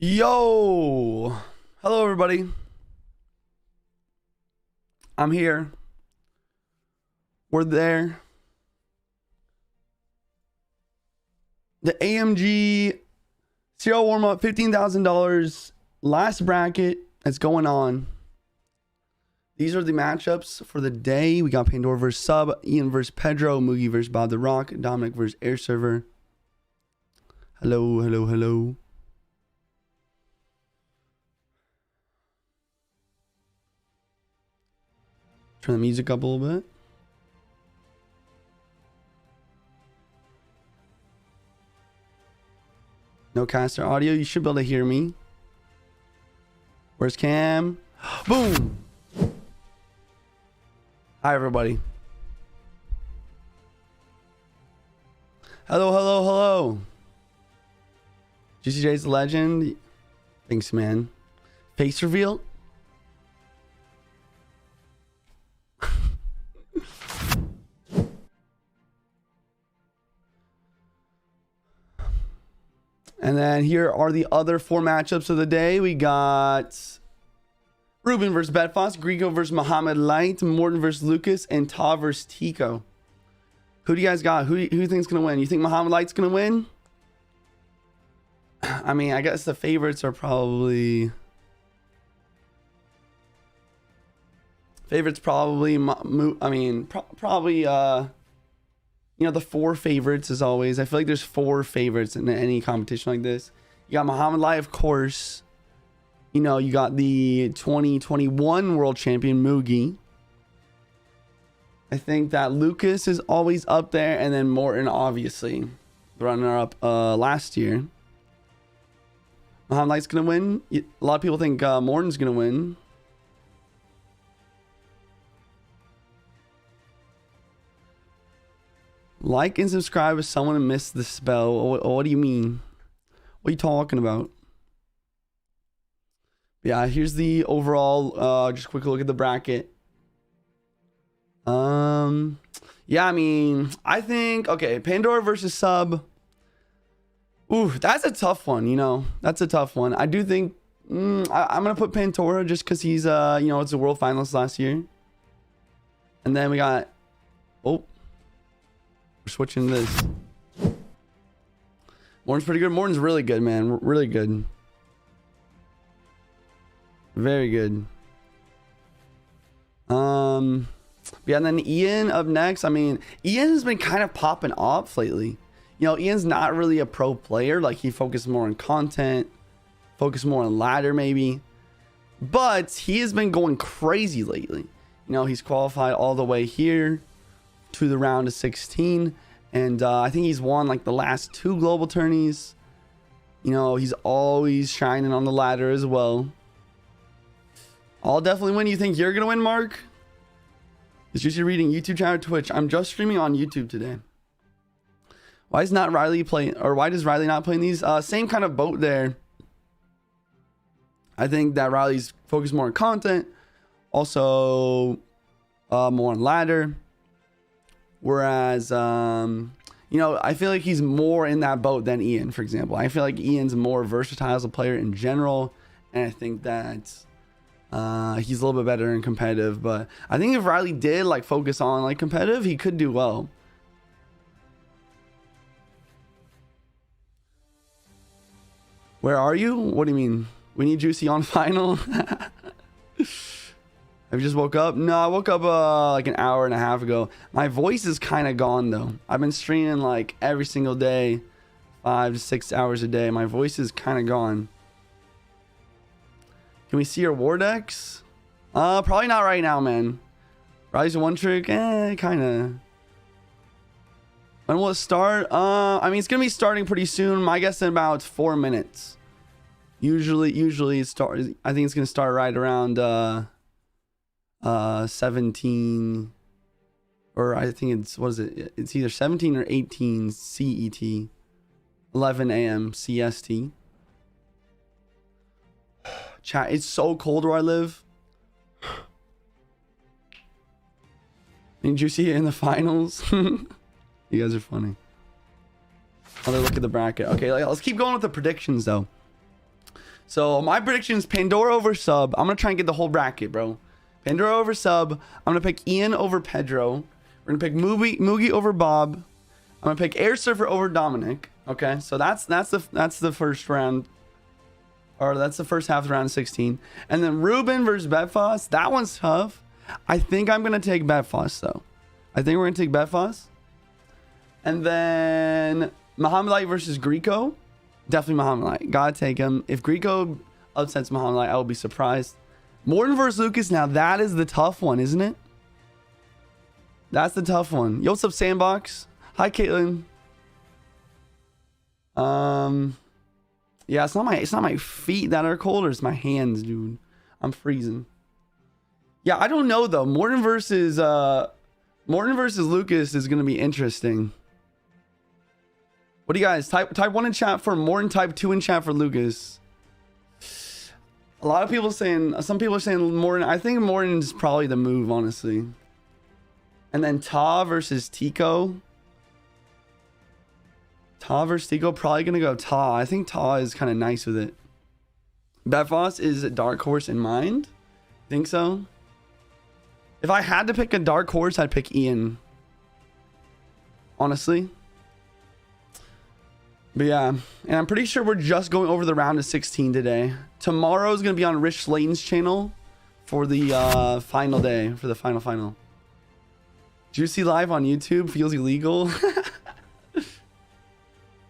Yo, hello everybody. I'm here. We're there. The AMG serial warm up, $15,000. Last bracket that's going on. These are the matchups for the day. We got Pandora versus Sub, Ian versus Pedro, Moogie versus Bob the Rock, Dominic versus Air Server. Hello, hello, hello. Turn the music up a little bit. No caster audio. You should be able to hear me. Where's Cam? Boom. Hi, everybody. Hello, hello, hello. JuicyJ's the legend. Thanks, man. Face reveal. And then here are the other four matchups of the day. We got Ruben versus Betfoss, Grigo versus Muhammad Light, Morton versus Lucas, and Ta versus Tico. Who do you guys got? Who do you think's gonna win? You think Muhammad Light's gonna win? I mean, I guess the favorites are probably probably you know, the four favorites as always. I feel like there's four favorites in any competition like this. You got Muhammad Light, of course. You know, you got the 2021 world champion Moogie. I think that Lucas is always up there, and then Morton, obviously, the runner-up last year. Muhammad Light's gonna win. A lot of people think Morton's gonna win. Like and subscribe if someone missed the spell. What do you mean? What are you talking about? Yeah, here's the overall, just quick look at the bracket. Yeah, I mean, I think, okay, Pandora versus Sub. Ooh, that's a tough one, you know. That's a tough one. I do think, I'm going to put Pandora just because he's, you know, it's a world finalist last year. And then we got, oh. We're switching this. Morton's pretty good. Morton's really good, man. Really good. Very good. Yeah, and then Ian up next. I mean, Ian's been kind of popping off lately. You know, Ian's not really a pro player. Like, he focused more on content, focused more on ladder maybe. But he has been going crazy lately. You know, he's qualified all the way here to the round of 16, and I think he's won like the last two global tourneys. You know, he's always shining on the ladder as well. I'll definitely win. You think you're gonna win, Mark? Is Juicy reading YouTube channel or Twitch? I'm just streaming on YouTube today. Why is not Riley playing, or why does Riley not playing these? Same kind of boat there. I think that Riley's focused more on content, also more on ladder. Whereas, you know, I feel like he's more in that boat than Ian, for example. I feel like Ian's more versatile as a player in general. And I think that he's a little bit better in competitive. But I think if Riley did, like, focus on, like, competitive, he could do well. Where are you? What do you mean? We need Juicy on final? I just woke up. No, I woke up like an hour and a half ago. My voice is kind of gone though. I've been streaming like every single day, 5 to 6 hours a day. My voice is kind of gone. Can we see your war decks? Probably not right now, man. Rise one trick, kind of. When will it start? I mean, it's gonna be starting pretty soon. My guess in about 4 minutes. Usually it starts. I think it's gonna start right around 17, or I think it's, what is it? It's either 17 or 18 CET, 11 a.m. CST. Chat, it's so cold where I live. Did you see it in the finals? You guys are funny. Another look at the bracket. Okay, let's keep going with the predictions though. So my prediction is Pandora over Sub. I'm gonna try and get the whole bracket, bro. Pandora over Sub. I'm gonna pick Ian over Pedro. We're gonna pick Moogie over Bob. I'm gonna pick Air Surfer over Dominic. Okay, so that's the first round, or that's the first half of round 16. And then Ruben versus Betfos. That one's tough. I think I'm gonna take Betfos though. I think we're gonna take Betfos. And then Muhammad Light versus Greco. Definitely Muhammad Light. Gotta take him. If Greco upsets Muhammad Light, I will be surprised. Morton versus Lucas. Now that is the tough one, isn't it? That's the tough one. Yo, what's up, Sandbox? Hi, Caitlin. Yeah, it's not my feet that are cold, or it's my hands, dude. I'm freezing. Yeah, I don't know though. Morton versus Lucas is gonna be interesting. What do you guys type 1 in chat for Morton, type 2 in chat for Lucas? A lot of people saying, some people are saying Morton. I think Morton's probably the move, honestly. And then Ta versus Tico. Ta versus Tico, probably gonna go Ta. I think Ta is kind of nice with it. Betfos is a dark horse in mind. Think so? If I had to pick a dark horse, I'd pick Ian. Honestly. But yeah, and I'm pretty sure we're just going over the round of 16 today. Tomorrow is going to be on Rich Slayton's channel for the final day, for the final. Juicy live on YouTube feels illegal.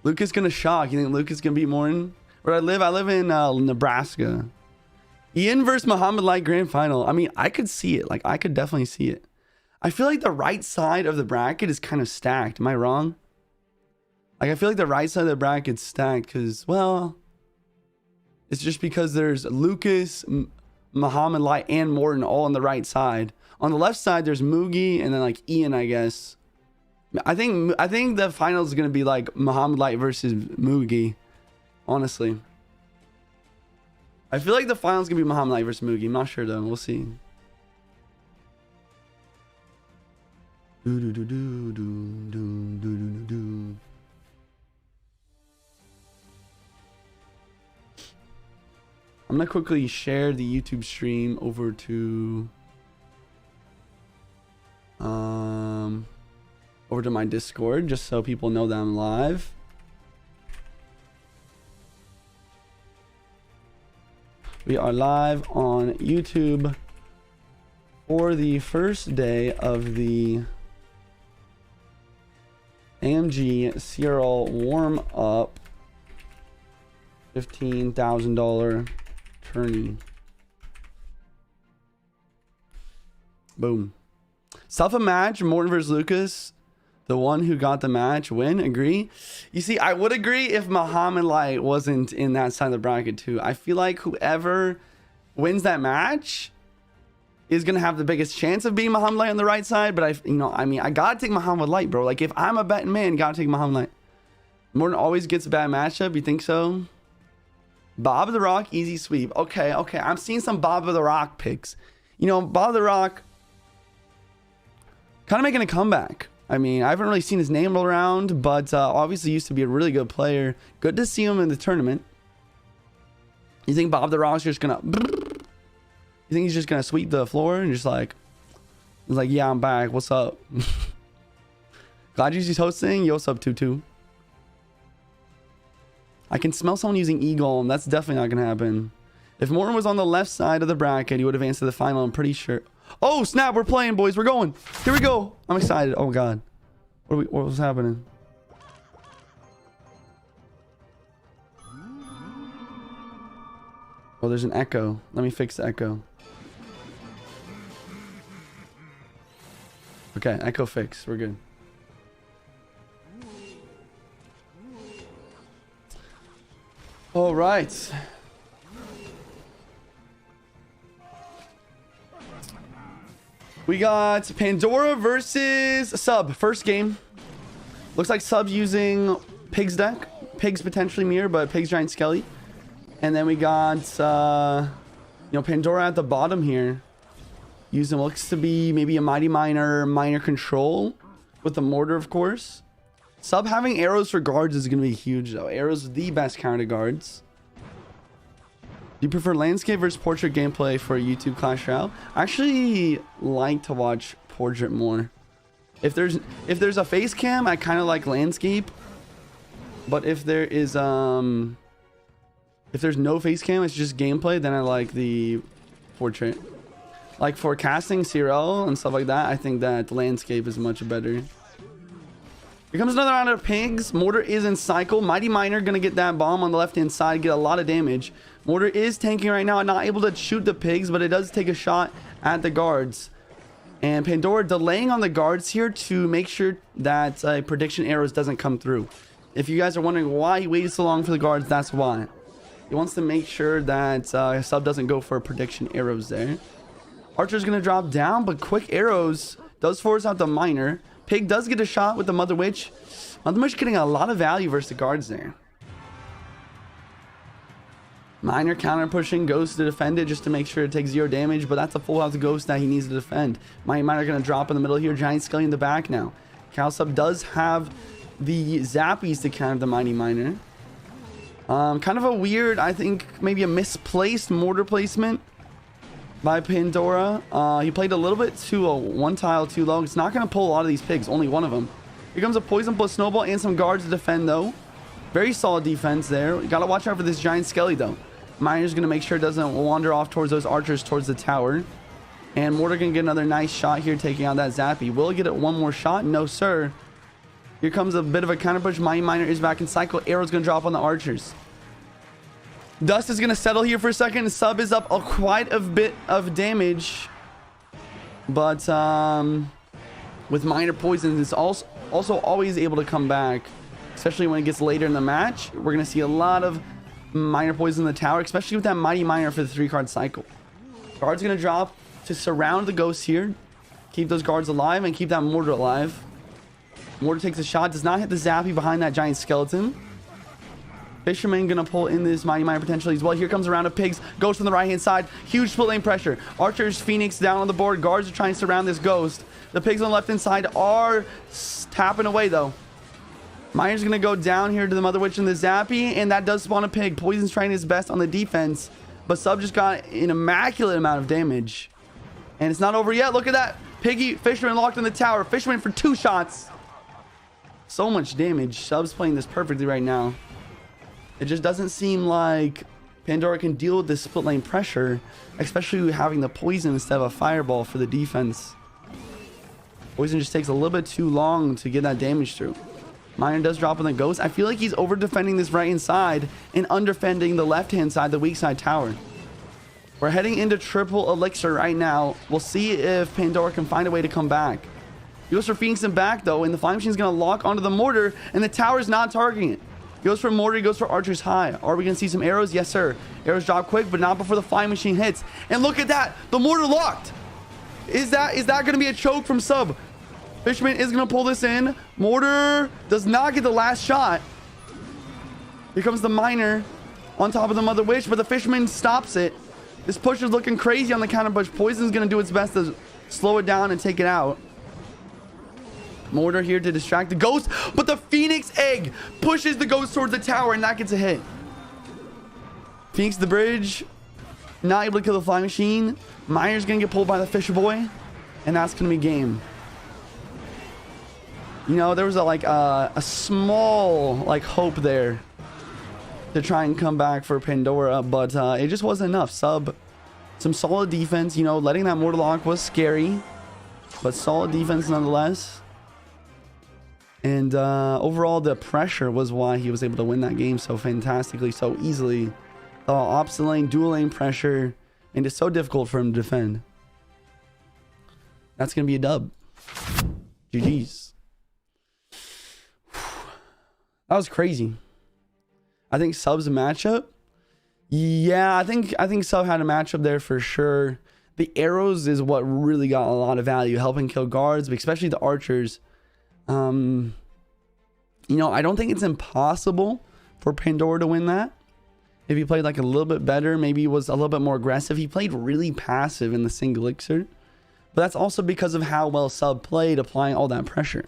Lucas gonna shock. You think Lucas gonna beat Morton? Where I live in Nebraska. Ian versus Muhammad Light grand final. I mean, I could see it. Like, I could definitely see it. I feel like the right side of the bracket is kind of stacked. Am I wrong? Like, I feel like the right side of the bracket's stacked because, well, it's just because there's Lucas, Muhammad Light, and Morton all on the right side. On the left side, there's Moogie and then like Ian, I guess. I think the finals is gonna be like Muhammad Light versus Moogie. Honestly, I feel like the finals gonna be Muhammad Light versus Moogie. I'm not sure though. We'll see. I'm gonna quickly share the YouTube stream over to my Discord just so people know that I'm live. We are live on YouTube for the first day of the AMG CRL warm up $15,000 tourney. Boom. Self a match, Morton versus Lucas. The one who got the match win. Agree. You see, I would agree if Muhammad Light wasn't in that side of the bracket too. I feel like whoever wins that match is gonna have the biggest chance of being Muhammad Light on the right side. But I gotta take Muhammad Light, bro. Like, if I'm a betting man, gotta take Muhammad Light. Morton always gets a bad matchup. You think so? Bob the Rock, easy sweep. Okay. I'm seeing some Bob the Rock picks. You know, Bob the Rock kind of making a comeback. I mean, I haven't really seen his name roll around, but obviously used to be a really good player. Good to see him in the tournament. You think Bob the Rock's just gonna... You think he's just gonna sweep the floor and just like... He's like, yeah, I'm back. What's up? Glad Juicy's hosting. Yo, what's up, Tutu? I can smell someone using E-Golem. That's definitely not gonna happen. If Morton was on the left side of the bracket, he would have answered the final, I'm pretty sure. Oh, snap. We're playing, boys. We're going. Here we go. I'm excited. Oh, God. What was happening? Oh, there's an echo. Let me fix the echo. Okay, echo fix. We're good. All right. We got Pandora versus Sub. First game. Looks like Sub's using Pig's deck. Pig's potentially Mirror, but Pig's Giant Skelly. And then we got, Pandora at the bottom here. Using what looks to be maybe a Mighty Miner Control. With the Mortar, of course. Sub having arrows for guards is going to be huge, though. Arrows are the best counter guards. you prefer landscape versus portrait gameplay for YouTube Clash Royale? I actually like to watch portrait more. If there's a face cam, I kind of like landscape. But if there's no face cam, it's just gameplay, then I like the portrait. Like for casting CRL and stuff like that, I think that landscape is much better. Here comes another round of pigs. Mortar is in cycle. Mighty Miner gonna get that bomb on the left hand side, get a lot of damage. Mortar is tanking right now, not able to shoot the pigs, but it does take a shot at the guards. And Pandora delaying on the guards here to make sure that prediction arrows doesn't come through. If you guys are wondering why he waited so long for the guards, that's why. He wants to make sure that Sub doesn't go for prediction arrows there. Archer's going to drop down, but quick arrows does force out the Miner. Pig does get a shot with the Mother Witch. Mother Witch getting a lot of value versus the guards there. Miner counter pushing, Ghost to defend it just to make sure it takes 0 damage, but that's a full health Ghost that he needs to defend. Mighty Miner going to drop in the middle here. Giant Skelly in the back now. Cow Sub does have the Zappies to counter the Mighty Miner. Kind of a weird, I think, maybe a misplaced mortar placement by Pandora. He played a little bit too one tile too low. It's not going to pull a lot of these pigs, only one of them. Here comes a poison plus snowball and some guards to defend though. Very solid defense there. You got to watch out for this Giant Skelly though. Miner's going to make sure it doesn't wander off towards those archers towards the tower. And Mortar can get another nice shot here taking out that Zappy. Will he get it one more shot? No sir. Here comes a bit of a counter push. Mighty Miner is back in cycle. Arrow's going to drop on the archers. Dust is going to settle here for a second. Sub is up quite a bit of damage. But with Miner poison, it's also always able to come back. Especially when it gets later in the match. We're going to see a lot of Miner poison in the tower. Especially with that Mighty Miner for the 3-card cycle. Guard's going to drop to surround the ghosts here. Keep those guards alive and keep that Mortar alive. Mortar takes a shot. Does not hit the Zappy behind that giant skeleton. Fisherman gonna pull in this Mighty Miner potentially as well. Here comes a round of pigs. Ghost from the right hand side. Huge split lane pressure. Archers, Phoenix down on the board. Guards are trying to surround this Ghost. The pigs on the left hand side are tapping away though. Miner's gonna go down here to the Mother Witch and the Zappy, and that does spawn a pig. Poison's trying his best on the defense, but Sub just got an immaculate amount of damage. And it's not over yet. Look at that. Piggy, Fisherman locked in the tower. Fisherman for 2 shots. So much damage. Sub's playing this perfectly right now. It just doesn't seem like Pandora can deal with this split lane pressure, especially having the poison instead of a fireball for the defense. Poison just takes a little bit too long to get that damage through. Miner does drop on the Ghost. I feel like he's over defending this right hand side and under defending the left hand side, the weak side tower. We're heading into triple elixir right now. We'll see if Pandora can find a way to come back. He goes for Phoenix and back though, and the Flying Machine's going to lock onto the Mortar, and the tower's not targeting it. He goes for Mortar, he goes for Archer's High. Are we going to see some arrows? Yes, sir. Arrows drop quick, but not before the Flying Machine hits. And look at that. The Mortar locked. Is that going to be a choke from Sub? Fisherman is going to pull this in. Mortar does not get the last shot. Here comes the Miner on top of the Mother Witch, but the Fisherman stops it. This push is looking crazy on the counter push. Poison's going to do its best to slow it down and take it out. Mortar here to distract the Ghost, but the Phoenix Egg pushes the Ghost towards the tower, and that gets a hit. Phoenix the bridge, not able to kill the Flying Machine. Miner's gonna get pulled by the Fisher Boy, and that's gonna be game. You know, there was a small hope there to try and come back for Pandora, but it just wasn't enough. Sub, some solid defense. You know, letting that Mortar lock was scary, but solid defense nonetheless. And overall, the pressure was why he was able to win that game so fantastically, so easily. The opposite lane, dual lane pressure, and it's so difficult for him to defend. That's going to be a dub. GG's. That was crazy. I think Sub's a matchup. Yeah, I think Sub had a matchup there for sure. The arrows is what really got a lot of value, helping kill guards, but especially the archers. You know, I don't think it's impossible for Pandora to win that. If he played a little bit better, maybe he was a little bit more aggressive. He played really passive in the single elixir, but that's also because of how well Sub played, applying all that pressure.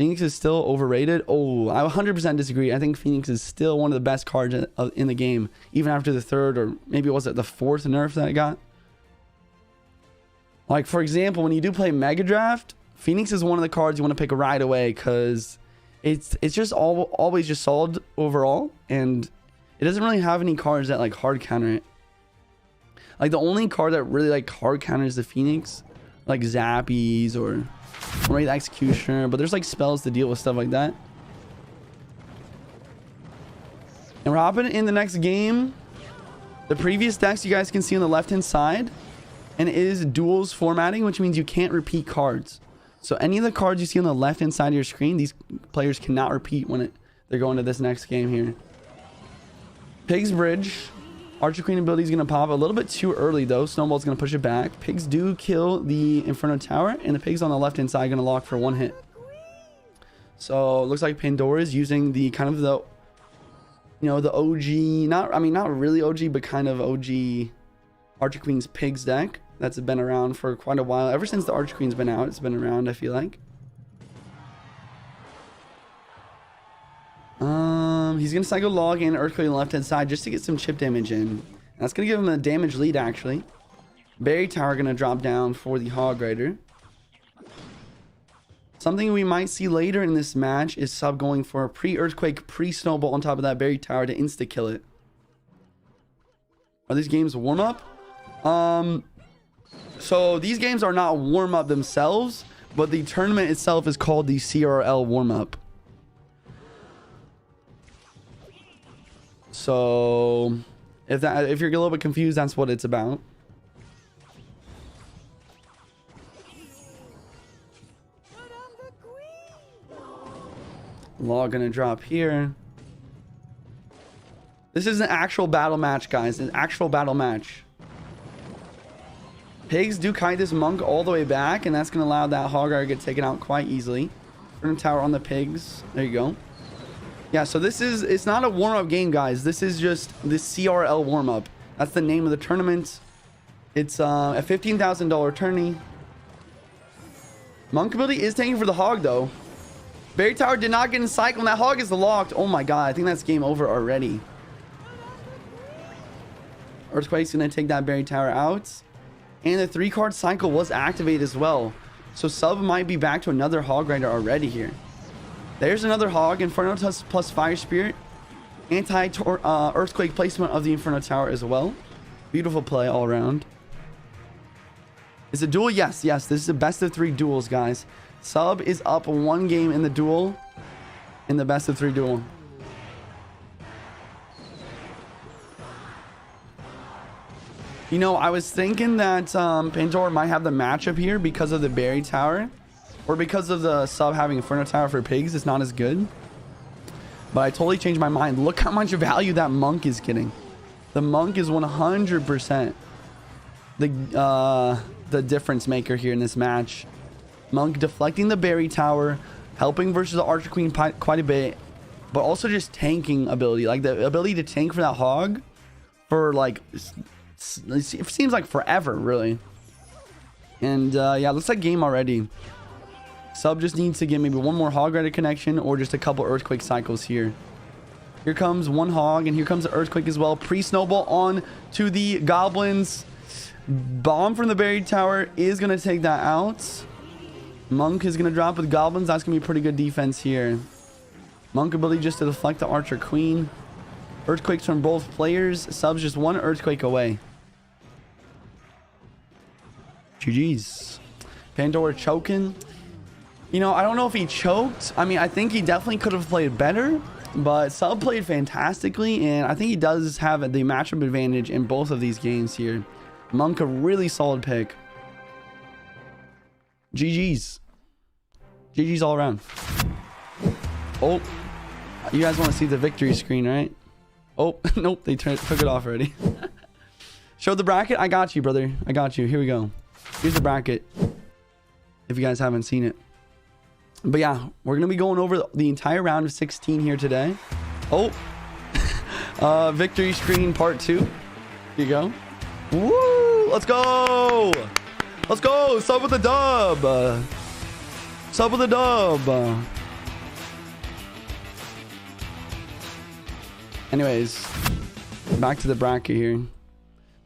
Phoenix is still overrated. Oh, I 100% disagree. I think Phoenix is still one of the best cards in the game, even after the third, or maybe was it the fourth nerf that it got? Like, for example, when you do play Mega Draft, Phoenix is one of the cards you want to pick right away because it's just always just solid overall, and it doesn't really have any cards that like hard counter it. Like the only card that really like hard counters the Phoenix, like Zappies or maybe the Executioner, but there's like spells to deal with stuff like that. And we're hopping in the next game. The previous decks you guys can see on the left hand side, and it is duels formatting, which means you can't repeat cards. So any of the cards you see on the left hand side of your screen, these players cannot repeat when they're going to this next game here. Pig's Bridge. Archer Queen ability is going to pop a little bit too early though. Snowball's going to push it back. Pigs do kill the Inferno Tower, and the pigs on the left hand side going to lock for one hit. So it looks like Pandora is using the kind of the, you know, the OG, not really OG, but kind of OG Archer Queen's Pigs deck that's been around for quite a while. Ever since the Archer Queen's been out, it's been around, I feel like. He's going to cycle Log and Earthquake on the left hand side just to get some chip damage in. And that's going to give him a damage lead, actually. Berry Tower going to drop down for the Hog Rider. Something we might see later in this match is Sub going for a pre-Earthquake, pre-Snowball on top of that Berry Tower to insta-kill it. Are these games warm-up? So these games are not warm-up themselves, but the tournament itself is called the CRL warm-up. So if you're a little bit confused, that's what it's about. Log gonna drop here. This is an actual battle match, guys. An actual battle match. Pigs do kite this monk all the way back, and that's gonna allow that Hog Rider to get taken out quite easily. Burn Tower on the pigs. There you go. Yeah, so it's not a warm-up game, guys. This is just the CRL warm-up. That's the name of the tournament. It's a $15,000 tourney. Monk ability is taking for the Hog, though. Berry Tower did not get in cycle, and that Hog is locked. Oh my god, I think that's game over already. Earthquake's going to take that Berry Tower out. And the 3-card cycle was activated as well. So Sub might be back to another Hog Rider already here. There's another Hog. Inferno plus Fire Spirit. Anti-Earthquake placement of the Inferno Tower as well. Beautiful play all around. Is it duel? Yes, yes. This is the best of 3 duels, guys. Sub is up 1 game in the duel. In the best of 3 duel. You know, I was thinking that Pandora might have the matchup here because of the Berry Tower. Or because of the Sub having Inferno Tower for pigs. It's not as good. But I totally changed my mind. Look how much value that Monk is getting. The Monk is 100% the difference maker here in this match. Monk deflecting the Berry Tower. Helping versus the Archer Queen quite a bit. But also just tanking ability. Like the ability to tank for that Hog. For like... it seems like forever, really. And yeah, looks like game already. Sub just needs to get maybe 1 more Hog Rider connection or just a couple Earthquake cycles here. Here comes 1 Hog, and here comes the Earthquake as well. Pre-Snowball on to the Goblins. Bomb from the Berry Tower is going to take that out. Monk is going to drop with Goblins. That's going to be pretty good defense here. Monk ability just to deflect the Archer Queen. Earthquakes from both players. Sub's just 1 Earthquake away. GG's. Pandora choking. You know, I don't know if he choked. I mean, I think he definitely could have played better. But Sub played fantastically. And I think he does have the matchup advantage in both of these games here. Monk, a really solid pick. GG's. GG's all around. Oh. You guys want to see the victory screen, right? Oh, nope. They took it off already. Show the bracket. I got you, brother. I got you. Here we go. Here's the bracket. If you guys haven't seen it. But yeah, we're going to be going over the entire round of 16 here today. Oh. Victory screen part 2. Here you go. Woo! Let's go! Let's go! Sub with the dub! Sub with the dub! Anyways, back to the bracket here.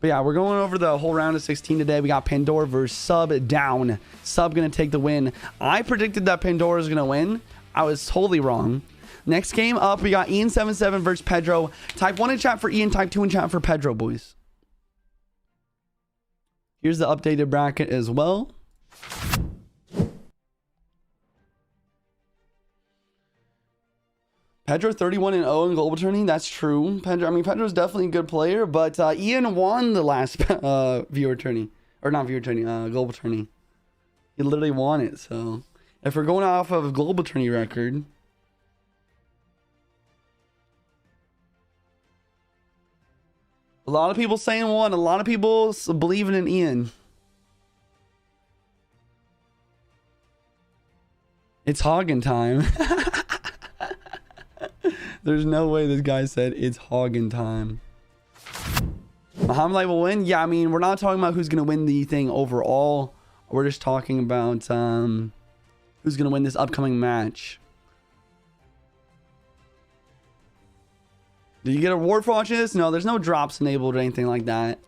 But yeah, we're going over the whole round of 16 today. We got Pandora versus Sub down. Sub gonna take the win. I predicted that Pandora is gonna win. I was totally wrong. Next game up, we got Ian77 versus Pedro. Type 1 in chat for Ian, type 2 in chat for Pedro, boys. Here's the updated bracket as well. Pedro 31-0 in global tourney. That's true. Pedro's definitely a good player, but Ian won the last viewer tourney, or not viewer tourney, global tourney. He literally won it. So if we're going off of a global tourney record, a lot of people saying one. A lot of people believing in Ian. It's hogging time. There's no way this guy said it's hogging time. Muhammad will win. Yeah, I mean, we're not talking about who's going to win the thing overall. We're just talking about who's going to win this upcoming match. Did you get a reward for watching this? No, there's no drops enabled or anything like that.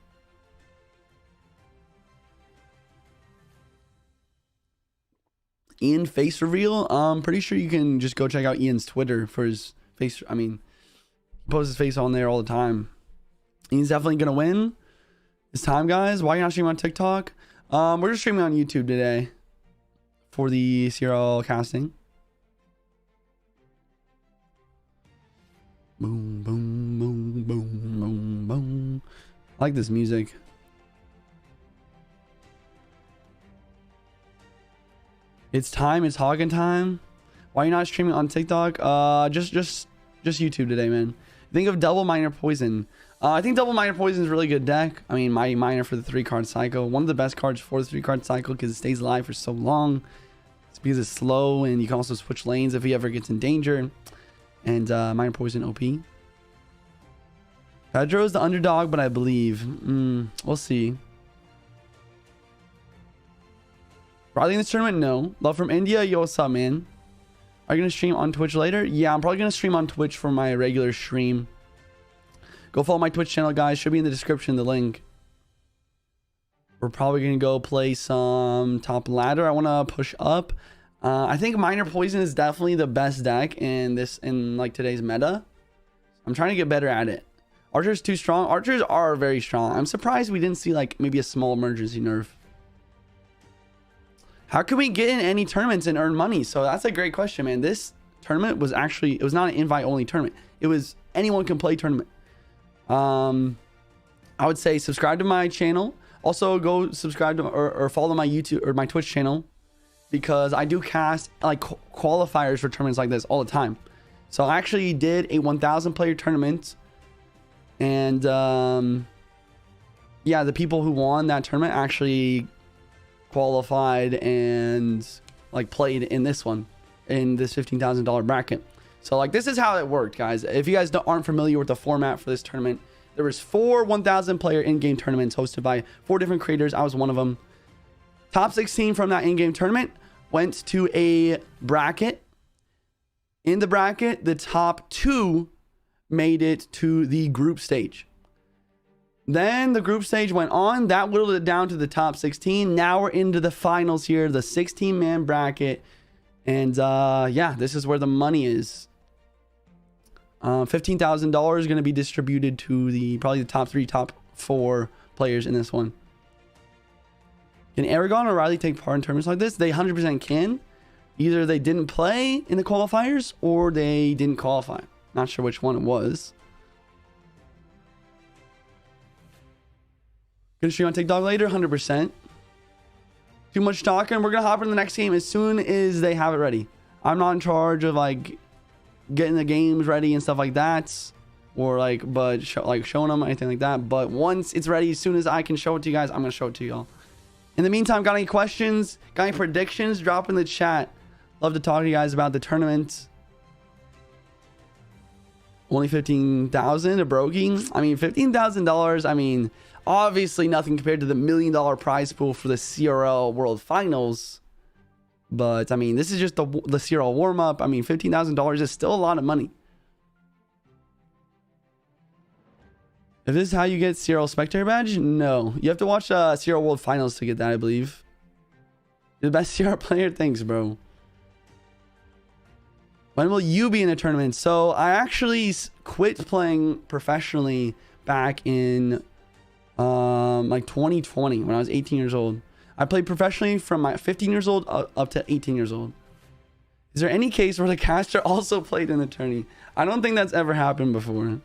Ian face reveal. I'm pretty sure you can just go check out Ian's Twitter for his face. I mean, he posts his face on there all the time. Ian's definitely gonna win. It's time, guys. Why are you not streaming on TikTok? We're just streaming on YouTube today for the CRL casting. Boom, boom, boom, boom, boom, boom. I like this music. It's time. It's hogging time. Why are you not streaming on TikTok? Just YouTube today, man. Think of Double Minor Poison. I think Double Minor Poison is a really good deck. I mean, Mighty Miner for the 3-card cycle. One of the best cards for the 3-card cycle because it stays alive for so long. It's because it's slow, and you can also switch lanes if he ever gets in danger. And Minor Poison OP. Pedro's the underdog, but I believe. We'll see. Riley in this tournament? No. Love from India? Yo, what's up, man? Are you going to stream on Twitch later? Yeah, I'm probably going to stream on Twitch for my regular stream. Go follow my Twitch channel, guys. Should be in the description, the link. We're probably going to go play some top ladder. I want to push up. I think Minor Poison is definitely the best deck in like today's meta. I'm trying to get better at it. Archer's too strong. Archers are very strong. I'm surprised we didn't see like maybe a small emergency nerf. How can we get in any tournaments and earn money? So that's a great question, man. This tournament was actually, it was not an invite only tournament. It was anyone can play tournament. I would say subscribe to my channel. Also go subscribe to or follow my YouTube or my Twitch channel, because I do cast like qualifiers for tournaments like this all the time. So I actually did a 1,000 player tournament, and yeah, the people who won that tournament actually qualified and like played in this one, in this $15,000 bracket. So like this is how it worked, guys. If you guys aren't familiar with the format for this tournament, there was 4 1,000 player in-game tournaments hosted by 4 different creators. I was one of them. Top 16 from that in-game tournament went to a bracket. In the bracket, the top 2 made it to the group stage. Then the group stage went on. That whittled it down to the top 16. Now we're into the finals here, the 16-man bracket. And yeah, this is where the money is. $15,000 is going to be distributed to probably the top 3, top 4 players in this one. Can Aragon or Riley take part in tournaments like this? They 100% can. Either they didn't play in the qualifiers or they didn't qualify. Not sure which one it was. Gonna stream on TikTok later? 100%. Too much talking. We're gonna hop in the next game as soon as they have it ready. I'm not in charge of like getting the games ready and stuff like that, or like showing them anything like that. But once it's ready, as soon as I can show it to you guys, I'm gonna show it to y'all. In the meantime, got any questions, got any predictions, drop in the chat. Love to talk to you guys about the tournament. Only 15,000 a broking. I mean, $15,000. I mean, obviously nothing compared to the $1 million prize pool for the CRL World Finals. But I mean, this is just the CRL warm up. I mean, $15,000 is still a lot of money. If this is how you get CRL Spectator badge, no. You have to watch CRL World Finals to get that, I believe. You're the best CR player? Thanks, bro. When will you be in a tournament? So I actually quit playing professionally back in like 2020 when I was 18 years old. I played professionally from my 15 years old up to 18 years old. Is there any case where the caster also played in the tourney? I don't think that's ever happened before.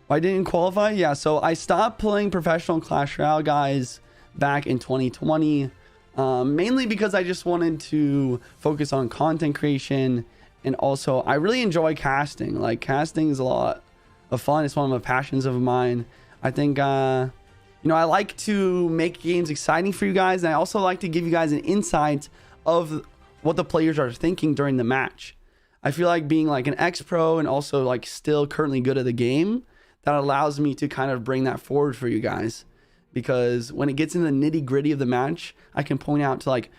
Why didn't qualify? Yeah, so I stopped playing professional Clash Royale, guys, back in 2020. Mainly because I just wanted to focus on content creation. And also, I really enjoy casting. Like, casting is a lot of fun. It's one of my passions of mine. I think, you know, I like to make games exciting for you guys. And I also like to give you guys an insight of what the players are thinking during the match. I feel like being like an ex-pro and also like still currently good at the game, that allows me to kind of bring that forward for you guys. Because when it gets in the nitty gritty of the match, I can point out to like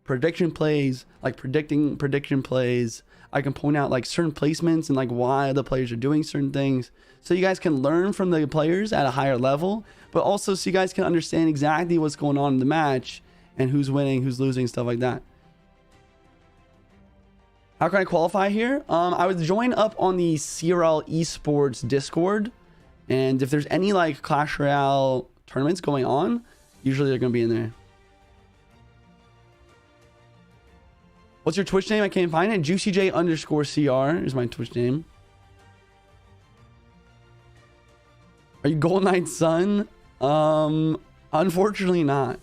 prediction plays, like prediction plays. I can point out like certain placements and like why the players are doing certain things. So you guys can learn from the players at a higher level, but also so you guys can understand exactly what's going on in the match and who's winning, who's losing, stuff like that. How can I qualify here? I would join up on the CRL Esports Discord. And if there's any like Clash Royale tournaments going on, usually they're going to be in there. What's your Twitch name? I can't find it. JuicyJ_CR is my Twitch name. Are you Gold Knight Sun? Unfortunately not.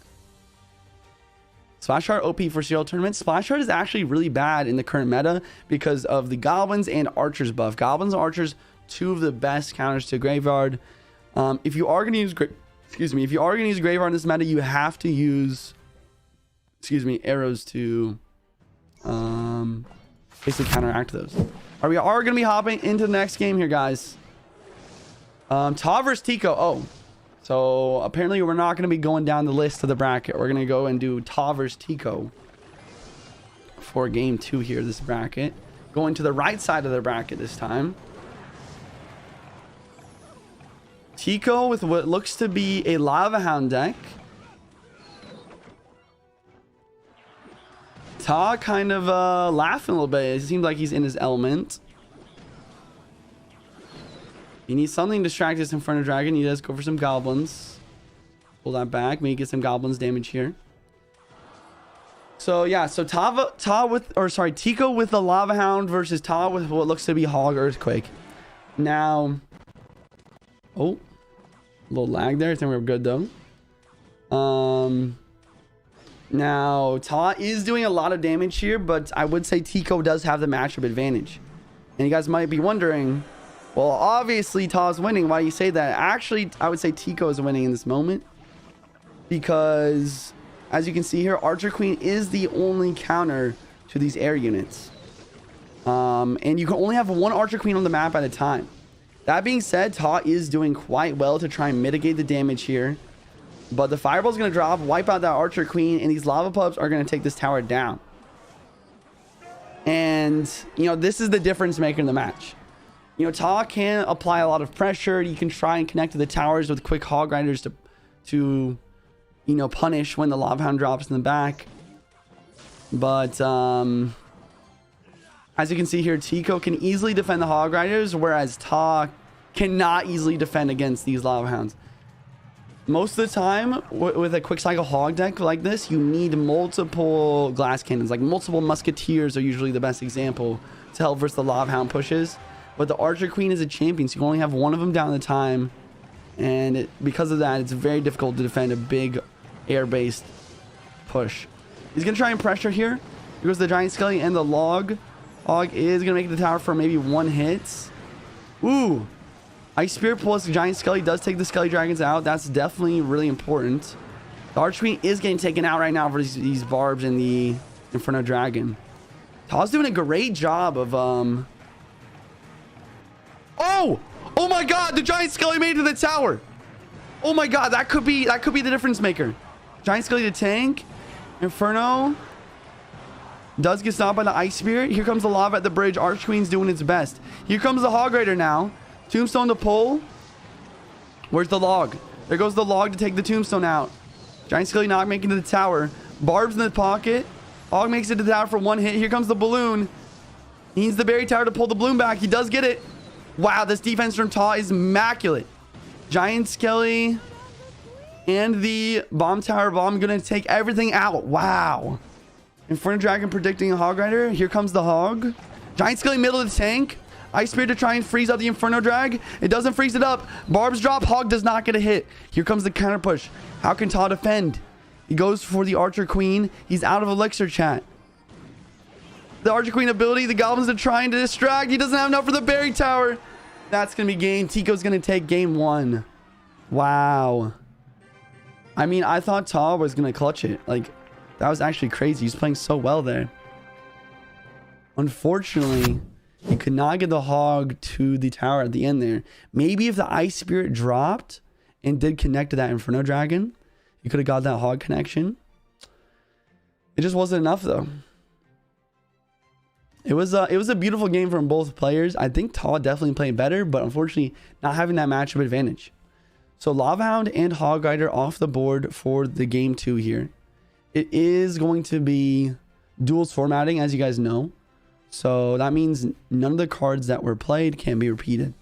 Splash Art OP for CRL tournaments. Splash Art is actually really bad in the current meta because of the Goblins and Archers buff. Goblins and Archers, two of the best counters to Graveyard. If you are going to use if you are going to use Graveyard in this meta, you have to use arrows to basically counteract those. All right, we are going to be hopping into the next game here, guys. Ta versus Tico. Oh, so apparently we're not going to be going down the list of the bracket. We're going to go and do Ta versus Tico for game 2 here, this bracket. Going to the right side of the bracket this time. Tico with what looks to be a Lava Hound deck. Ta kind of laughing a little bit. It seems like he's in his element. He needs something to distract this Inferno Dragon. He does go for some goblins. Pull that back. Maybe get some goblins damage here. So yeah, so Tico with the Lava Hound versus Ta with what looks to be Hog Earthquake. Now, oh, a little lag there. I think we're good though. Now Ta is doing a lot of damage here, but I would say Tico does have the matchup advantage. And you guys might be wondering, well, obviously Ta's winning. Why do you say that? Actually, I would say Tico is winning in this moment because, as you can see here, Archer Queen is the only counter to these air units. And you can only have one Archer Queen on the map at a time. That being said, Ta is doing quite well to try and mitigate the damage here. But the Fireball is going to drop, wipe out that Archer Queen, and these Lava Pups are going to take this tower down. And, you know, this is the difference maker in the match. You know, Ta can apply a lot of pressure. You can try and connect to the towers with quick Hog Riders to you know, punish when the Lava Hound drops in the back. But, as you can see here, Tico can easily defend the Hog Riders, whereas Ta cannot easily defend against these Lava Hounds. Most of the time, with a quick cycle hog deck like this, you need multiple glass cannons. Like multiple musketeers are usually the best example to help versus the Lava Hound pushes. But the Archer Queen is a champion, so you can only have one of them down at a time. And because of that, it's very difficult to defend a big air-based push. He's going to try and pressure here. Here goes the Giant Skelly and the Log. Hog is going to make the tower for maybe one hit. Ooh. Ice Spear plus Giant Skelly does take the Skelly Dragons out. That's definitely really important. The Archer Queen is getting taken out right now for these Barbs and the Inferno Dragon. Ta's doing a great job of... Oh! Oh my god! The Giant Skelly made it to the tower! Oh my god, that could be the difference maker. Giant Skelly to tank. Inferno. Does get stopped by the Ice Spirit. Here comes the lava at the bridge. Arch Queen's doing its best. Here comes the Hog Rider now. Tombstone to pull. Where's the log? There goes the log to take the tombstone out. Giant Skelly not making it to the tower. Barb's in the pocket. Hog makes it to the tower for one hit. Here comes the balloon. He needs the berry tower to pull the balloon back. He does get it. Wow, this defense from Ta is immaculate. Giant Skelly and the bomb tower bomb gonna take everything out. Wow. Inferno Dragon predicting a Hog Rider. Here comes the Hog. Giant Skelly middle of the tank. Ice Spirit to try and freeze up the Inferno Drag. It doesn't freeze it up. Barb's drop. Hog does not get a hit. Here comes the counter push. How can Ta defend? He goes for the Archer Queen. He's out of elixir, chat. The Archer Queen ability. The Goblins are trying to distract. He doesn't have enough for the berry tower. That's going to be game. Tico's going to take game 1. Wow. I mean, I thought Ta was going to clutch it. Like, that was actually crazy. He's playing so well there. Unfortunately, he could not get the Hog to the tower at the end there. Maybe if the Ice Spirit dropped and did connect to that Inferno Dragon, he could have got that Hog connection. It just wasn't enough, though. It was a beautiful game from both players. I think Ta definitely played better, but unfortunately, not having that matchup advantage. So Lava Hound and Hog Rider off the board for the game 2 here. It is going to be duels formatting, as you guys know. So that means none of the cards that were played can be repeated.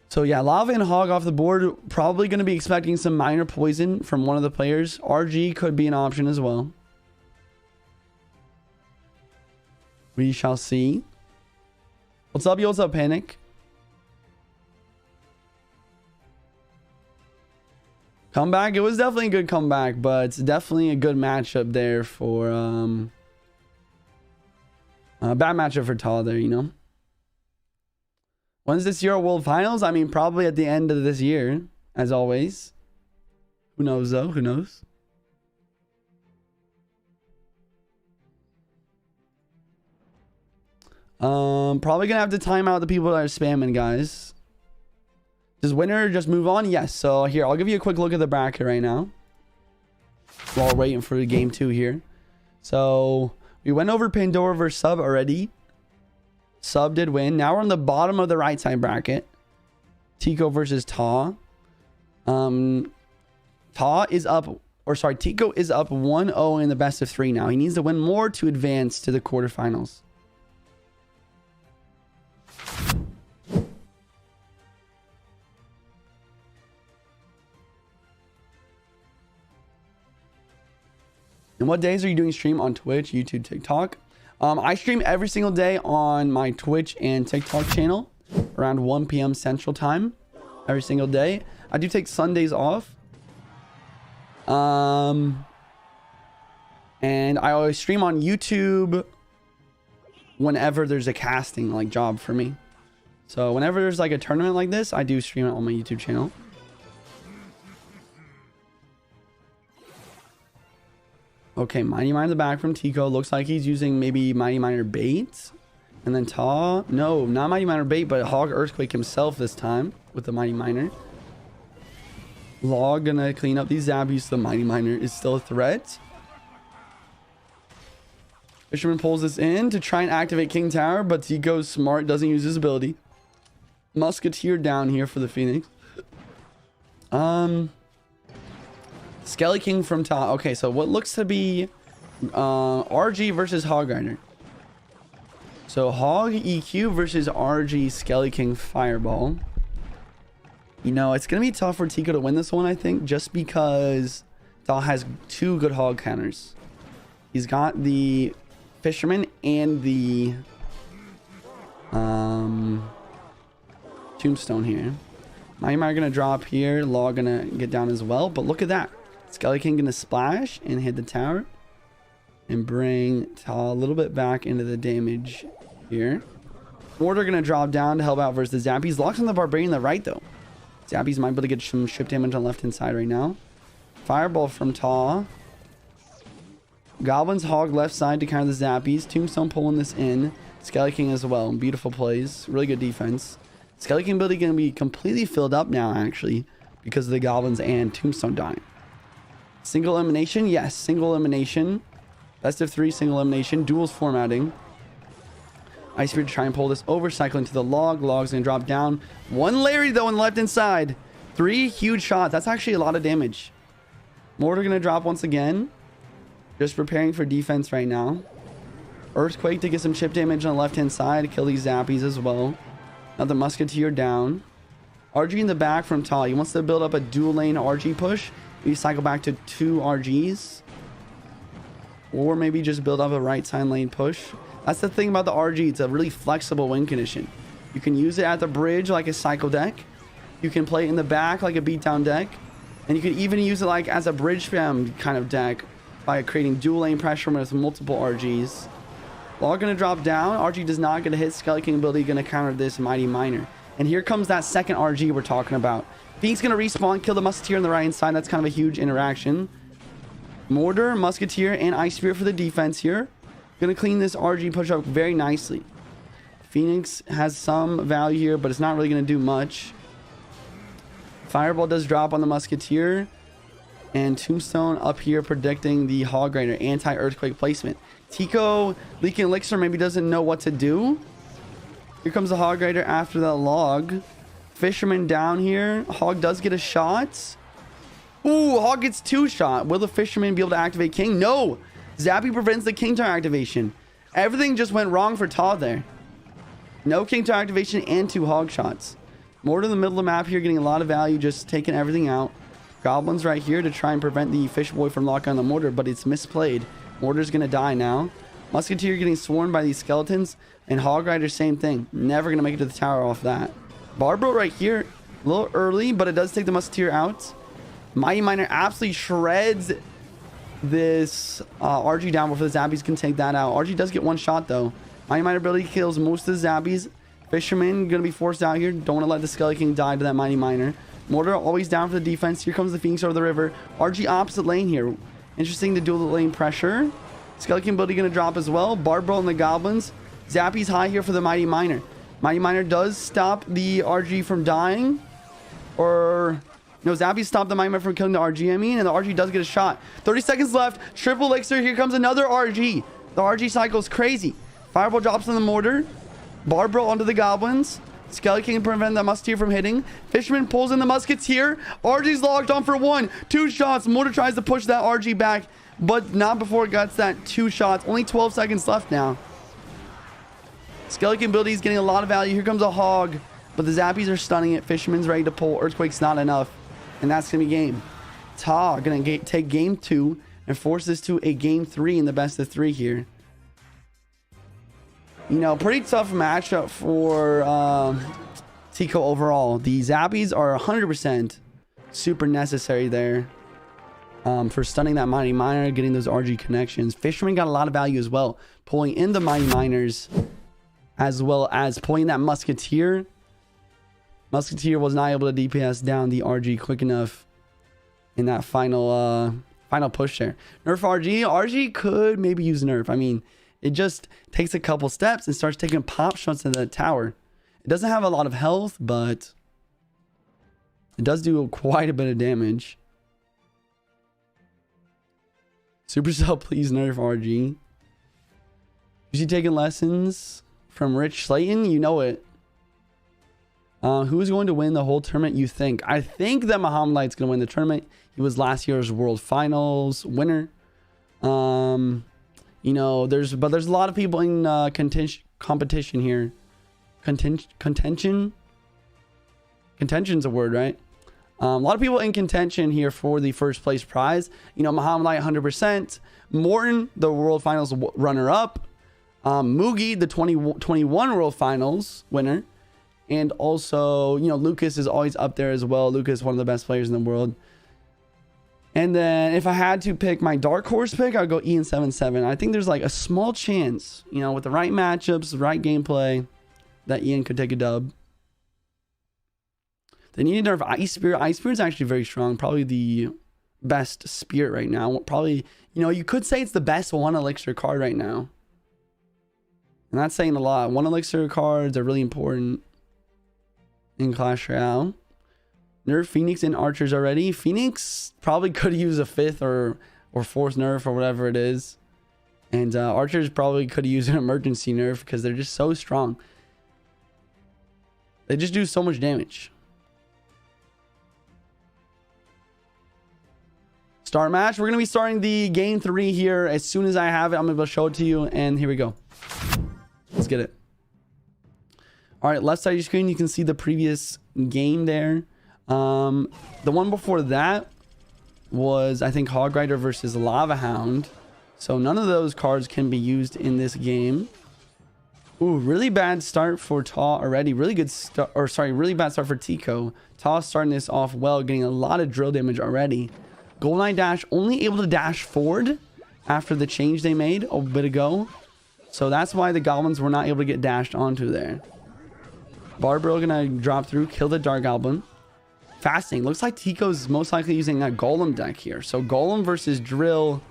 So yeah, Lava and Hog off the board. Probably going to be expecting some minor poison from one of the players. RG could be an option as well. We shall see. What's up, yo? What's up, Panic? Comeback. It was definitely a good comeback, but it's definitely a good matchup there for a bad matchup for Ta there, you know. When's this Euro World Finals? I mean, probably at the end of this year, as always. Who knows, though? Who knows? Probably gonna have to time out the people that are spamming, guys. Does winner just move on? Yes. So here, I'll give you a quick look at the bracket right now while we're waiting for the game 2 here. So we went over Pandora versus Sub already. Sub did win. Now we're on the bottom of the right side bracket. Tico versus Ta. Ta is up, or sorry, Tico is up 1-0 in the best of 3 now. He needs to win more to advance to the quarterfinals. And what days are you doing stream on Twitch, YouTube, TikTok? I stream every single day on my Twitch and TikTok channel around 1 p.m. Central Time every single day. I do take Sundays off. And I always stream on YouTube whenever there's a casting like job for me. So whenever there's like a tournament like this, I do stream it on my YouTube channel. Okay, Mighty Miner in the back from Tico. Looks like he's using maybe Mighty Miner bait. And then Ta. No, not Mighty Miner bait, but Hog Earthquake himself this time with the Mighty Miner. Log gonna clean up these Zappies so the Mighty Miner is still a threat. Fisherman pulls this in to try and activate King Tower, but Tico's smart, doesn't use his ability. Musketeer down here for the Phoenix. Skelly King from Ta. Okay, so what looks to be RG versus Hog Rider. So Hog EQ versus RG Skelly King Fireball. You know, it's going to be tough for Tico to win this one, I think, just because Ta has 2 good Hog counters. He's got the Fisherman and the Tombstone here. Mighty Miner going to drop here. Log going to get down as well, but look at that. Skelly King gonna splash and hit the tower and bring Ta a little bit back into the damage here. Mortar gonna drop down to help out versus the Zappies. Locks on the Barbarian on the right though. Zappies might be able to get some ship damage on the left hand side right now. Fireball from Ta. Goblins Hog left side to counter the Zappies. Tombstone pulling this in. Skelly King as well. Beautiful plays. Really good defense. Skelly King ability gonna be completely filled up now actually because of the Goblins and Tombstone dying. Single elimination? Yes, single elimination. Best of 3, single elimination. Duels formatting. Ice Spear to try and pull this over. Cycling to the log. Log's going to drop down. 1 Larry, though, on the left-hand side. 3 huge shots. That's actually a lot of damage. Mortar going to drop once again. Just preparing for defense right now. Earthquake to get some chip damage on the left-hand side. Kill these zappies as well. Now the Musketeer down. RG in the back from Ta. He wants to build up a dual lane RG push. Maybe cycle back to 2 RGs. Or maybe just build up a right side lane push. That's the thing about the RG. It's a really flexible win condition. You can use it at the bridge like a cycle deck. You can play it in the back like a beatdown deck. And you can even use it like as a bridge spam kind of deck by creating dual lane pressure with multiple RGs. Log going to drop down. RG does not get a hit. Skelly King ability going to counter this Mighty Miner. And here comes that second RG we're talking about. Phoenix going to respawn, kill the Musketeer on the right hand side. That's kind of a huge interaction. Mortar, Musketeer, and Ice Spear for the defense here. Going to clean this RG push up very nicely. Phoenix has some value here, but it's not really going to do much. Fireball does drop on the Musketeer. And Tombstone up here predicting the Hog Rider anti-earthquake placement. Tico, Leaking Elixir, maybe doesn't know what to do. Here comes the Hog Rider after that log. Fisherman down here. Hog does get a shot. Ooh, Hog gets 2 shot. Will the Fisherman be able to activate King? No! Zappy prevents the King Tower activation. Everything just went wrong for Ta there. No King Tower activation and 2 Hog shots. Mortar in the middle of the map here, getting a lot of value, just taking everything out. Goblins right here to try and prevent the Fish Boy from locking on the Mortar, but it's misplayed. Mortar's going to die now. Musketeer getting swarmed by these skeletons. And Hog Rider, same thing. Never going to make it to the tower off that. Barbro right here, a little early, but it does take the Musketeer out. Mighty Miner absolutely shreds this RG down before the Zappies can take that out. RG does get 1 shot, though. Mighty Miner ability kills most of the Zappies. Fisherman going to be forced out here. Don't want to let the Skelly King die to that Mighty Miner. Mortar always down for the defense. Here comes the Phoenix over the river. RG opposite lane here. Interesting to dual the lane pressure. Skelly King ability going to drop as well. Barbro and the Goblins. Zappy's high here for the Mighty Miner. Mighty Miner does stop the RG from dying. Or... no, Zappy stopped the Mighty Miner from killing the RG, I mean. And the RG does get a shot. 30 seconds left. Triple Elixir. Here comes another RG. The RG cycle is crazy. Fireball drops on the Mortar. Barbro onto the Goblins. Skelly King prevent the Musketeer from hitting. Fisherman pulls in the Musketeer. RG's locked on for 1. 2 shots. Mortar tries to push that RG back, but not before it gets that 2 shots. Only 12 seconds left now. Skelly King ability is getting a lot of value. Here comes a Hog, but the Zappies are stunning it. Fisherman's ready to pull. Earthquake's not enough, and that's going to be game. Ta going to take game 2 and force this to a game 3 in the best of 3 here. You know, pretty tough matchup for Tico overall. The Zappies are 100% super necessary there for stunning that Mighty Miner, getting those RG connections. Fisherman got a lot of value as well, pulling in the Mighty Miners, as well as pulling that Musketeer. Musketeer was not able to DPS down the RG quick enough in that final push there. Nerf RG. RG could maybe use nerf. I mean, it just takes a couple steps and starts taking pop shots into the tower. It doesn't have a lot of health, but it does do quite a bit of damage. Supercell, please nerf RG. Is he taking lessons from Rich Slayton? You know it. Who's going to win the whole tournament, you think? I think that Muhammad Light's going to win the tournament. He was last year's World Finals winner. You know, there's a lot of people in competition here. Contention's a word, right? A lot of people in contention here for the first place prize. You know, Muhammad Light 100%. Morton, the World Finals runner-up. Mugi, the 2021 World Finals winner. And also, you know, Lucas is always up there as well. Lucas, one of the best players in the world. And then if I had to pick my dark horse pick, I'd go Ian 77. I think there's like a small chance, you know, with the right matchups, the right gameplay, that Ian could take a dub. They need to nerf Ice Spirit. Ice Spirit's actually very strong. Probably the best spirit right now. Probably, you know, you could say it's the best 1 elixir card right now. And that's saying a lot. 1 elixir cards are really important in Clash Royale. Nerf Phoenix and Archers already. Phoenix probably could use a 5th or 4th nerf or whatever it is. And Archers probably could use an emergency nerf because they're just so strong. They just do so much damage. Start match. We're going to be starting the game 3 here. As soon as I have it, I'm going to show it to you. And here we go. Let's get it. All right, left side of your screen, you can see the previous game there. The one before that was, I think, Hog Rider versus Lava Hound. So none of those cards can be used in this game. Ooh, really bad start for Taw already. Really good start, or sorry, really bad start for Tico. Taw starting this off well, getting a lot of drill damage already. Goldeneye Dash only able to dash forward after the change they made a bit ago. So that's why the goblins were not able to get dashed onto there. Barbaro gonna drop through, kill the Dark Goblin. Fasting. Looks like Tico's most likely using a Golem deck here. So Golem versus Drill.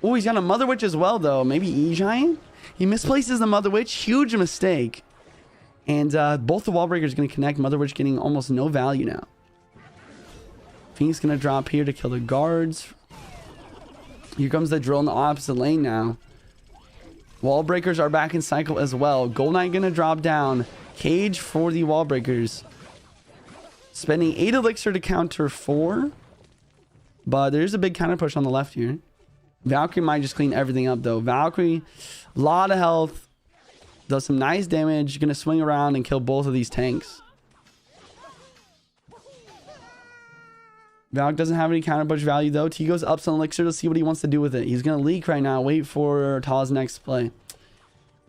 Oh, he's got a Mother Witch as well, though. Maybe E-Giant? He misplaces the Mother Witch. Huge mistake. And both the Wall Breakers going to connect. Mother Witch getting almost no value now. Phoenix going to drop here to kill the guards. Here comes the Drill in the opposite lane now. Wall Breakers are back in cycle as well. Gold Knight going to drop down. Cage for the Wall Breakers. Spending 8 elixir to counter 4. But there's a big counter push on the left here. Valkyrie might just clean everything up though. Valkyrie, a lot of health. Does some nice damage. Gonna swing around and kill both of these tanks. Valk doesn't have any counter push value though. Tico's up some elixir to see what he wants to do with it. He's gonna leak right now. Wait for Taw's next play.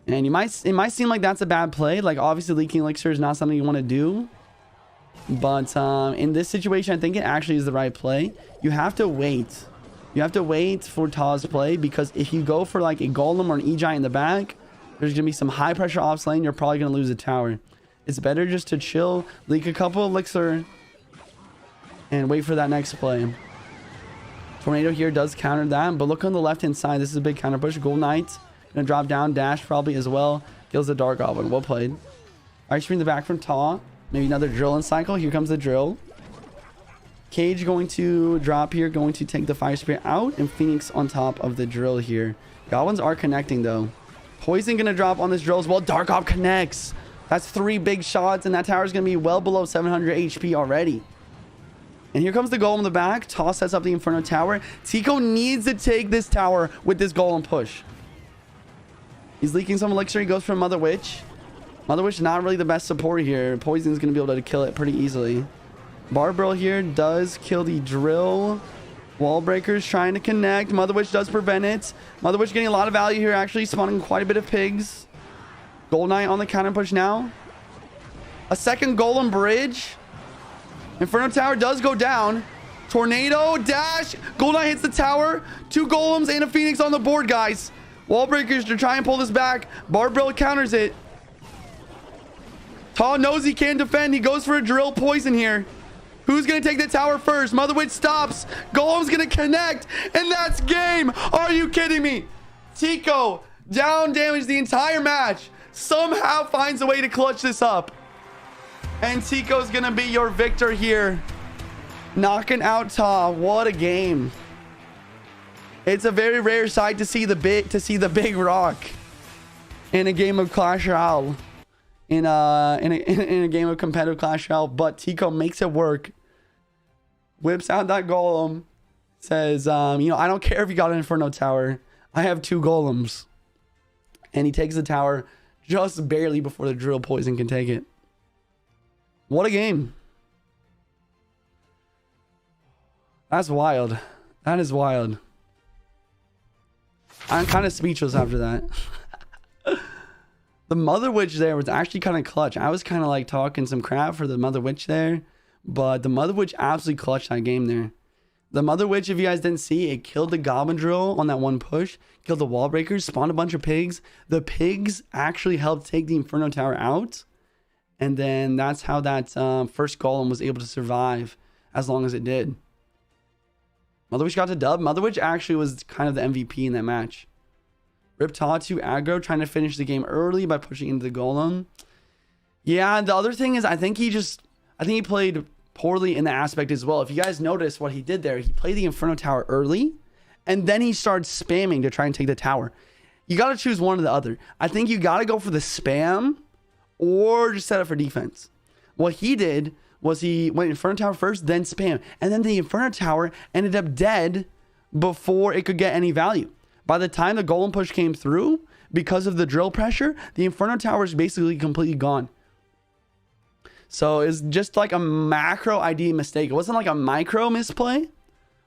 And it might seem like that's a bad play. Like obviously leaking elixir is not something you want to do. But in this situation, I think it actually is the right play. You have to wait. You have to wait for Taw's play, because if you go for like a Golem or an E-Giant in the back, there's going to be some high pressure off lane. You're probably going to lose a tower. It's better just to chill, leak a couple elixir, and wait for that next play. Tornado here does counter that, but look on the left hand side. This is a big counter push. Gold Knight going to drop down, dash probably as well. Kills the Dark Goblin. Well played. Alright, screen the back from Taw. Maybe another drill in cycle. Here comes the drill. Cage going to drop here, going to take the Fire Spirit out, and Phoenix on top of the drill here. Goblins are connecting though. Poison gonna drop on this drill as well. Dark Op connects. That's 3 big shots, and that tower is gonna be well below 700 HP already. And here comes the Golem in the back. Toss sets up the Inferno Tower. Tico needs to take this tower with this Golem push. He's leaking some elixir. He goes for Mother Witch. Mother Witch not really the best support here. Poison's gonna be able to kill it pretty easily. Barbaro here does kill the drill. Wall Breakers trying to connect. Mother Witch does prevent it. Mother Witch getting a lot of value here, actually spawning quite a bit of pigs. Gold Knight on the counter push now. A second Golem bridge. Inferno Tower does go down. Tornado dash. Gold Knight hits the tower. 2 Golems and a Phoenix on the board, guys. Wall Breakers to try and pull this back. Barbaro counters it. Taw knows he can't defend. He goes for a drill poison here. Who's going to take the tower first? Mother Witch stops. Golem's going to connect. And that's game. Are you kidding me? Tico, down damage the entire match. Somehow finds a way to clutch this up. And Tico's going to be your victor here. Knocking out Taw. What a game. It's a very rare sight to see the big rock in a game of Clash Royale. In a game of competitive Clash Royale. But Tico makes it work. Whips out that Golem. Says, you know, I don't care if you got an Inferno Tower. I have 2 Golems. And he takes the tower just barely before the drill poison can take it. What a game. That's wild. That is wild. I'm kind of speechless after that. The Mother Witch there was actually kind of clutch. I was kind of like talking some crap for the Mother Witch there. But the Mother Witch absolutely clutched that game there. The Mother Witch, if you guys didn't see, it killed the Goblin Drill on that one push. Killed the Wall Breakers, spawned a bunch of pigs. The pigs actually helped take the Inferno Tower out. And then that's how that first Golem was able to survive as long as it did. Mother Witch got the dub. Mother Witch actually was kind of the MVP in that match. Rip Taw to aggro, trying to finish the game early by pushing into the Golem. Yeah, the other thing is I think he played poorly in the aspect as well. If you guys notice what he did there, he played the Inferno Tower early, and then he started spamming to try and take the tower. You got to choose one or the other. I think you got to go for the spam or just set up for defense. What he did was he went Inferno Tower first, then spam. And then the Inferno Tower ended up dead before it could get any value. By the time the Golem push came through, because of the drill pressure, the Inferno Tower is basically completely gone. So it's just like a macro ID mistake. It wasn't like a micro misplay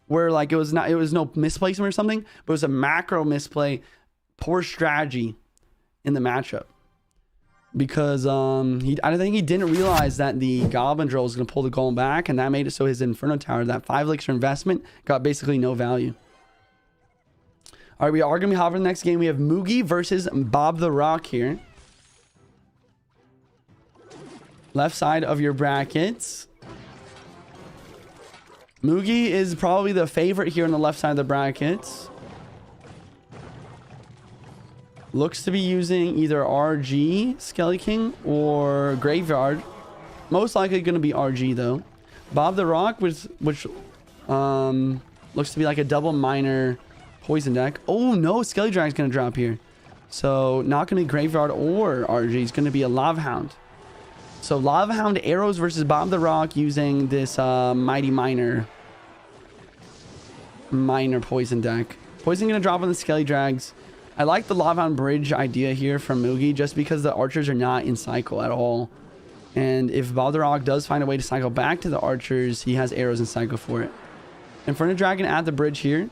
where like it was no misplacement or something, but it was a macro misplay, poor strategy in the matchup. Because I think he didn't realize that the Goblin Drill was going to pull the Golem back, and that made it so his Inferno Tower, that 5 elixir investment, got basically no value. All right, we are going to be hopping the next game. We have Moogie versus Bob the Rock here. Left side of your brackets. Moogie is probably the favorite here on the left side of the brackets. Looks to be using either RG, Skelly King, or Graveyard. Most likely going to be RG, though. Bob the Rock, which looks to be like a double miner poison deck. Oh, no. Skelly Drag's going to drop here. So, not going to be Graveyard or RG. It's going to be a Lava Hound. So, Lava Hound Arrows versus Bob the Rock using this Mighty Miner poison deck. Poison going to drop on the Skelly Drags. I like the Lava Hound Bridge idea here from Moogie just because the archers are not in cycle at all. And if Bob the Rock does find a way to cycle back to the archers, he has arrows in cycle for it. Inferno Dragon at the bridge here.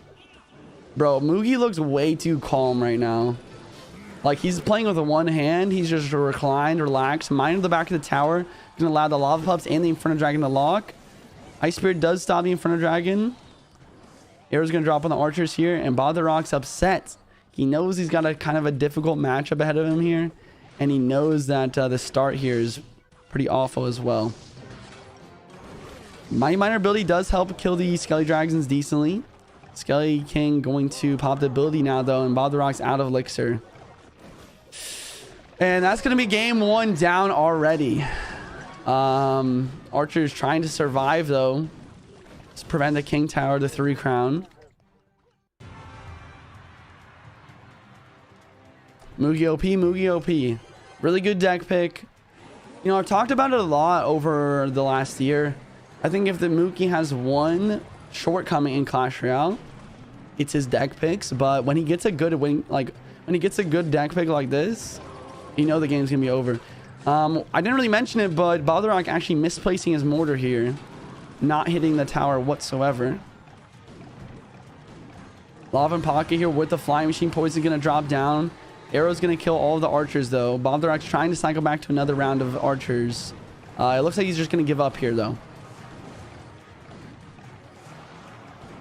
Bro, Moogie looks way too calm right now. Like, he's playing with one hand. He's just reclined, relaxed. Mine to the back of the tower. Going to allow the Lava Pups and the Inferno Dragon to lock. Ice Spirit does stop the Inferno Dragon. Arrow's going to drop on the archers here. And Bob the Rock's upset. He knows he's got a kind of a difficult matchup ahead of him here. And he knows that the start here is pretty awful as well. Mighty Miner ability does help kill the Skelly Dragons decently. Skelly King going to pop the ability now, though. And Bob the Rock's out of elixir. And that's going to be game 1 down already. Archer's trying to survive, though. To prevent the King Tower, the 3 crown. Moogie OP, Moogie OP. Really good deck pick. You know, I've talked about it a lot over the last year. I think if the Moogie has one shortcoming in Clash Royale, it's his deck picks. But when he gets a good when he gets a good deck pick like this, you know the game's gonna be over. I didn't really mention it, but Bob the Rock actually misplacing his mortar here, not hitting the tower whatsoever. Lava in pocket here with the flying machine. Poison gonna drop down. Arrow's going to kill all of the archers, though. Bob the Rock's trying to cycle back to another round of archers. It looks like he's just going to give up here, though.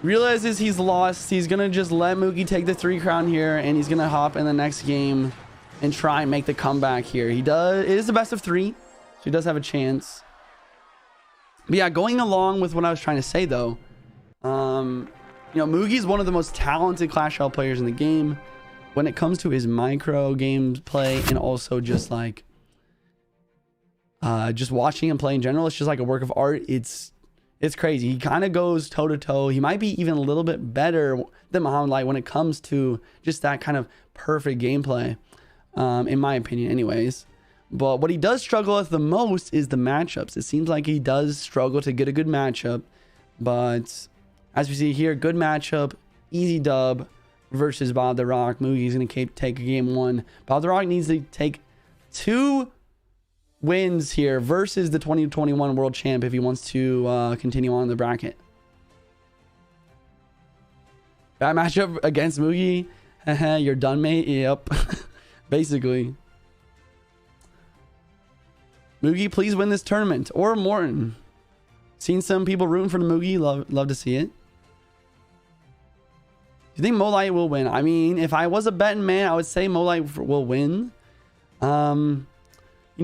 Realizes he's lost. He's going to just let Moogie take the 3 crown here, and he's going to hop in the next game and try and make the comeback here. It is the best of 3, so he does have a chance. But yeah, going along with what I was trying to say, though, you know, Moogie's one of the most talented Clash Royale players in the game. When it comes to his micro game play and also just like just watching him play in general, it's just like a work of art. It's crazy. He kind of goes toe to toe. He might be even a little bit better than Muhammad Light when it comes to just that kind of perfect gameplay, in my opinion anyways. But what he does struggle with the most is the matchups. It seems like he does struggle to get a good matchup, but as we see here, good matchup, easy dub versus Bob the Rock. Moogie's going to take a game 1. Bob the Rock needs to take 2 wins here versus the 2021 world champ if he wants to continue on in the bracket. Bad matchup against Moogie. You're done, mate. Yep. Basically. Moogie, please win this tournament. Or Morton. Seen some people rooting for the Moogie. Love to see it. Do you think Molite will win? I mean, if I was a betting man, I would say Molite will win. You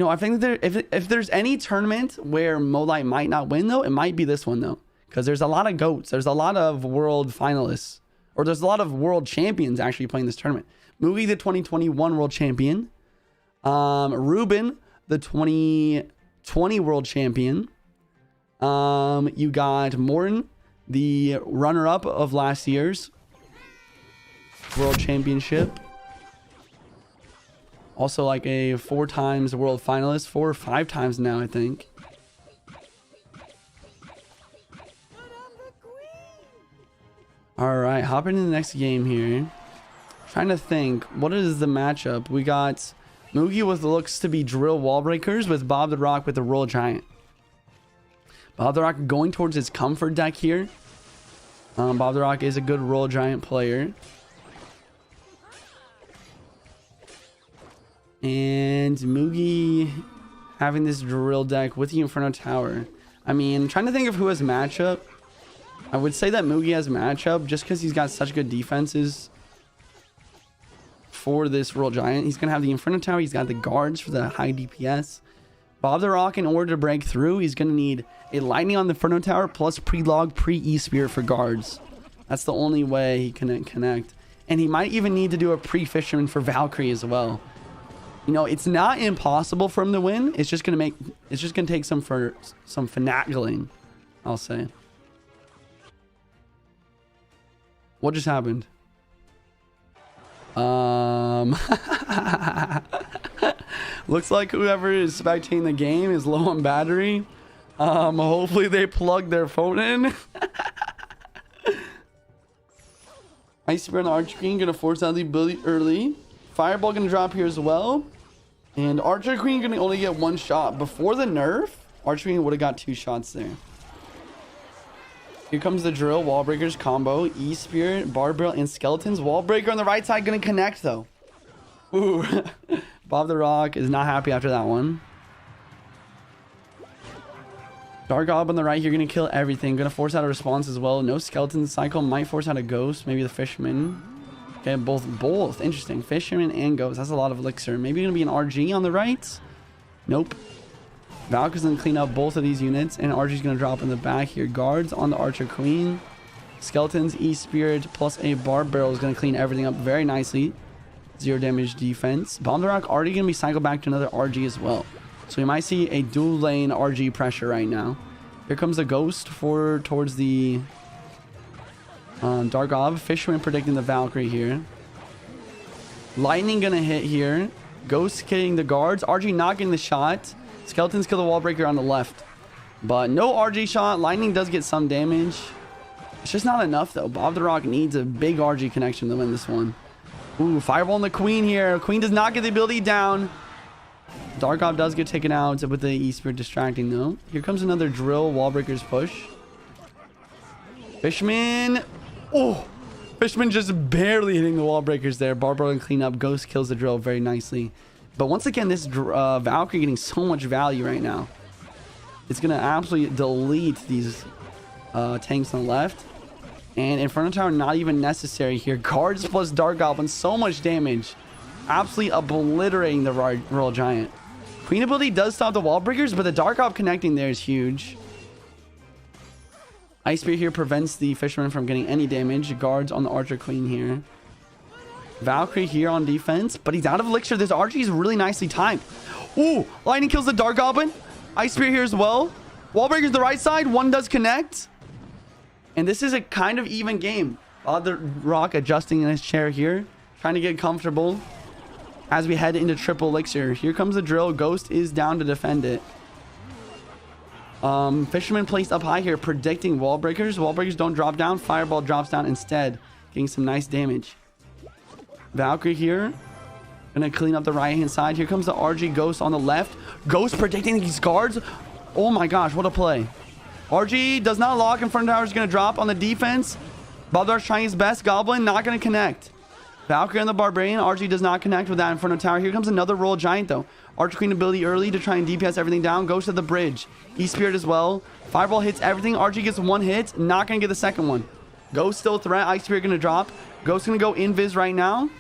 know, I think that if there's any tournament where Molite might not win, though, it might be this one, though. Because there's a lot of GOATs. There's a lot of world finalists. Or there's a lot of world champions actually playing this tournament. Moogie, the 2021 world champion. Ruben, the 2020 world champion. You got Morton, the runner-up of last year's World Championship. Also like a 4 times world finalist, 4 or 5 times now, I think. All right, hop into the next game here. Trying to think, what is the matchup? We got Moogie with looks to be drill wall breakers with Bob the Rock with the Royal Giant. Bob the Rock going towards his comfort deck here. Bob the Rock is a good Royal Giant player. And Moogie having this drill deck with the Inferno Tower. I mean, trying to think of who has matchup. I would say that Moogie has matchup just because he's got such good defenses for this Royal Giant. He's going to have the Inferno Tower. He's got the guards for the high DPS. Bob the Rock, in order to break through, he's going to need a Lightning on the Inferno Tower plus pre-log, pre-E-Spirit for guards. That's the only way he can connect. And he might even need to do a pre-Fisherman for Valkyrie as well. You know, it's not impossible for him to win. It's just going to take some finagling, I'll say. What just happened? Looks like whoever is spectating the game is low on battery. Hopefully they plug their phone in. Ice Spear on the Archer Queen gonna force out the ability early. Fireball gonna drop here as well. And Archer Queen gonna only get 1 shot. Before the nerf, Archer Queen would have got 2 shots there. Here comes the drill, wall breakers combo, E-Spirit, Barbell, and Skeletons. Wall breaker on the right side gonna connect though. Ooh. Bob the Rock is not happy after that one. Dark Gob on the right here gonna kill everything. Gonna force out a response as well. No Skeleton cycle. Might force out a Ghost. Maybe the Fisherman. Okay, both. Interesting. Fisherman and Ghost. That's a lot of elixir. Maybe gonna be an RG on the right. Nope. Valkyrie's gonna clean up both of these units, and RG's gonna drop in the back here. Guards on the Archer Queen. Skeletons, E-Spirit, plus a Barb Barrel is gonna clean everything up very nicely. 0 damage defense. Bomb the Rock already gonna be cycled back to another RG as well. So we might see a dual lane RG pressure right now. Here comes the Ghost towards the Dark Gob. Fisherman predicting the Valkyrie here. Lightning gonna hit here. Ghost hitting the guards. RG not getting the shot. Skeletons kill the wall breaker on the left. But no RG shot. Lightning does get some damage. It's just not enough though. Bob the Rock needs a big RG connection to win this one. Ooh, Fireball on the Queen here. Queen does not get the ability down. Dark Gob does get taken out with the E-Spirit distracting though. Here comes another drill. Wall breakers push. Fishman. Oh, Fishman just barely hitting the wall breakers there. Barbara and clean up. Ghost kills the drill very nicely. But once again, this Valkyrie getting so much value right now. It's going to absolutely delete these tanks on the left. And Inferno Tower not even necessary here. Guards plus Dark Goblin, so much damage. Absolutely obliterating the Royal Giant. Queen ability does stop the wall breakers, but the Dark Gob connecting there is huge. Ice Spear here prevents the Fisherman from getting any damage. Guards on the Archer Queen here. Valkyrie here on defense, but he's out of elixir. This RG is really nicely timed. Ooh, Lightning kills the Dark Goblin. Ice Spear here as well. Wall breakers the right side. One does connect. And this is a kind of even game. Bob the Rock adjusting in his chair here. Trying to get comfortable as we head into triple elixir. Here comes the drill. Ghost is down to defend it. Fisherman placed up high here, predicting wall breakers. Wall breakers don't drop down. Fireball drops down instead, getting some nice damage. Valkyrie here. Gonna clean up the right hand side. Here comes the RG Ghost on the left. Ghost predicting these guards. Oh my gosh, what a play. RG does not lock. Inferno Tower is gonna drop on the defense. Bob Dark's trying his best. Goblin not gonna connect. Valkyrie on the Barbarian. RG does not connect with that Inferno Tower. Here comes another Royal Giant though. Archer Queen ability early to try and DPS everything down. Goes to the bridge. E-Spirit as well. Fireball hits everything. RG gets 1 hit. Not gonna get the second one. Ghost still a threat. Ice Spirit gonna drop. Ghost gonna go invis right now.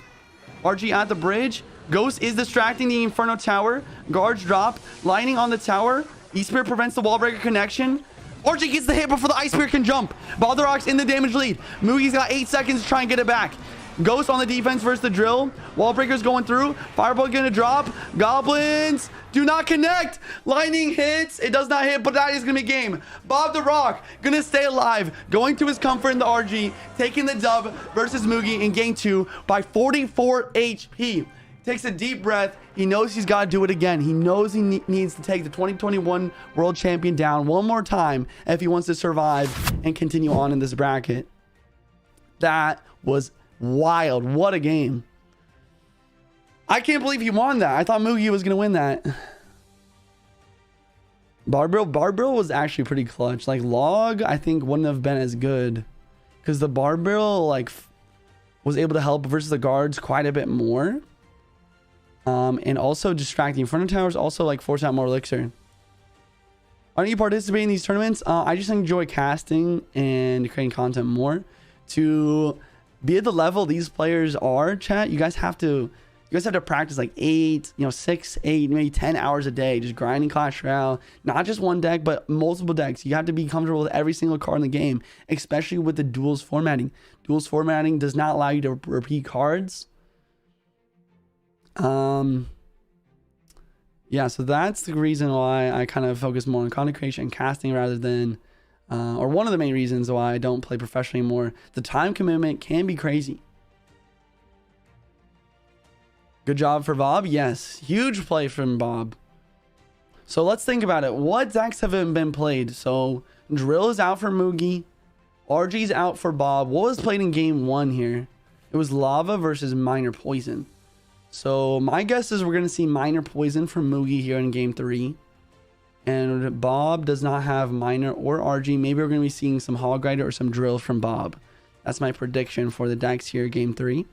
RG at the bridge. Ghost is distracting the Inferno Tower. Guards drop. Lightning on the tower. E-Spirit prevents the wall breaker connection. RG gets the hit before the Ice Spirit can jump. Bob the Rock's in the damage lead. Moogie's got 8 seconds to try and get it back. Ghost on the defense versus the drill. Wall breakers going through. Fireball gonna drop. Goblins do not connect. Lightning hits. It does not hit, but that is gonna be game. Bob the Rock gonna stay alive. Going to his comfort in the RG. Taking the dub versus Mugi in game 2 by 44 HP. Takes a deep breath. He knows he's got to do it again. He knows he needs to take the 2021 world champion down one more time if he wants to survive and continue on in this bracket. That was wild. What a game. I can't believe he won that. I thought Mugi was going to win that. Barbarrel was actually pretty clutch. Like Log, I think wouldn't have been as good because the Barbarrel like was able to help versus the guards quite a bit more. And also distracting. Front of towers also like force out more elixir. Why don't you participate in these tournaments? I just enjoy casting and creating content more. To be at the level these players are, chat, you guys have to practice like 8, 6, 8, maybe 10 hours a day, just grinding Clash Royale. Not just one deck, but multiple decks. You have to be comfortable with every single card in the game, especially with the duels formatting. Duels formatting does not allow you to repeat cards. Yeah, so that's the reason why I kind of focus more on content creation and casting rather than or one of the main reasons why I don't play professionally anymore. The time commitment can be crazy. Good job for Bob. Yes, huge play from Bob. So let's think about it. What decks have been played? So Drill is out for Mugi. RG's out for Bob. What was played in game 1 here? It was Lava versus Minor Poison. So my guess is we're going to see Minor Poison from Mugi here in game 3. And Bob does not have Minor or RG. Maybe we're going to be seeing some Hog Rider or some Drill from Bob. That's my prediction for the decks here game 3.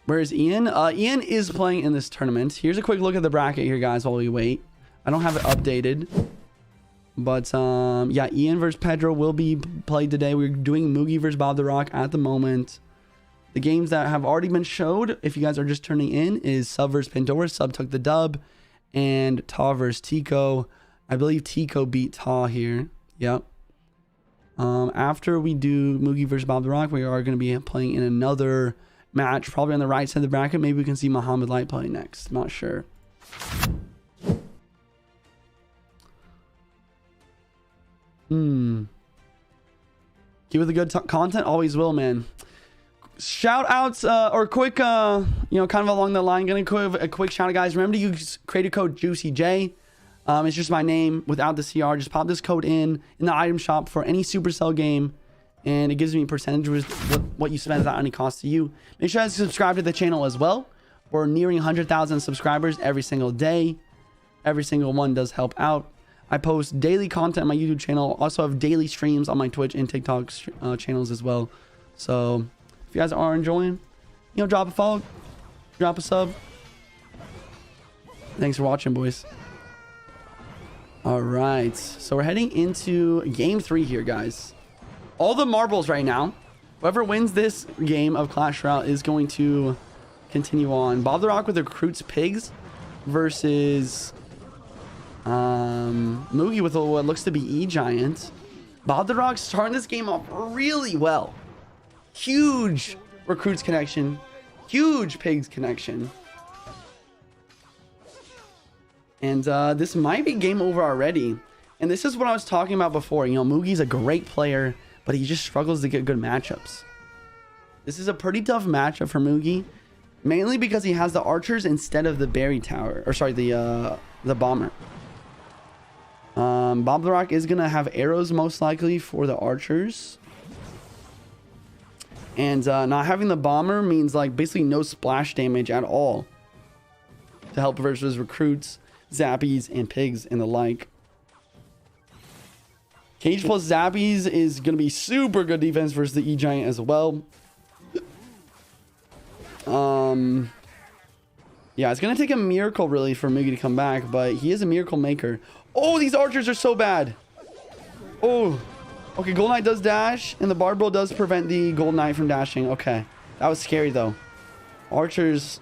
Where's Ian? Ian is playing in this tournament. Here's a quick look at the bracket here, guys, while we wait. I don't have it updated. But yeah, Ian versus Pedro will be played today. We're doing Mugi versus Bob the Rock at the moment. The games that have already been showed, if you guys are just turning in, is Sub versus Pandora. Sub took the dub. And Ta versus Tico. I believe Tico beat Ta here. Yep. After we do Mugi versus Bob the Rock, we are going to be playing in another match. Probably on the right side of the bracket. Maybe we can see Muhammad Light play next. Not sure. Keep with the good content. Always will, man. Shout outs or quick kind of along the line, gonna a quick shout out, guys. Remember to use creator code JuicyJ. It's just my name without the CR. Just pop this code in the item shop for any Supercell game, and it gives me a percentage of what you spend without any cost to you. Make sure to subscribe to the channel as well. We're nearing 100,000 subscribers every single day. Every single one does help out. I post daily content on my YouTube channel. Also have daily streams on my Twitch and TikTok channels as well. So if you guys are enjoying, drop a follow, drop a sub. Thanks for watching, boys. All right, so we're heading into game 3 here, guys. All the marbles right now. Whoever wins this game of Clash Royale is going to continue on. Bob the Rock with the Recruits Pigs versus Mugi with what looks to be E-Giant. Bob the Rock starting this game off really well. Huge Recruits connection. Huge Pigs connection. And this might be game over already. And this is what I was talking about before. Mugi's a great player, but he just struggles to get good matchups. This is a pretty tough matchup for Mugi. Mainly because he has the archers instead of the berry tower. Or sorry, the bomber. Bob the Rock is going to have arrows most likely for the archers. And not having the bomber means like basically no splash damage at all. To help versus recruits, zappies, and pigs and the like. Cage plus zappies is going to be super good defense versus the E-Giant as well. Yeah, it's going to take a miracle really for Mugi to come back, but he is a miracle maker. Oh, these archers are so bad. Oh, okay. Gold Knight does dash, and the Barbarrel does prevent the Gold Knight from dashing. Okay, that was scary though. Archers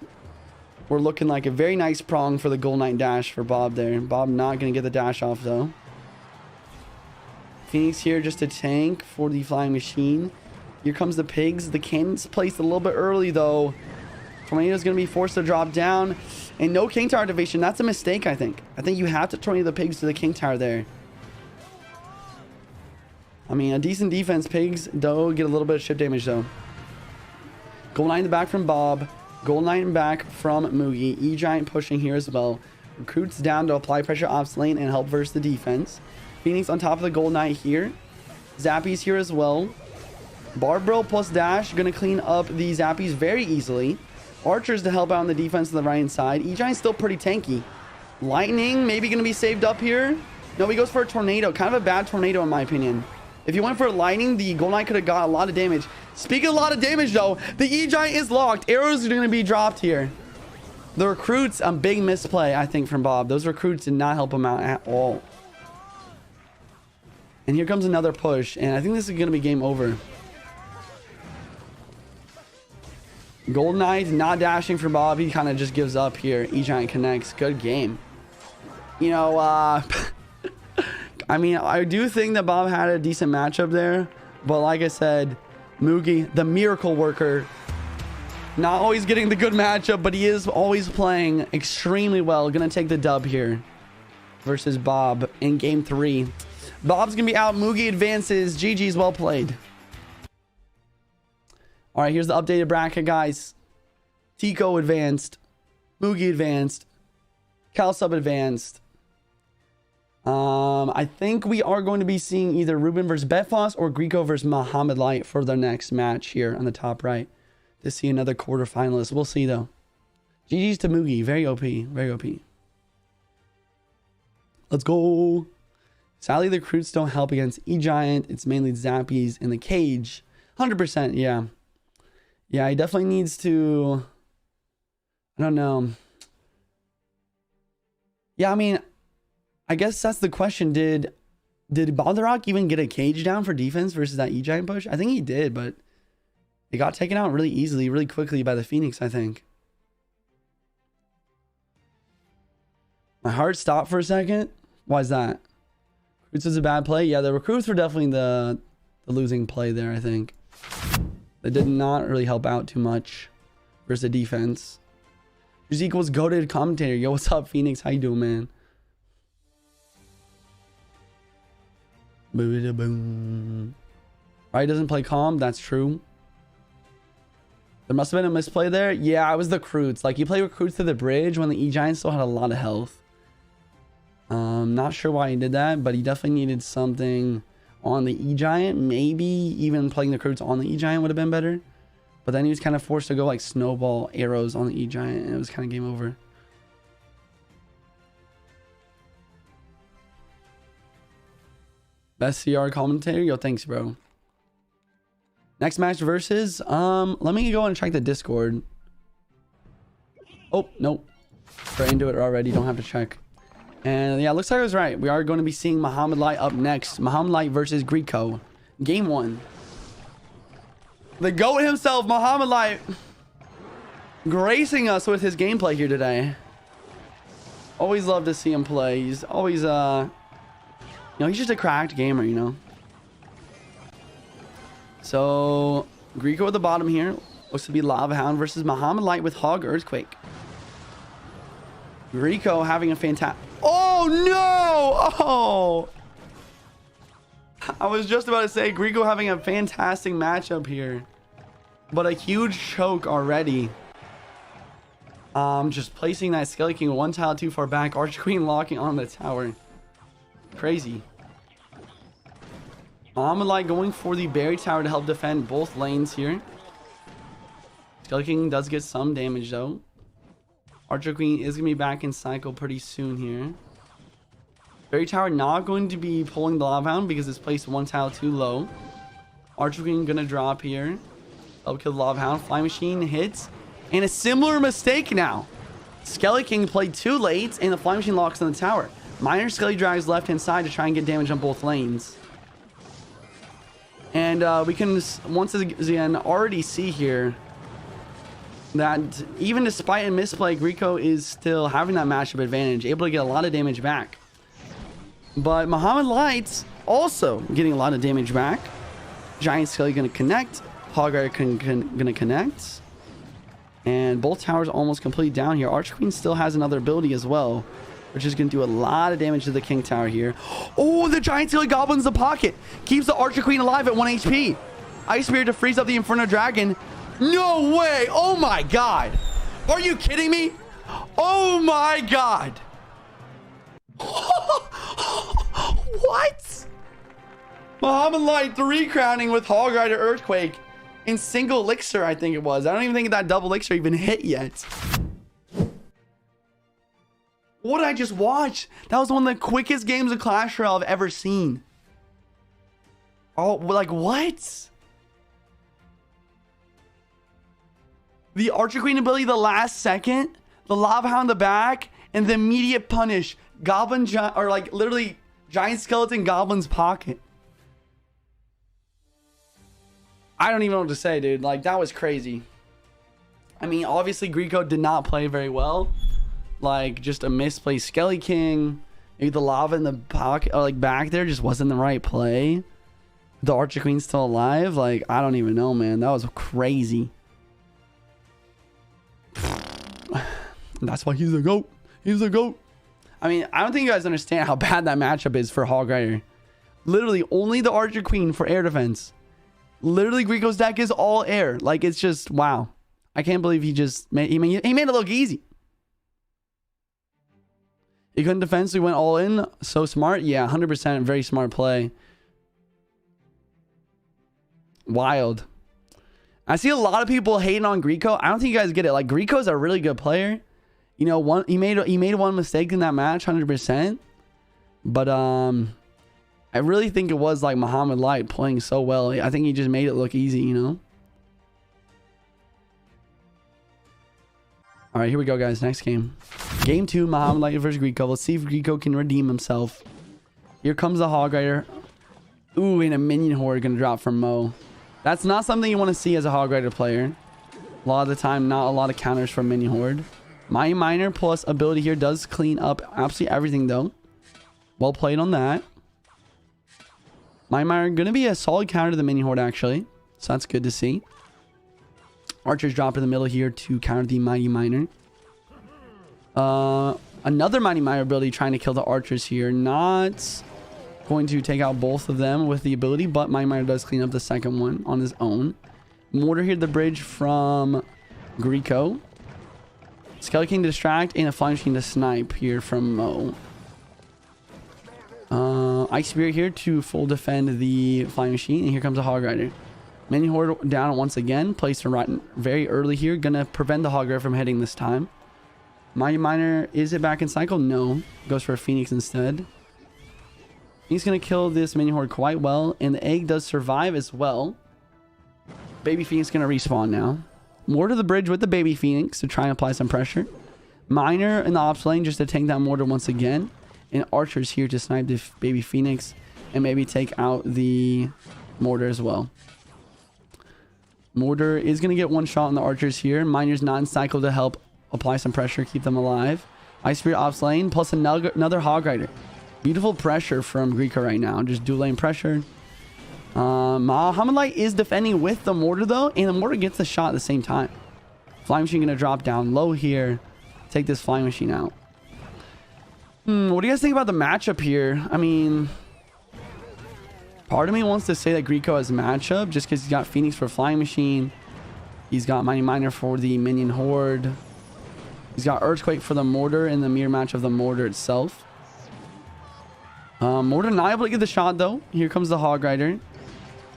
were looking like a very nice prong for the Gold Knight dash for Bob there. Bob not going to get the dash off though. Phoenix here just a tank for the flying machine. Here comes the pigs. The cannon's placed a little bit early, though. Tornado's going to be forced to drop down. And no king tower activation. That's a mistake, I think. I think you have to tornado the pigs to the king tower there. I mean, a decent defense. Pigs, though, get a little bit of ship damage, though. Gold Knight in the back from Bob. Gold Knight in back from Moogie. E-Giant pushing here as well. Recruits down to apply pressure off lane and help versus the defense. Phoenix on top of the Gold Knight here. Zappies here as well. Barbarell plus Dash going to clean up the Zappies very easily. Archers to help out on the defense on the right hand side. E-Giant's still pretty tanky. Lightning maybe going to be saved up here. No, he goes for a tornado. Kind of a bad tornado in my opinion. If you went for lightning, the Gold Knight could have got a lot of damage. Speaking of a lot of damage though, the E-Giant is locked. Arrows are going to be dropped here. The recruits, a big misplay, I think, from Bob. Those recruits did not help him out at all. And here comes another push. And I think this is going to be game over. Gold Knight not dashing for Bob. He kind of just gives up here. E-Giant connects. Good game. You know, I mean, I do think that Bob had a decent matchup there. But like I said, Moogie, the miracle worker, not always getting the good matchup, but he is always playing extremely well. Gonna take the dub here versus Bob in game 3. Bob's gonna be out. Moogie advances. GG's, well played. All right, here's the updated bracket, guys. Tico advanced. Moogie advanced. Calsub advanced. I think we are going to be seeing either Ruben versus Betfoss or Greco versus Muhammad Light for the next match here on the top right. To see another quarterfinalist. We'll see, though. GG's to Moogie. Very OP. Very OP. Let's go. Sadly, the recruits don't help against E-Giant. It's mainly Zappies in the cage. 100%, yeah. Yeah, he definitely needs to... I don't know. Yeah, I mean, I guess that's the question. Did Balderock even get a cage down for defense versus that E-Giant push? I think he did, but it got taken out really easily, really quickly by the Phoenix, I think. My heart stopped for a second. Why is that? Recruits was a bad play? Yeah, the recruits were definitely the losing play there, I think. They did not really help out too much versus the defense. Equals goated commentator. Yo, what's up, Phoenix? How you doing, man? Boom. Alright, doesn't play calm. That's true. There must have been a misplay there. Yeah, it was the recruits. Like, you play recruits to the bridge when the E-Giant still had a lot of health. Not sure why he did that, but he definitely needed something on the E-Giant. Maybe even playing the recruits on the E-Giant would have been better. But then he was kind of forced to go like snowball arrows on the E-Giant, and it was kind of game over. Best CR commentator? Yo, thanks, bro. Next match versus, let me go and check the Discord. Oh, nope. We're into it already. Don't have to check. And yeah, looks like I was right. We are going to be seeing Muhammad Light up next. Muhammad Light versus Greco. Game 1. The GOAT himself, Muhammad Light, gracing us with his gameplay here today. Always love to see him play. He's always, you know, he's just a cracked gamer, you know. So, Greco at the bottom here. Looks to be Lava Hound versus Muhammad Light with Hog Earthquake. Greco having a fantastic... Oh, no! Oh! I was just about to say, Greco having a fantastic matchup here. But a huge choke already. Just placing that Skelly King one tile too far back. Archer Queen locking on the tower. Crazy. Muhammad Light going for the Berry Tower to help defend both lanes here. Skelly King does get some damage though. Archer Queen is going to be back in cycle pretty soon here. Berry Tower not going to be pulling the Lava Hound because it's placed one tile too low. Archer Queen going to drop here. Help kill the Lava Hound. Flying Machine hits. And a similar mistake now. Skelly King played too late and the Flying Machine locks on the tower. Minor Skelly drags left hand side to try and get damage on both lanes. And we can once again already see here that even despite a misplay, Greco is still having that matchup advantage, able to get a lot of damage back. But Muhammad Light's also getting a lot of damage back. Giant Skelly gonna connect. Hog Rider gonna connect. And both towers almost completely down here. Archer Queen still has another ability as well, which is going to do a lot of damage to the King Tower here. Oh, the Giant Skelly goblins the pocket. Keeps the Archer Queen alive at 1 HP. Ice Spirit to freeze up the Inferno Dragon. No way. Oh my god. Are you kidding me? Oh my god. What? Muhammad Light 3 crowning with Hog Rider Earthquake in single elixir, I think it was. I don't even think that double elixir even hit yet. What did I just watch? That was one of the quickest games of Clash Royale I've ever seen. Oh, like what? The Archer Queen ability the last second, the Lava Hound in the back, and the immediate punish. Goblin, or like literally Giant Skeleton Goblin's pocket. I don't even know what to say, dude. Like, that was crazy. I mean, obviously, Greco did not play very well. Like, just a misplaced Skelly King. Maybe the lava in the pocket, or like back there, just wasn't the right play. The Archer Queen's still alive. Like, I don't even know, man. That was crazy. That's why he's a GOAT. He's a GOAT. I mean, I don't think you guys understand how bad that matchup is for Hog Rider. Literally, only the Archer Queen for air defense. Literally, Greco's deck is all air. Like, it's just, wow. I can't believe he just made, he made it look easy. He couldn't defend, so he went all in. So smart. Yeah, 100% very smart play. Wild. I see a lot of people hating on Greco. I don't think you guys get it. Like, Greco's a really good player. You know, he made one mistake in that match, 100%. But I really think it was like Muhammad Light playing so well. I think he just made it look easy, you know? All right, here we go, guys. Next game. Game 2, Muhammad Light versus Greco. Let's see if Greco can redeem himself. Here comes the Hog Rider. Ooh, and a minion horde going to drop from Mo. That's not something you want to see as a Hog Rider player. A lot of the time, not a lot of counters from minion horde. Mighty Miner plus ability here does clean up absolutely everything, though. Well played on that. Mighty Miner going to be a solid counter to the minion horde, actually. So that's good to see. Archers drop in the middle here to counter the Mighty Miner. Another Mighty Miner ability trying to kill the archers here. Not going to take out both of them with the ability, but Mighty Miner does clean up the second one on his own. Mortar here at the bridge from Greco. Skelly King to distract and a Flying Machine to snipe here from Mo. Ice Spirit here to full defend the Flying Machine, and here comes a Hog Rider. Minion Horde down once again. Placed very early here. Gonna prevent the Hog Rider from hitting this time. Mighty Miner, is it back in cycle? No. Goes for a Phoenix instead. He's gonna kill this Minion Horde quite well, and the egg does survive as well. Baby Phoenix gonna respawn now. Mortar the bridge with the Baby Phoenix to try and apply some pressure. Miner in the ops lane just to tank that mortar once again. And Archers here to snipe the Baby Phoenix and maybe take out the mortar as well. Mortar is going to get one shot on the Archers here. Miner's not in cycle to help apply some pressure, keep them alive. Ice Spirit ops lane plus another Hog Rider. Beautiful pressure from Greco right now. Just dual lane pressure. Muhammad Light is defending with the mortar though, and the mortar gets the shot at the same time. Flying Machine going to drop down low here. Take this Flying Machine out. What do you guys think about the matchup here? I mean, part of me wants to say that Greco has matchup just because he's got Phoenix for Flying Machine. He's got Mighty Miner for the Minion Horde. He's got Earthquake for the Mortar in the mirror match of the Mortar itself. Mortar not able to get the shot though. Here comes the Hog Rider.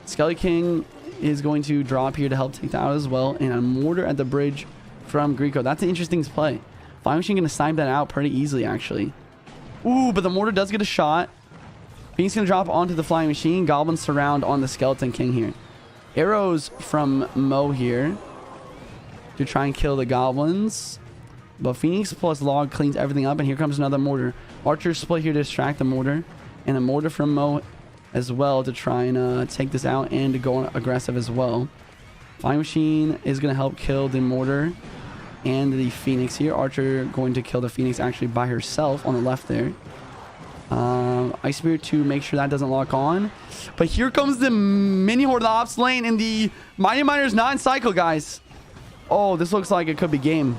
Skelly King is going to drop here to help take that out as well. And a Mortar at the bridge from Greco. That's an interesting play. Flying Machine going to snipe that out pretty easily actually. Ooh, but the Mortar does get a shot. Phoenix going to drop onto the Flying Machine. Goblins surround on the Skeleton King here. Arrows from Mo here to try and kill the Goblins. But Phoenix plus Log cleans everything up. And here comes another Mortar. Archers split here to distract the Mortar. And a Mortar from Mo as well to try and take this out and to go aggressive as well. Flying Machine is going to help kill the Mortar and the Phoenix here. Archer going to kill the Phoenix actually by herself on the left there. Ice Spirit to make sure that doesn't lock on. But here comes the mini horde of the ops lane, and the Mighty Miner's not in cycle, guys. Oh, this looks like it could be game.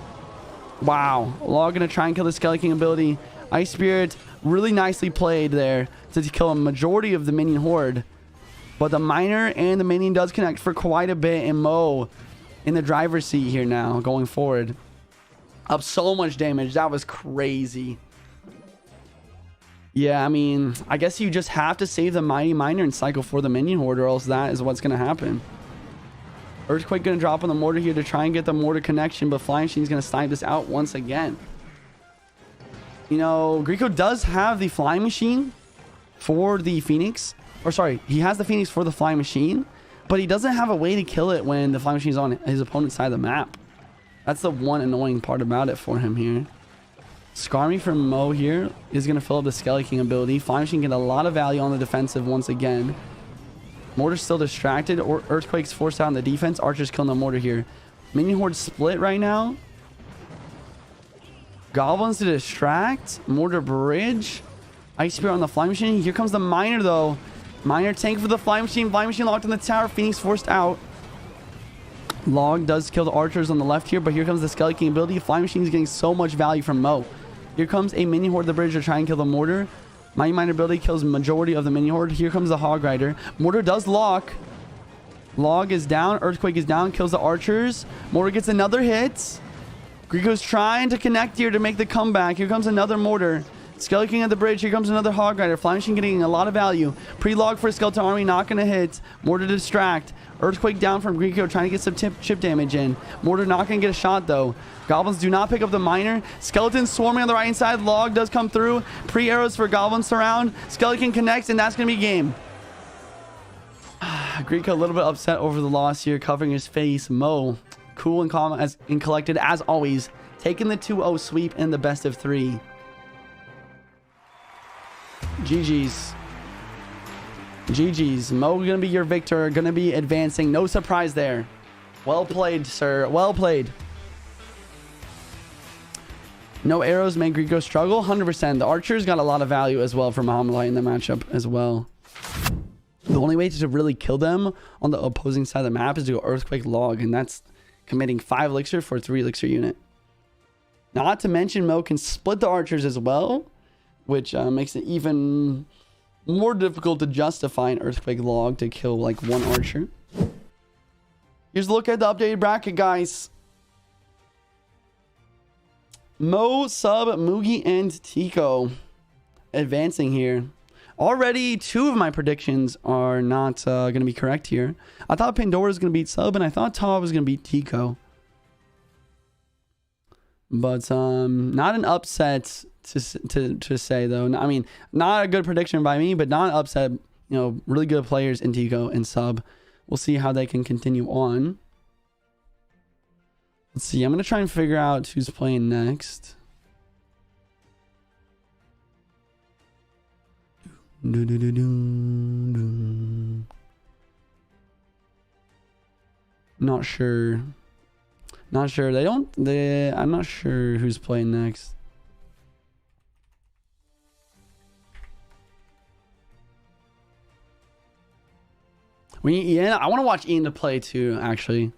Wow. Log gonna try and kill the Skelly King ability. Ice Spirit really nicely played there to kill a majority of the minion horde. But the miner and the minion does connect for quite a bit, and Mo in the driver's seat here now going forward. Up so much damage. That was crazy. Yeah, I mean, I guess you just have to save the Mighty Miner and cycle for the minion horde, or else that is what's going to happen. Earthquake going to drop on the mortar here to try and get the mortar connection, but Flying Machine's going to snipe this out once again. You know, Greco does have the Flying Machine for the Phoenix. Or sorry, he has the Phoenix for the Flying Machine, but he doesn't have a way to kill it when the Flying Machine's on his opponent's side of the map. That's the one annoying part about it for him here. Skarmy from Mo here is going to fill up the Skelly King ability. Flying Machine get a lot of value on the defensive once again. Mortar's still distracted. Or Earthquake's forced out on the defense. Archer's killing the mortar here. Minion horde split right now. Goblins to distract. Mortar bridge. Ice Spear on the Flying Machine. Here comes the Miner though. Miner tank for the Flying Machine. Flying Machine locked in the tower. Phoenix forced out. Log does kill the archers on the left here, but here comes the Skelly King ability. Flying Machine is getting so much value from Mo. Here comes a minion horde of the bridge to try and kill the mortar. Mighty Miner ability kills majority of the minion horde. Here comes the Hog Rider. Mortar does lock. Log is down. Earthquake is down. Kills the archers. Mortar gets another hit. Greco's trying to connect here to make the comeback. Here comes another mortar. Skelly King at the bridge. Here comes another Hog Rider. Flying Machine getting a lot of value. Pre-log for Skeleton Army. Not going to hit. Mortar to distract. Earthquake down from Greco, trying to get some chip damage in. Mortar not going to get a shot, though. Goblins do not pick up the Miner. Skeleton swarming on the right side. Log does come through. Pre-arrows for Goblin surround. Skeleton connects, and that's going to be game. Greco a little bit upset over the loss here, covering his face. Mo, cool and calm and collected, as always. Taking the 2-0 sweep in the best of 3. GG's. GG's. Mo gonna be your victor. Gonna be advancing. No surprise there. Well played, sir. Well played. No arrows made Greco struggle. 100%. The archers got a lot of value as well from Muhammad in the matchup as well. The only way to really kill them on the opposing side of the map is to go Earthquake Log, and that's committing 5 elixir for a 3 elixir unit. Not to mention Mo can split the archers as well, which makes it even more difficult to justify an Earthquake Log to kill like 1 archer. Here's a look at the updated bracket, guys. Mo, Sub, Mugi, and Tico advancing here. Already 2 of my predictions are not going to be correct here. I thought Pandora was going to beat Sub, and I thought Taw was going to beat Tico. But not an upset to say, though. I mean, not a good prediction by me, but not an upset. You know, really good players in Tico and Sub. We'll see how they can continue on. Let's see. I'm going to try and figure out who's playing next. Not sure. Not sure. I'm not sure who's playing next. We need Ian. I want to watch Ian to play too, actually.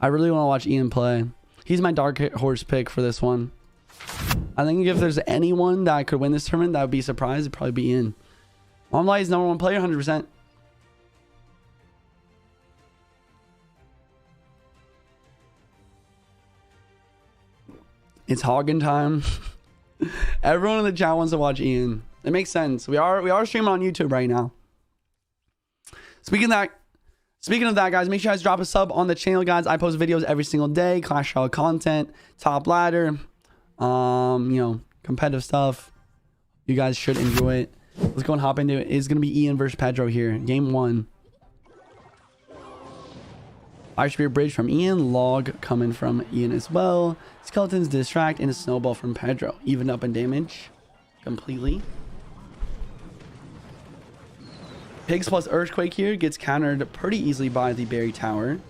I really want to watch Ian play. He's my dark horse pick for this one. I think if there's anyone that could win this tournament, that would be surprised. It'd probably be Ian. Online is #1 player, 100%. It's Hagen time. Everyone in the chat wants to watch Ian. It makes sense. We are streaming on YouTube right now. Speaking of that, guys, make sure you guys drop a sub on the channel, guys. I post videos every single day, Clash Royale content, top ladder, you know, competitive stuff. You guys should enjoy it. Let's go and hop into it. It's gonna be Ian versus Pedro here, game 1. Fire Spear Bridge from Ian, Log coming from Ian as well. Skeletons distract and a snowball from Pedro. Even up in damage completely. Pigs plus Earthquake here gets countered pretty easily by the Berry Tower.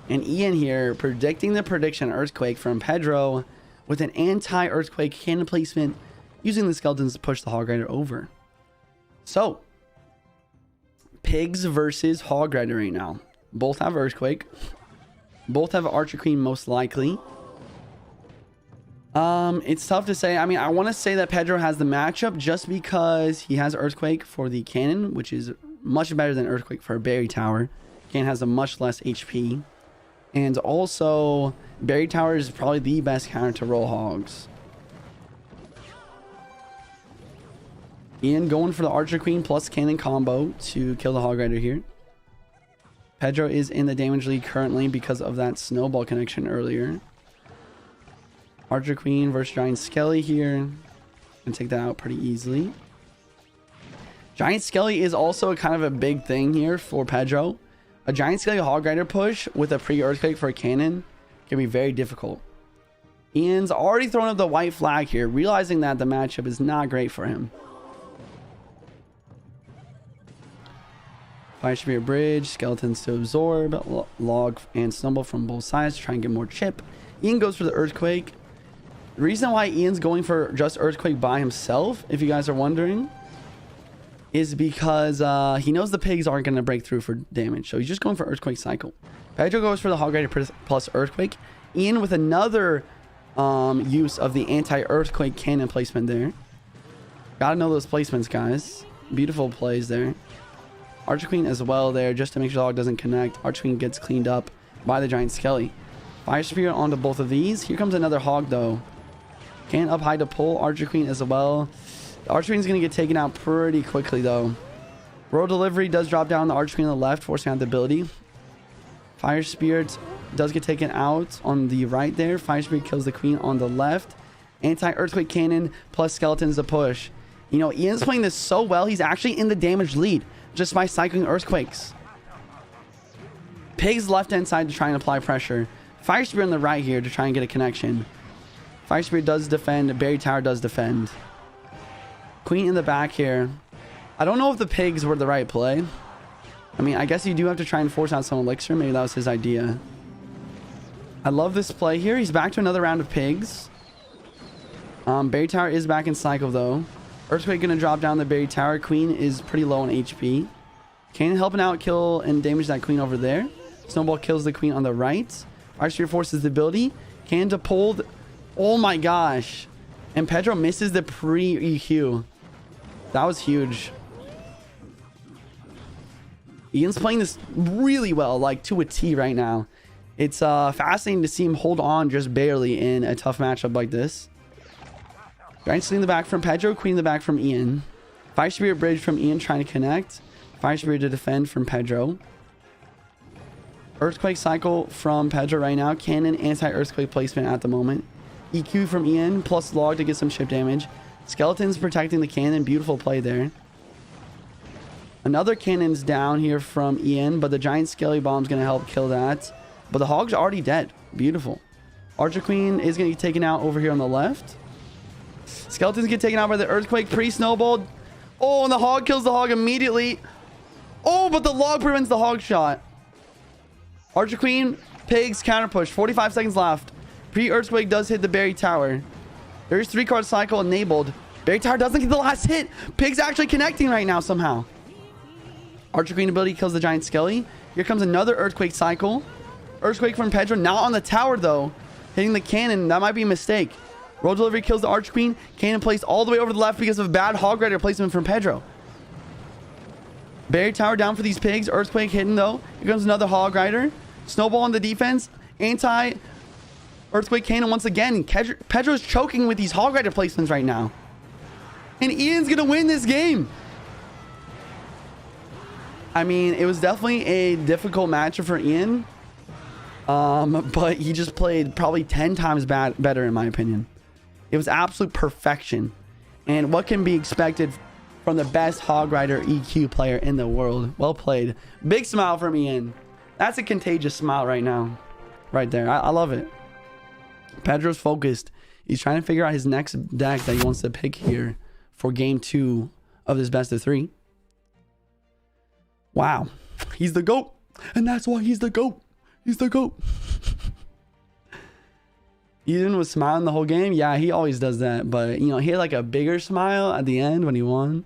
And Ian here predicting the prediction Earthquake from Pedro with an anti-Earthquake cannon placement using the Skeletons to push the Hog Rider over. So, Pigs versus Hog Rider right now. Both have Earthquake. Both have Archer Queen most likely. It's tough to say. I mean, I want to say that Pedro has the matchup just because he has Earthquake for the cannon, which is much better than Earthquake for a Berry Tower. Cannon has a much less HP. And also, Berry Tower is probably the best counter to roll hogs. Ian going for the Archer Queen plus cannon combo to kill the Hog Rider here. Pedro is in the damage lead currently because of that snowball connection earlier. Archer Queen versus Giant Skelly here. Can take that out pretty easily. Giant Skelly is also kind of a big thing here for Pedro. A Giant Skelly Hog Rider push with a pre-Earthquake for a cannon can be very difficult. Ian's already thrown up the white flag here, realizing that the matchup is not great for him. Fire Spear Bridge, Skeletons to absorb, Log and Snowball from both sides to try and get more chip. Ian goes for the Earthquake. The reason why Ian's going for just Earthquake by himself, if you guys are wondering, is because he knows the pigs aren't going to break through for damage. So he's just going for Earthquake cycle. Pedro goes for the Hog Rider plus Earthquake. Ian with another use of the anti-Earthquake cannon placement there. Gotta know those placements, guys. Beautiful plays there. Archer Queen as well there, just to make sure the hog doesn't connect. Archer Queen gets cleaned up by the Giant Skelly. Fire Spear onto both of these. Here comes another hog, though. Can't up high to pull. Archer Queen as well. The Archer Queen is going to get taken out pretty quickly, though. Royal Delivery does drop down the Archer Queen on the left, forcing out the ability. Fire Spirit does get taken out on the right there. Fire Spirit kills the Queen on the left. Anti-Earthquake Cannon plus Skeletons to push. You know, Ian's playing this so well, he's actually in the damage lead just by cycling Earthquakes. Pigs left hand side to try and apply pressure. Fire Spear on the right here to try and get a connection. Fire Spear does defend. Berry Tower does defend. Queen in the back here. I don't know if the pigs were the right play. I mean, I guess you do have to try and force out some elixir. Maybe that was his idea. I love this play here. He's back to another round of pigs. Berry Tower is back in cycle, though. Earthquake going to drop down the Berry Tower. Queen is pretty low on HP. Cannon helping out kill and damage that Queen over there. Snowball kills the Queen on the right. Fire Spear forces the ability. Cannon to pull. Oh my gosh. And Pedro misses the pre-EQ. That was huge. Ian's playing this really well, like to a T right now. It's fascinating to see him hold on just barely in a tough matchup like this. Giant Sling in the back from Pedro. Queen in the back from Ian. Fire Spirit Bridge from Ian trying to connect. Fire Spirit to defend from Pedro. Earthquake cycle from Pedro right now. Cannon anti-Earthquake placement at the moment. EQ from Ian plus Log to get some chip damage. Skeletons protecting the cannon. Beautiful play there. Another cannon's down here from Ian, but the Giant Skelly Bomb's going to help kill that. But the hog's already dead. Beautiful. Archer Queen is going to get taken out over here on the left. Skeletons get taken out by the Earthquake. Pre-snowballed. Oh, and the hog kills the hog immediately. Oh, but the log prevents the hog shot. Archer Queen, pigs, counter push. 45 seconds left. Pre-Earthquake does hit the Berry Tower. There's 3-card cycle enabled. Berry Tower doesn't get the last hit. Pigs actually connecting right now somehow. Archer Queen ability kills the Giant Skelly. Here comes another Earthquake cycle. Earthquake from Pedro. Not on the tower, though. Hitting the cannon. That might be a mistake. Roll Delivery kills the Archer Queen. Cannon placed all the way over the left because of bad Hog Rider placement from Pedro. Berry Tower down for these pigs. Earthquake hidden, though. Here comes another Hog Rider. Snowball on the defense. Anti-Earthquake Cannon once again. Pedro's choking with these Hog Rider placements right now. And Ian's going to win this game. I mean, it was definitely a difficult matchup for Ian. But he just played probably 10 times better, in my opinion. It was absolute perfection. And what can be expected from the best Hog Rider EQ player in the world? Well played. Big smile from Ian. That's a contagious smile right now. Right there. I love it. Pedro's focused. He's trying to figure out his next deck that he wants to pick here for game 2 of this best of 3. Wow. He's the GOAT. And that's why he's the GOAT. He's the GOAT. Ian was smiling the whole game. Yeah, he always does that. But, you know, he had like a bigger smile at the end when he won.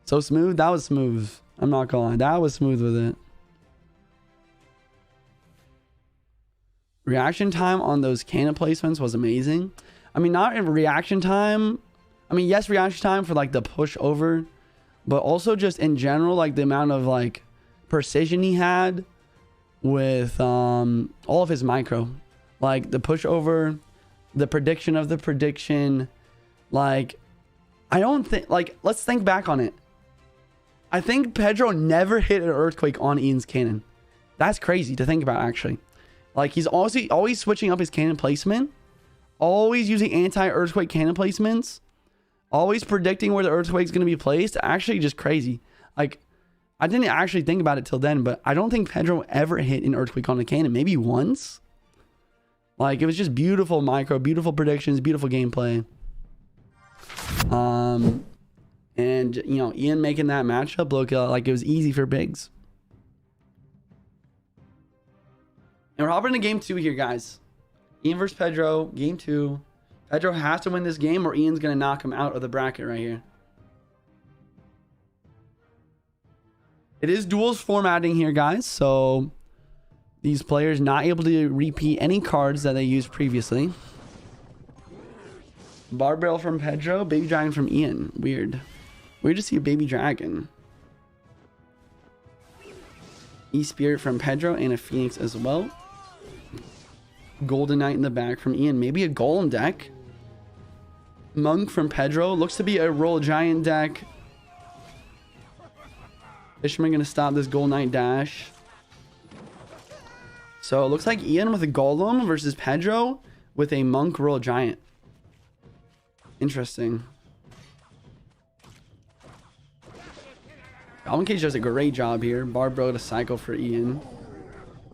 So smooth. That was smooth. I'm not gonna lie. That was smooth with it. Reaction time on those cannon placements was amazing. I mean, not in reaction time. I mean, yes, reaction time for like the push over, but also just in general, like the amount of like precision he had with all of his micro, like the push over, the prediction of the prediction. Like, I don't think, like, let's think back on it. I think Pedro never hit an earthquake on Ian's cannon. That's crazy to think about, actually. Like, he's always switching up his cannon placement, always using anti-earthquake cannon placements, always predicting where the earthquake's going to be placed. Actually, just crazy. Like, I didn't actually think about it till then, but I don't think Pedro ever hit an earthquake on a cannon. Maybe once. Like, it was just beautiful micro, beautiful predictions, beautiful gameplay. And, you know, Ian making that matchup look like it was easy for Biggs. And we're hopping into game 2 here, guys. Ian versus Pedro, game 2. Pedro has to win this game or Ian's going to knock him out of the bracket right here. It is duels formatting here, guys. So these players not able to repeat any cards that they used previously. Barbell from Pedro, Baby Dragon from Ian. Weird. Weird to see a Baby Dragon. E-Spirit from Pedro and a Phoenix as well. Golden Knight in the back from Ian. Maybe a Golem deck. Monk from Pedro. Looks to be a Royal Giant deck. Fisherman going to stop this Golden Knight dash. So it looks like Ian with a Golem versus Pedro with a Monk Royal Giant. Interesting. Goblin Cage does a great job here. Barbell to cycle for Ian.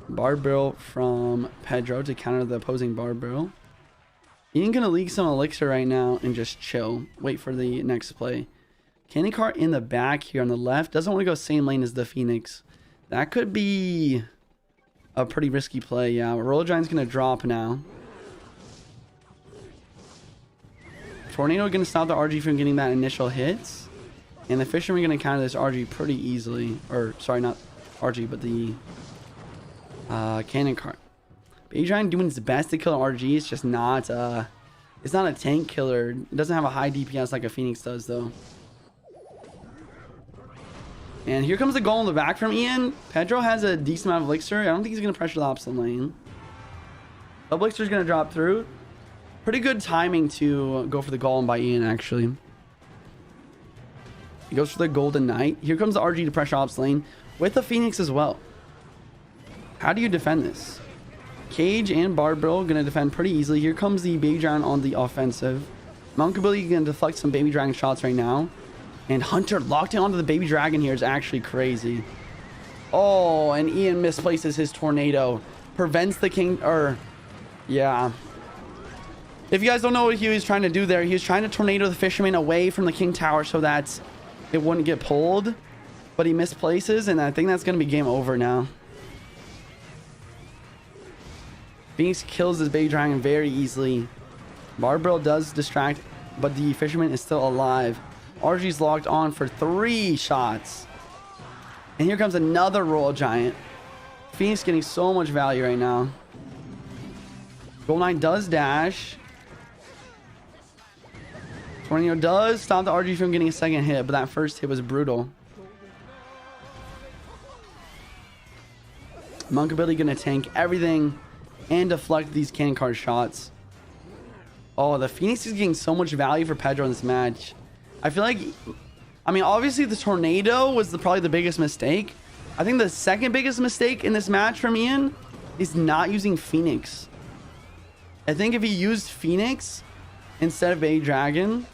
Barbell from Pedro to counter the opposing Barbell. Ian gonna leak some elixir right now and just chill. Wait for the next play. Candy Cart in the back here on the left. Doesn't want to go same lane as the Phoenix. That could be a pretty risky play. Yeah, Royal Giant's gonna drop now. Tornado gonna stop the RG from getting that initial hits. And the Fisherman gonna counter this RG pretty easily. Or, sorry, not RG, but the Cannon Cart. Baby Giant doing its best to kill an RG. It's just not, it's not a tank killer. It doesn't have a high DPS like a Phoenix does, though. And here comes the goal in the back from Ian. Pedro has a decent amount of elixir. I don't think he's gonna pressure the opposite lane. Double elixir is gonna drop through. Pretty good timing to go for the golem by Ian, actually. He goes for the Golden Knight. Here comes the RG to pressure ops lane with the Phoenix as well. How do you defend this? Cage and Barbell going to defend pretty easily. Here comes the Baby Dragon on the offensive. Monk ability going to deflect some Baby Dragon shots right now. And Hunter locked in onto the Baby Dragon here is actually crazy. Oh, and Ian misplaces his Tornado. Prevents the King, or, yeah. If you guys don't know what he was trying to do there, he was trying to Tornado the Fisherman away from the King Tower so that it wouldn't get pulled. But he misplaces, and I think that's going to be game over now. Phoenix kills this Baby Dragon very easily. Barbell does distract, but the Fisherman is still alive. RG's locked on for 3 shots. And here comes another Royal Giant. Phoenix getting so much value right now. Golden Knight does dash. Tornado does stop the RG from getting a second hit, but that first hit was brutal. Monk ability gonna tank everything and deflect these cannon card shots. Oh, the Phoenix is getting so much value for Pedro in this match. I feel like, I mean, obviously the Tornado was probably the biggest mistake. I think the second biggest mistake in this match from Ian is not using Phoenix. I think if he used Phoenix instead of Baby Dragon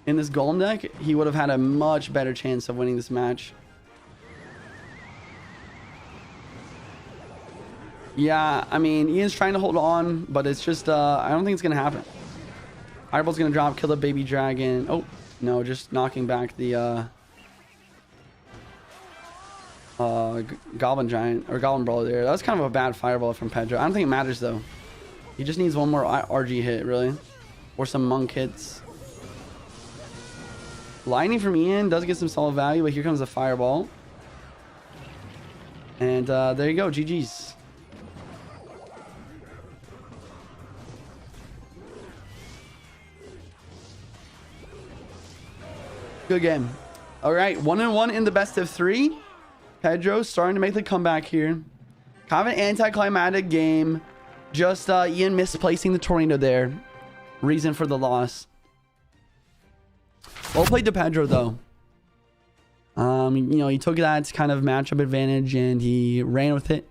in this Golem deck, he would have had a much better chance of winning this match. Yeah, I mean, Ian's trying to hold on, but it's just, I don't think it's going to happen. Fireball's going to drop, kill the Baby Dragon. Oh, no, just knocking back the Goblin Giant, or Goblin Brawler there. That was kind of a bad Fireball from Pedro. I don't think it matters, though. He just needs one more RG hit, really. Or some Monk hits. Lightning from Ian does get some solid value, but here comes a fireball. And there you go. GG's. Good game. All right. 1-1 in the best of 3. Pedro starting to make the comeback here. Kind of an anticlimactic game. Just Ian misplacing the tornado there. Reason for the loss. Well played to Pedro, though. You know, he took that kind of matchup advantage and he ran with it.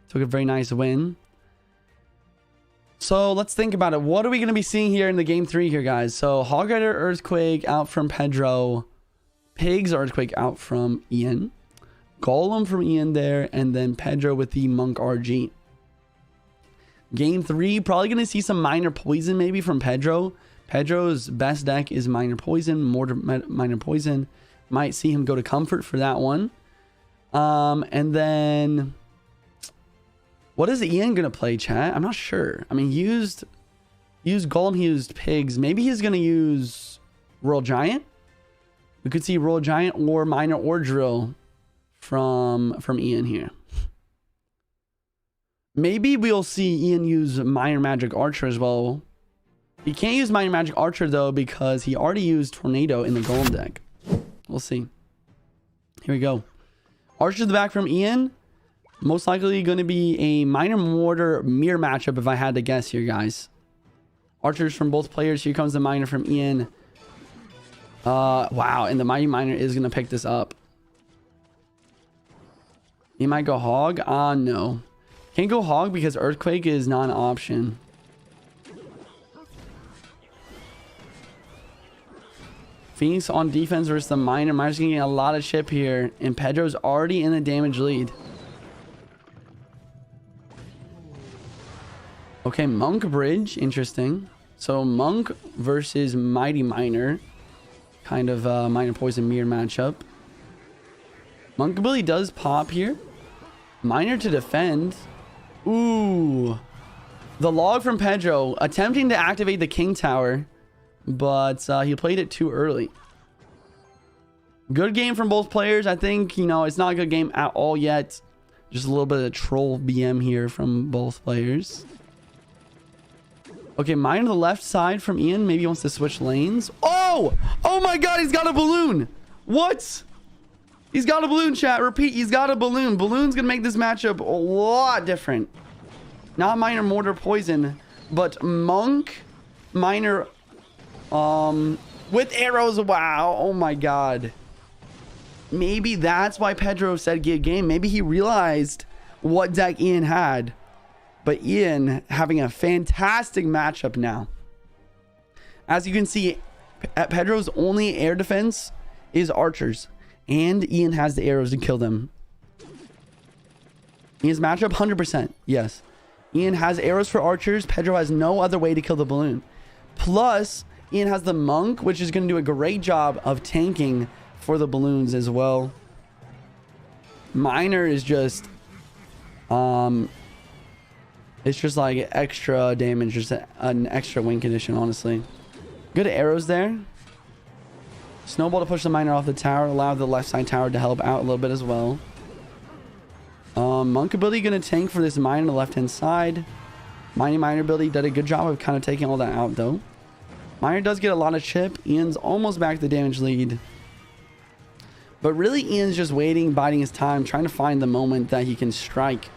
Took a very nice win. So let's think about it. What are we going to be seeing here in the game 3 here, guys? So Hog Rider Earthquake out from Pedro. Pigs Earthquake out from Ian. Golem from Ian there. And then Pedro with the Monk RG. Game 3, probably going to see some Minor Poison maybe from Pedro. Pedro's best deck is Minor Poison, Minor Poison. Might see him go to Comfort for that one. And then, what is Ian going to play, chat? I'm not sure. I mean, he used Golem, he used Pigs. Maybe he's going to use Royal Giant. We could see Royal Giant or Minor or Drill from Ian here. Maybe we'll see Ian use Minor Magic Archer as well. He can't use Minor Magic Archer, though, because he already used Tornado in the Golem deck. We'll see. Here we go. Archer to the back from Ian. Most likely going to be a Minor Mortar Mirror matchup, if I had to guess here, guys. Archers from both players. Here comes the Minor from Ian. Wow, and the Mighty Minor is going to pick this up. He might go Hog. No. Can't go Hog because Earthquake is not an option. Phoenix on defense versus the Minor. Minor's getting a lot of chip here. And Pedro's already in the damage lead. Okay, Monk Bridge. Interesting. So Monk versus Mighty Minor. Kind of Minor Poison Mirror matchup. Monk ability does pop here. Minor to defend. Ooh. The log from Pedro. Attempting to activate the King Tower. But he played it too early. Good game from both players. I think, you know, it's not a good game at all yet. Just a little bit of troll BM here from both players. Okay, mine on the left side from Ian. Maybe he wants to switch lanes. Oh! Oh my god, he's got a balloon! What? He's got a balloon, chat. Repeat, he's got a balloon. Balloon's gonna make this matchup a lot different. Not Minor Mortar Poison, but Monk Minor with arrows. Wow. Oh my god. Maybe that's why Pedro said good game. Maybe he realized what deck Ian had. But Ian having a fantastic matchup now. As you can see, Pedro's only air defense is archers. And Ian has the arrows to kill them. Ian's matchup, 100%. Yes. Ian has arrows for archers. Pedro has no other way to kill the balloon. Plus, Ian has the Monk, which is going to do a great job of tanking for the balloons as well. Minor is just... it's just like extra damage. Just an extra win condition, honestly. Good arrows there. Snowball to push the Minor off the tower. Allow the left side tower to help out a little bit as well. Monk ability going to tank for this Minor on the left hand side. Mighty Minor ability did a good job of kind of taking all that out though. Minor does get a lot of chip. Ian's almost back to the damage lead. But really Ian's just waiting, biding his time, trying to find the moment that he can strike.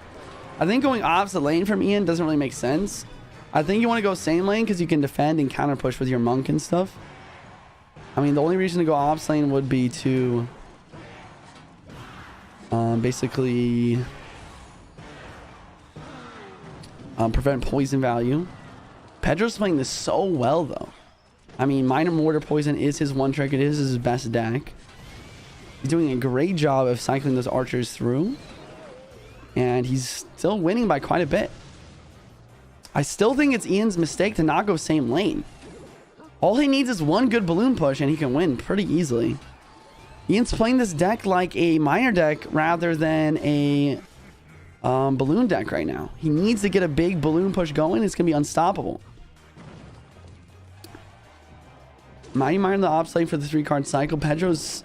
I think going opposite lane from Ian doesn't really make sense. I think you want to go same lane because you can defend and counter push with your Monk and stuff. I mean, the only reason to go opposite lane would be to basically prevent poison value. Pedro's playing this so well though. I mean, Minor Mortar Poison is his one trick. It is his best deck. He's doing a great job of cycling those archers through. And he's still winning by quite a bit. I still think it's Ian's mistake to not go same lane. All he needs is one good balloon push and he can win pretty easily. Ian's playing this deck like a Minor deck rather than a balloon deck right now. He needs to get a big balloon push going. It's going to be unstoppable. Mighty Miner in the ops lane for the 3-card cycle. Pedro's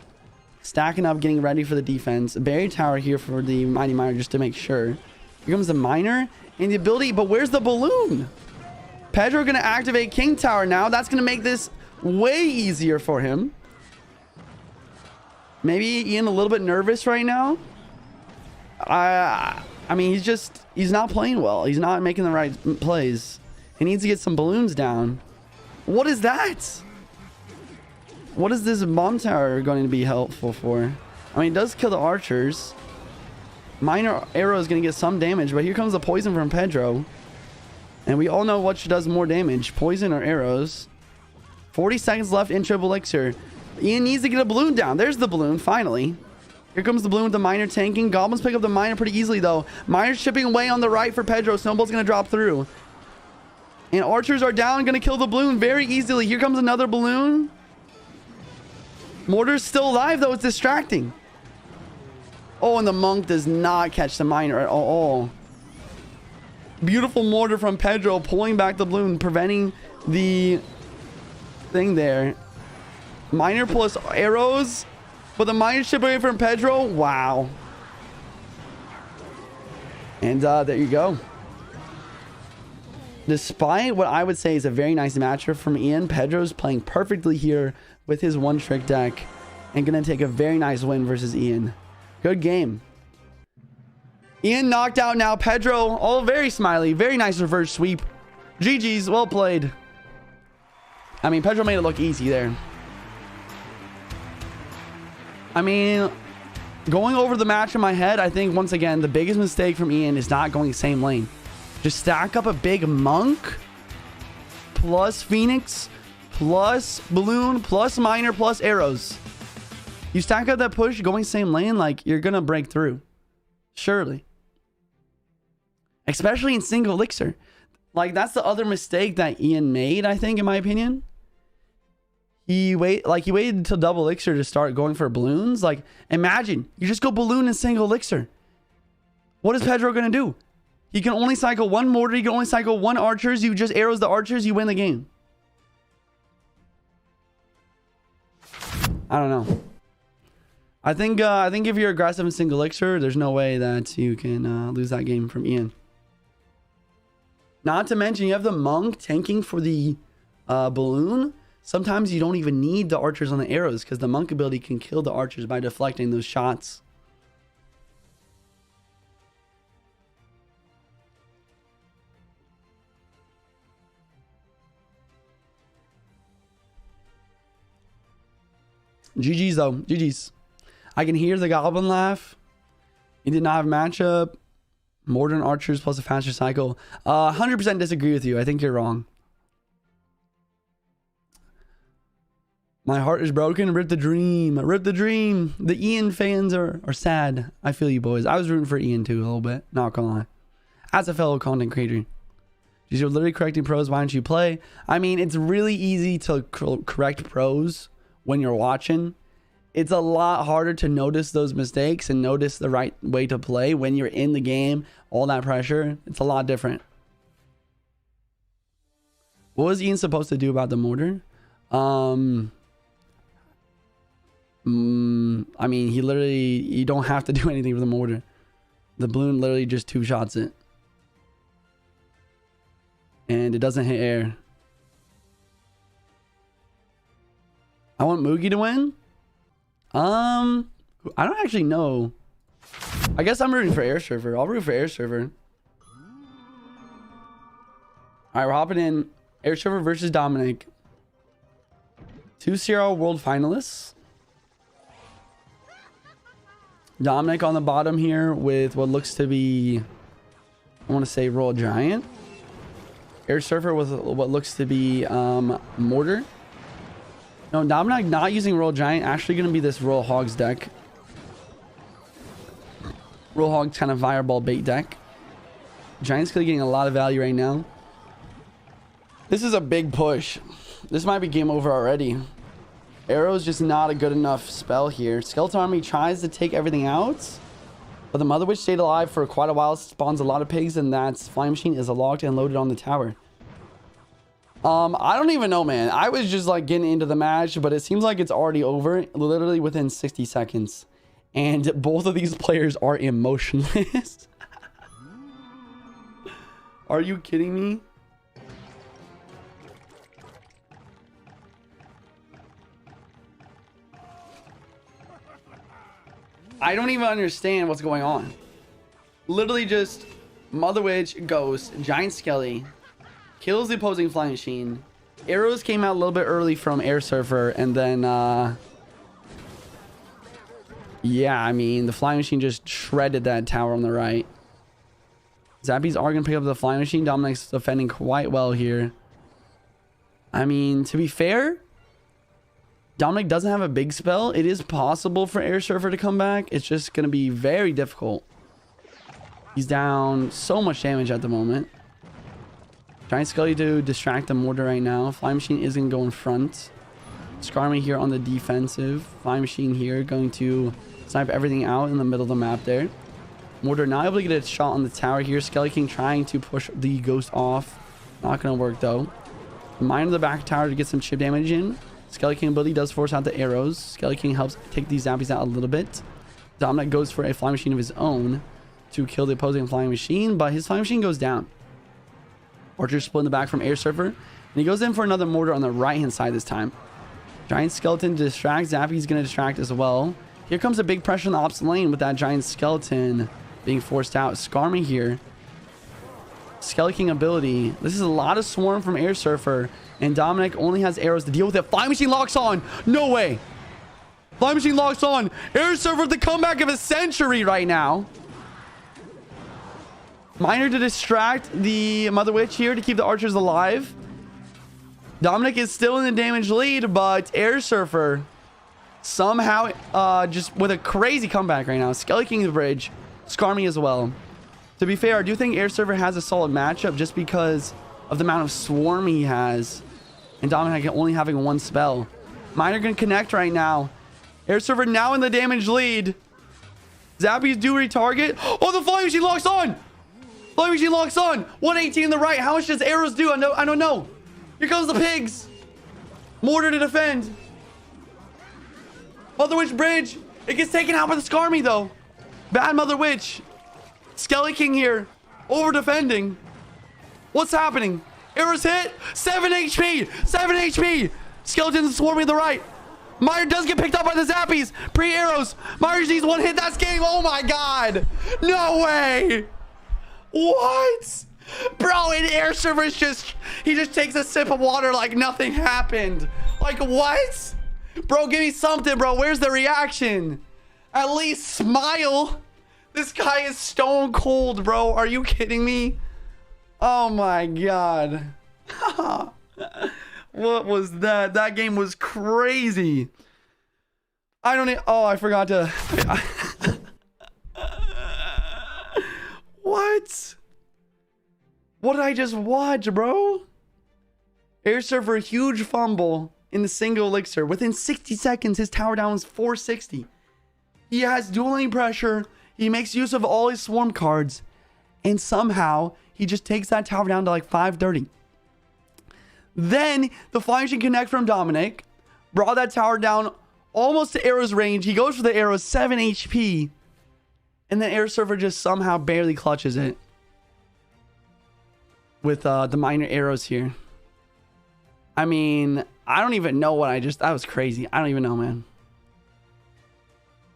stacking up, getting ready for the defense. A Berry Tower here for the Mighty Miner just to make sure. Here comes the Miner and the ability, but where's the balloon? Pedro gonna activate King Tower now. That's gonna make this way easier for him. Maybe Ian a little bit nervous right now. I mean, he's not playing well. He's not making the right plays. He needs to get some balloons down. What is that? What is this bomb tower going to be helpful for? I mean, it does kill the archers. Minor arrow is going to get some damage, but here comes the poison from Pedro. And we all know which does more damage, poison or arrows. 40 seconds left in triple elixir. Ian needs to get a balloon down. There's the balloon, finally. Here comes the balloon with the miner tanking. Goblins pick up the miner pretty easily, though. Miner's chipping away on the right for Pedro. Snowball's going to drop through. And archers are down, going to kill the balloon very easily. Here comes another balloon. Mortar's still alive, though. It's distracting. Oh, and the monk does not catch the miner at all. Beautiful mortar from Pedro, pulling back the balloon, preventing the thing there. Miner plus arrows, but the miner chip away from Pedro. Wow. And there you go. Despite what I would say is a very nice matchup from Ian, Pedro's playing perfectly here with his one-trick deck and going to take a very nice win versus Ian. Good game. Ian knocked out now. Pedro, all very smiley. Very nice reverse sweep. GG's, well played. I mean, Pedro made it look easy there. I mean, going over the match in my head, I think, once again, the biggest mistake from Ian is not going same lane. Just stack up a big monk, plus Phoenix, plus balloon, plus miner, plus arrows. You stack up that push going same lane, like, you're going to break through. Surely. Especially in single elixir. Like, that's the other mistake that Ian made, I think, in my opinion. He waited until double elixir to start going for balloons. Like, imagine, you just go balloon and single elixir. What is Pedro going to do? He can only cycle one mortar. He can only cycle one archers. You just arrows the archers. You win the game. I don't know. I think if you're aggressive in single elixir, there's no way that you can lose that game from Ian. Not to mention, you have the monk tanking for the balloon. Sometimes you don't even need the archers on the arrows because the monk ability can kill the archers by deflecting those shots. GG's though. GG's. I can hear the goblin laugh. He did not have a matchup. More archers plus a faster cycle. 100% disagree with you. I think you're wrong. My heart is broken. Rip the dream. Rip the dream. The Ian fans are sad. I feel you, boys. I was rooting for Ian too a little bit. Not gonna lie. As a fellow content creator. You're literally correcting pros. Why don't you play? I mean, it's really easy to correct pros when you're watching. It's a lot harder to notice those mistakes and notice the right way to play when you're in the game. All that pressure. It's a lot different. What was Ian supposed to do about the mortar? I mean, you don't have to do anything with the mortar. The balloon literally just two shots it. And it doesn't hit air. I want Moogie to win. I don't actually know. I guess I'm rooting for Air Server. I'll root for Air Server. Alright, we're hopping in. Air Server versus Dominic. 2 CRL World Finalists. Dominic on the bottom here with what looks to be, I want to say, Royal Giant. Air Surfer with what looks to be Mortar. No, Dominic not using Royal Giant. Actually going to be this Royal Hogs deck. Royal Hogs kind of fireball bait deck. Giant's getting a lot of value right now. This is a big push. This might be game over already. Arrow's just not a good enough spell here. Skeleton Army tries to take everything out, but the Mother Witch stayed alive for quite a while. Spawns a lot of pigs, and that Flying Machine is locked and loaded on the tower. I don't even know, man. I was just like getting into the match, but it seems like it's already over literally within 60 seconds. And both of these players are emotionless. Are you kidding me? I don't even understand what's going on. Literally just Mother Witch, Ghost, Giant Skelly, kills the opposing flying machine. Arrows came out a little bit early from Air Surfer, and then yeah, I mean, the flying machine just shredded that tower on the right. Zappy's are gonna pick up the flying machine. Dominic's defending quite well here. I mean, to be fair, Dominic doesn't have a big spell. It is possible for Air Surfer to come back. It's just gonna be very difficult. He's down so much damage at the moment. Giant Skelly to distract the mortar right now. Flying machine is gonna go in front. Skarmy here on the defensive. Flying machine here going to snipe everything out in the middle of the map there. Mortar not able to get a shot on the tower here. Skelly King trying to push the ghost off. Not gonna work though. Mine in the back tower to get some chip damage in. Skelly King ability does force out the arrows. Skelly King helps take these zappies out a little bit. Dominic goes for a flying machine of his own to kill the opposing flying machine, but his flying machine goes down. Archer split in the back from Air Surfer, and he goes in for another mortar on the right hand side this time. Giant Skeleton distracts. Zappy's going to distract as well. Here comes a big pressure in the opposite lane with that Giant Skeleton being forced out. Skarmy here. Skelly King ability. This is a lot of swarm from Air Surfer, and Dominic only has arrows to deal with it. Flying machine locks on. No way. Flying machine locks on. Air Surfer, the comeback of a century right now. Miner to distract the Mother Witch here to keep the archers alive. Dominic is still in the damage lead, but Air Surfer somehow just with a crazy comeback right now. Skelly King the bridge. Skarmy as well. To be fair, I do think Air Surfer has a solid matchup just because of the amount of swarm he has. And Dominic only having one spell. Miner going to connect right now. Air Surfer now in the damage lead. Zappy's do retarget. Oh, the flying machine locks on. Flying machine locks on. 118 in the right. How much does arrows do? I don't know. Here comes the pigs. Mortar to defend. Mother Witch bridge. It gets taken out by the Skarmy though. Bad Mother Witch. Skelly King here. Over defending. What's happening? Arrows hit. 7 HP. 7 HP. Skeletons swarming to the right. Meyer does get picked up by the Zappies. Pre-arrows. Meyer sees one hit. That's game. Oh my god. No way. What? Bro, and Air Surfer's he just takes a sip of water like nothing happened. Like what? Bro, give me something, bro. Where's the reaction? At least smile. This guy is stone cold, bro. Are you kidding me? Oh my god. What was that? That game was crazy. I don't need... Oh, I forgot to... What? What did I just watch, bro? Air Surfer, huge fumble in the single elixir. Within 60 seconds, his tower down was 460. He has dual lane pressure. He makes use of all his swarm cards. And somehow, he just takes that tower down to like 530. Then, the flying machine connect from Dominic. Brought that tower down almost to Arrow's range. He goes for the arrow, 7 HP. And then Air Surfer just somehow barely clutches it. With the minor arrows here. I mean, I don't even know what that was crazy. I don't even know, man.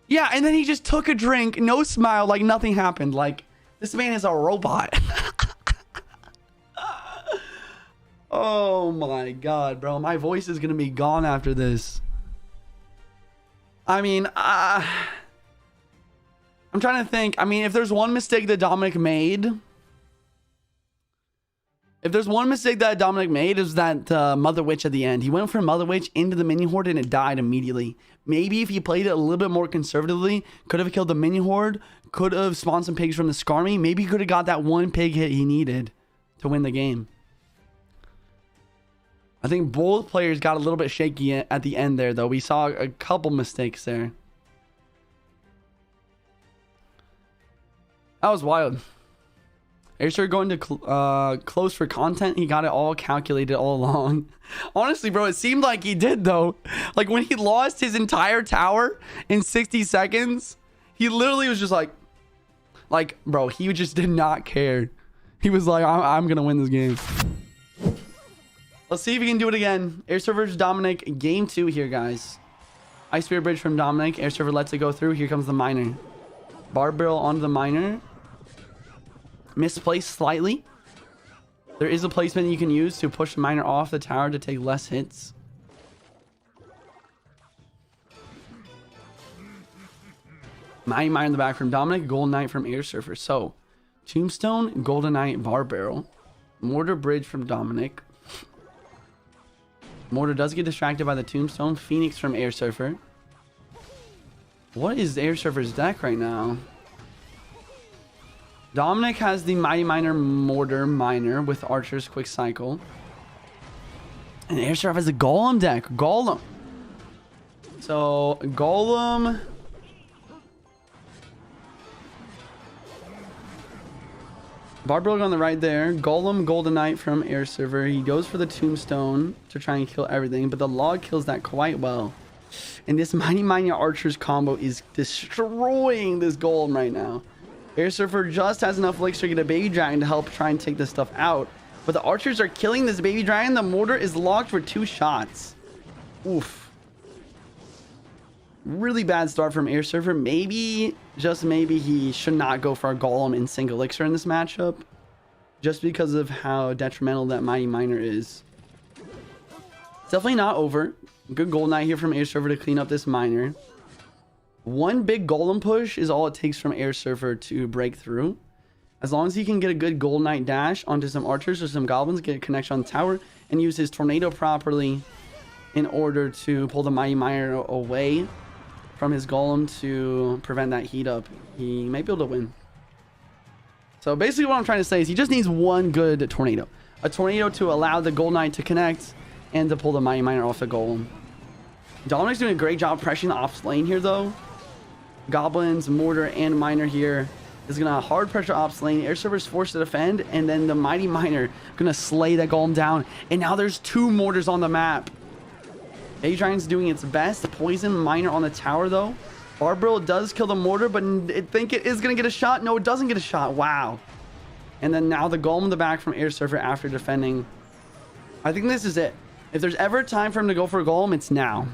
Yeah, and then he just took a drink, no smile, like nothing happened. Like, this man is a robot. Oh my god, bro. My voice is gonna be gone after this. I mean, I'm trying to think. I mean, if there's one mistake that Dominic made... If there's one mistake that Dominic made, is that Mother Witch at the end. He went for Mother Witch into the minion horde and it died immediately. Maybe if he played it a little bit more conservatively, could have killed the minion horde, could have spawned some pigs from the Skarmy. Maybe he could have got that one pig hit he needed to win the game. I think both players got a little bit shaky at the end there, though. We saw a couple mistakes there. That was wild. Air Surfer going to close for content. He got it all calculated all along. Honestly, bro, it seemed like he did, though. Like, when he lost his entire tower in 60 seconds, he literally was just like, bro, he just did not care. He was like, I'm going to win this game. Let's see if he can do it again. Air Surfer versus Dominic. Game 2 here, guys. Ice Spirit Bridge from Dominic. Air Surfer lets it go through. Here comes the miner. Bar barrel onto the miner. Misplaced slightly. There is a placement you can use to push the miner off the tower to take less hits. Mighty Miner in the back from Dominic. Golden Knight from Air Surfer. So, Tombstone, Golden Knight, Bar Barrel. Mortar Bridge from Dominic. Mortar does get distracted by the Tombstone. Phoenix from Air Surfer. What is Air Surfer's deck right now? Dominic has the Mighty Miner Mortar Miner with Archer's Quick Cycle. And Air Surfer has a Golem deck. Golem. So, Golem. Barbrook on the right there. Golem, Golden Knight from Air Surfer. He goes for the Tombstone to try and kill everything, but the log kills that quite well. And this Mighty Miner Archers combo is destroying this Golem right now. Air Surfer just has enough elixir to get a Baby Dragon to help try and take this stuff out. But the Archers are killing this Baby Dragon. The Mortar is locked for 2 shots. Oof. Really bad start from Air Surfer. Maybe, just maybe, he should not go for a Golem in single elixir in this matchup. Just because of how detrimental that Mighty Miner is. It's definitely not over. Good Golden Knight here from Air Surfer to clean up this Miner. One big Golem push is all it takes from Air Surfer to break through. As long as he can get a good Golden Knight dash onto some Archers or some Goblins, get a connection on the tower, and use his Tornado properly in order to pull the Mighty Miner away from his Golem to prevent that heat up, he might be able to win. So basically what I'm trying to say is he just needs one good Tornado. A Tornado to allow the Golden Knight to connect and to pull the Mighty Miner off the Golem. Dominic's doing a great job pressuring the ops lane here, though. Goblins, Mortar, and Miner here is going to hard pressure ops lane. Air Surfer's forced to defend, and then the Mighty Miner going to slay that Golem down. And now there's 2 Mortars on the map. Baby Dragon's doing its best. Poison Miner on the tower, though. Barbarill does kill the Mortar, but I think it is going to get a shot. No, it doesn't get a shot. Wow. And then now the Golem in the back from Air Surfer after defending. I think this is it. If there's ever time for him to go for a Golem, it's now.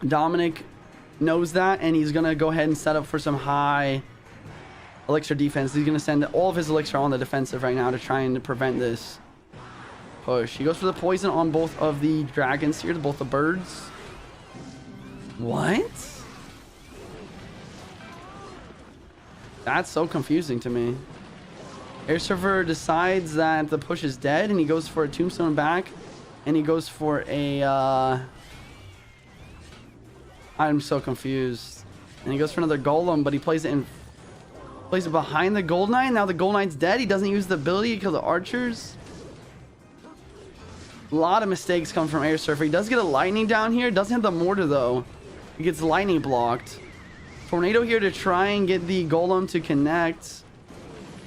Dominic knows that, and he's going to go ahead and set up for some high elixir defense. He's going to send all of his elixir on the defensive right now to try and prevent this push. He goes for the poison on both of the dragons here, both the birds. What? That's so confusing to me. Air Surfer decides that the push is dead, and he goes for a Tombstone back, and he goes for a I'm so confused. And he goes for another Golem, but he plays it behind the Golden Knight. Now the Golden Knight's dead. He doesn't use the ability to kill the Archers. A lot of mistakes come from Air Surfer. He does get a Lightning down here. Doesn't have the Mortar, though. He gets Lightning blocked. Tornado here to try and get the Golem to connect.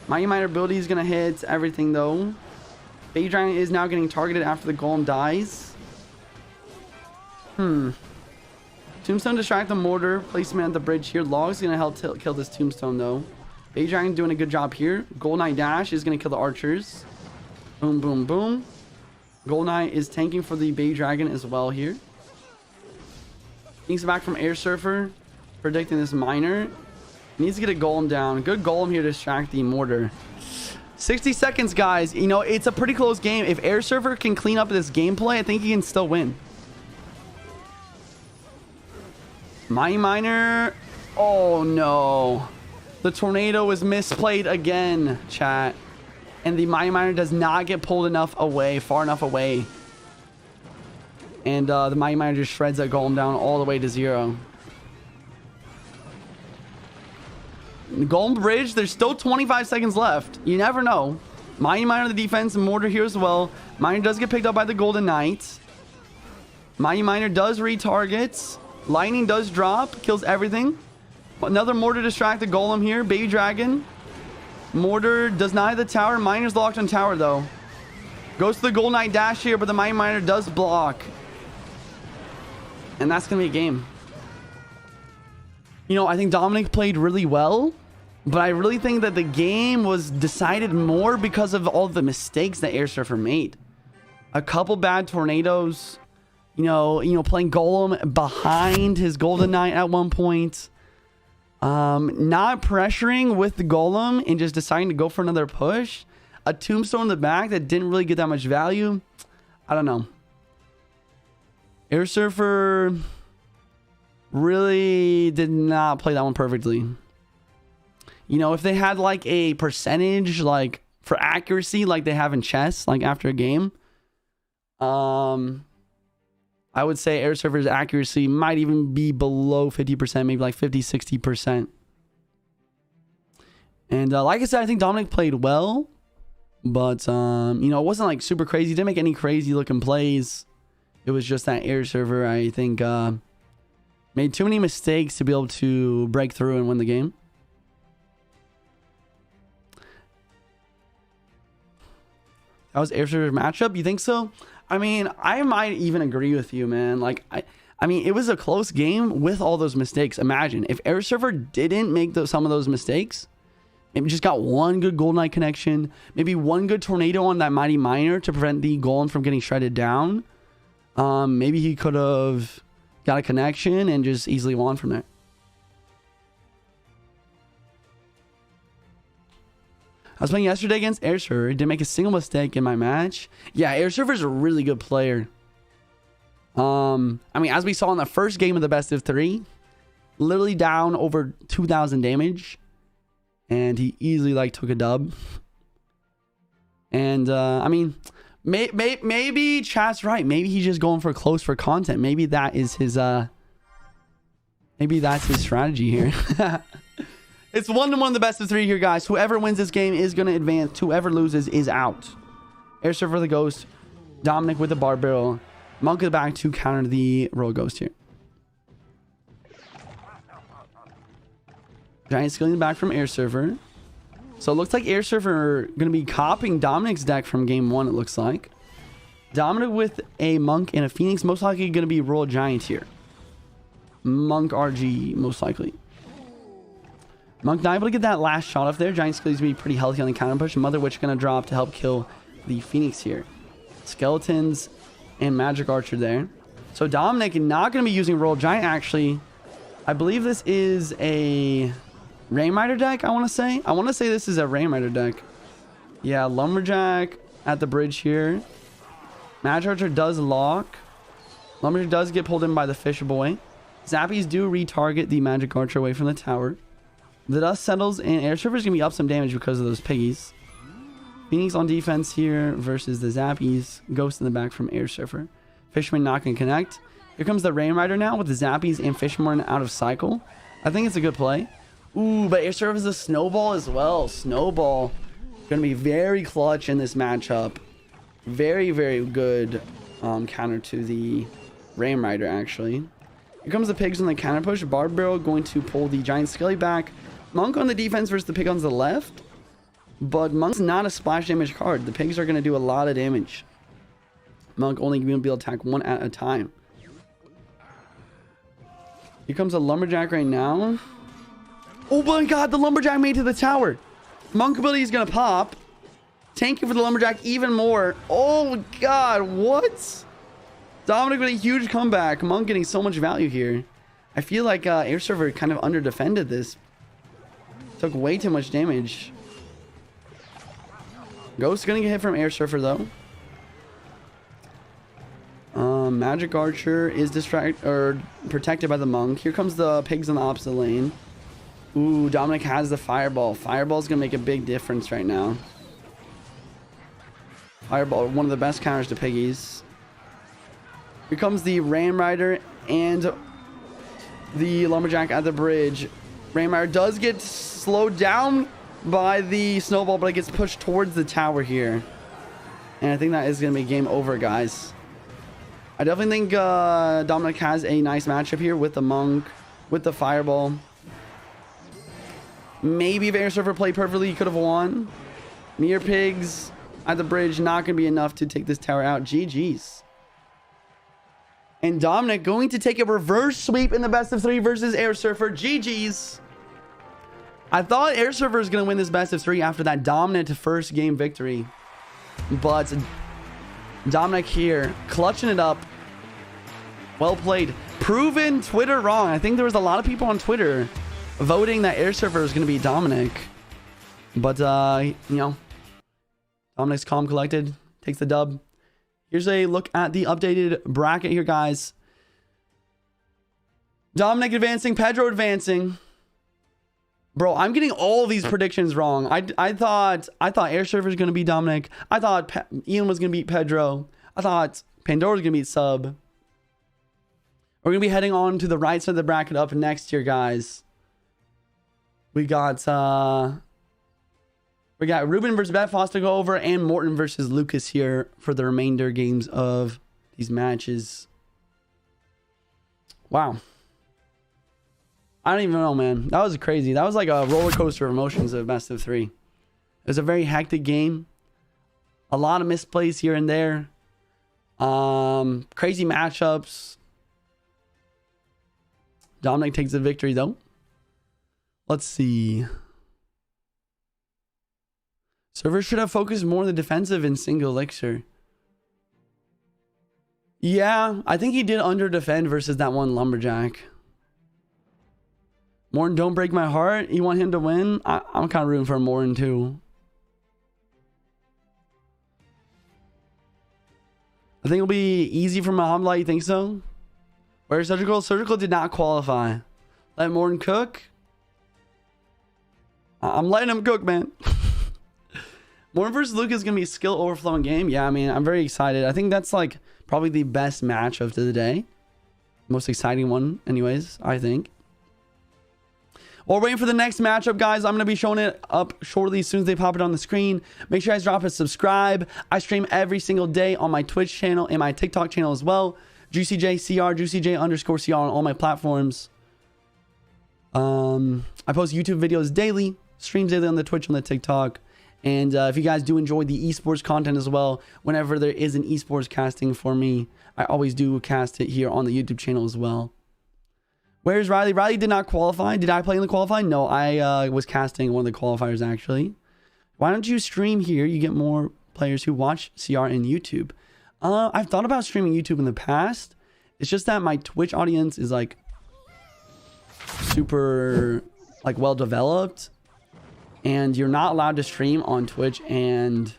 Mighty Miner ability is going to hit everything, though. Baby Dragon is now getting targeted after the Golem dies. Tombstone distract the Mortar. Placement at the bridge here. Log's going to help kill this Tombstone, though. Baby Dragon doing a good job here. Golden Knight dash is going to kill the Archers. Boom, boom, boom. Golden Knight is tanking for the Baby Dragon as well here. Thinks back from Air Surfer. Predicting this Miner. Needs to get a Golem down. Good Golem here to distract the Mortar. 60 seconds, guys. You know, it's a pretty close game. If Air Surfer can clean up this gameplay, I think he can still win. Mighty Miner. Oh, no. The Tornado is misplayed again, chat. And the Mighty Miner does not get pulled enough away, far enough away. And the Mighty Miner just shreds that Golem down all the way to 0. Golem Bridge, there's still 25 seconds left. You never know. Mighty Miner the defense, Mortar here as well. Miner does get picked up by the Golden Knight. Mighty Miner does retarget. Lightning does drop, kills everything. Another Mortar distract the Golem here. Baby Dragon. Mortar does not hit the tower. Miner's locked on tower, though. Goes to the Gold Knight dash here, but the Mighty Miner does block. And that's going to be a game. You know, I think Dominic played really well, but I really think that the game was decided more because of all the mistakes that Air Surfer made. A couple bad tornadoes, you know, playing Golem behind his Golden Knight at one point. Not pressuring with the Golem and just deciding to go for another push. A Tombstone in the back that didn't really get that much value. I don't know. Air Surfer really did not play that one perfectly. You know, if they had like a percentage like for accuracy like they have in chess, like after a game, I would say Air Surfer's accuracy might even be below 50%, maybe like 50-60%. And like I said, I think Dominic played well, but you know, it wasn't like super crazy. He didn't make any crazy looking plays. It was just that Air Surfer, I think, made too many mistakes to be able to break through and win the game. That was Air Surfer's matchup? You think so? I mean, I might even agree with you, man. Like, I mean, it was a close game with all those mistakes. Imagine if Air Surfer didn't make some of those mistakes, maybe just got one good Gold Knight connection, maybe one good tornado on that Mighty Miner to prevent the Golem from getting shredded down. Maybe he could have got a connection and just easily won from there. I was playing yesterday against Air Surfer. Didn't make a single mistake in my match. Yeah, Air Surfer's a really good player. I mean, as we saw in the first game of the best of 3, literally down over 2,000 damage, and he easily like took a dub. And I mean, maybe chat's right. Maybe he's just going for close for content. Maybe that is his maybe that's his strategy here. It's 1-1 the best of 3 here, guys. Whoever wins this game is going to advance. Whoever loses is out. Air Surfer the Ghost. Dominic with the Bar Barrel. Monk in the back to counter the Royal Ghost here. Giant skilling back from Air Surfer. So it looks like Air Surfer going to be copying Dominic's deck from game 1, it looks like. Dominic with a Monk and a Phoenix. Most likely going to be Royal Giant here. Monk RG, most likely. Monk not able to get that last shot off there. Giant Skilly's going to be pretty healthy on the counter push. Mother Witch going to drop to help kill the Phoenix here. Skeletons and Magic Archer there. So Dominic not going to be using Royal Giant, actually. I believe this is a Rainrider deck, I want to say. I want to say this is a Rainrider deck. Yeah, Lumberjack at the bridge here. Magic Archer does lock. Lumberjack does get pulled in by the Fish Boy. Zappies do retarget the Magic Archer away from the tower. The dust settles, and Air Surfer's going to be up some damage because of those piggies. Phoenix on defense here versus the Zappies. Ghost in the back from Air Surfer. Fisherman not going to connect. Here comes the Rainrider now with the Zappies and Fisherman out of cycle. I think it's a good play. Ooh, but Air Surfer is a Snowball as well. Snowball going to be very clutch in this matchup. Very, very good counter to the Rainrider, actually. Here comes the pigs on the counter push. Barb Barrel going to pull the Giant Skelly back. Monk on the defense versus the pig on the left. But Monk's not a splash damage card. The pigs are going to do a lot of damage. Monk only going to be able to attack one at a time. Here comes a Lumberjack right now. Oh my god, the Lumberjack made it to the tower. Monk ability is going to pop. Thank you for the Lumberjack even more. Oh god, what? Dominic with a huge comeback. Monk getting so much value here. I feel like Air Surfer kind of under defended this. Took way too much damage. Ghost gonna get hit from Air Surfer though. Magic Archer is protected by the Monk. Here comes the pigs on the opposite lane. Ooh, Dominic has the Fireball. Fireball's gonna make a big difference right now. Fireball, one of the best counters to piggies. Here comes the Rainrider and the Lumberjack at the bridge. Rainrider does get slowed down by the Snowball, but it gets pushed towards the tower here. And I think that is going to be game over, guys. I definitely think Dominic has a nice matchup here with the Monk, with the Fireball. Maybe if Air Surfer played perfectly, he could have won. Near Pigs at the bridge, not going to be enough to take this tower out. GG's. And Dominic going to take a reverse sweep in the best of 3 versus Air Surfer. GG's. I thought Air Surfer was going to win this best of 3 after that dominant first game victory. But Dominic here clutching it up. Well played. Proven Twitter wrong. I think there was a lot of people on Twitter voting that Air Surfer is going to be Dominic. But, you know, Dominic's calm collected. Takes the dub. Here's a look at the updated bracket here, guys. Dominic advancing. Pedro advancing. Bro, I'm getting all of these predictions wrong. I thought Air Surfer was going to be Dominic. I thought Ian was going to beat Pedro. I thought Pandora was going to beat Sub. We're going to be heading on to the right side of the bracket up next here, guys. We got Ruben versus Betfoss to go over and Morton versus Lucas here for the remainder games of these matches. Wow. I don't even know, man. That was crazy. That was like a roller coaster of emotions of best of 3. It was a very hectic game. A lot of misplays here and there. Crazy matchups. Dominic takes the victory, though. Let's see. Servers should have focused more on the defensive in single elixir. Yeah, I think he did under defend versus that one lumberjack. Morton, don't break my heart. You want him to win? I'm kind of rooting for Morton too. I think it'll be easy for Muhammad. You think so? Where's Surgical? Surgical did not qualify. Let Morton cook. I'm letting him cook, man. Morton versus Luke is going to be a skill overflowing game. Yeah, I mean, I'm very excited. I think that's like probably the best match of the day. Most exciting one anyways, I think. While we're waiting for the next matchup, guys, I'm going to be showing it up shortly as soon as they pop it on the screen. Make sure you guys drop a subscribe. I stream every single day on my Twitch channel and my TikTok channel as well. JuicyJ CR, JuicyJ_CR on all my platforms. I post YouTube videos daily, streams daily on the Twitch and the TikTok. And if you guys do enjoy the esports content as well, whenever there is an esports casting for me, I always do cast it here on the YouTube channel as well. Where's Riley? Riley did not qualify. Did I play in the qualifying? No, I was casting one of the qualifiers, actually. Why don't you stream here? You get more players who watch CR in YouTube. I've thought about streaming YouTube in the past. It's just that my Twitch audience is like super like well developed. And you're not allowed to stream on Twitch and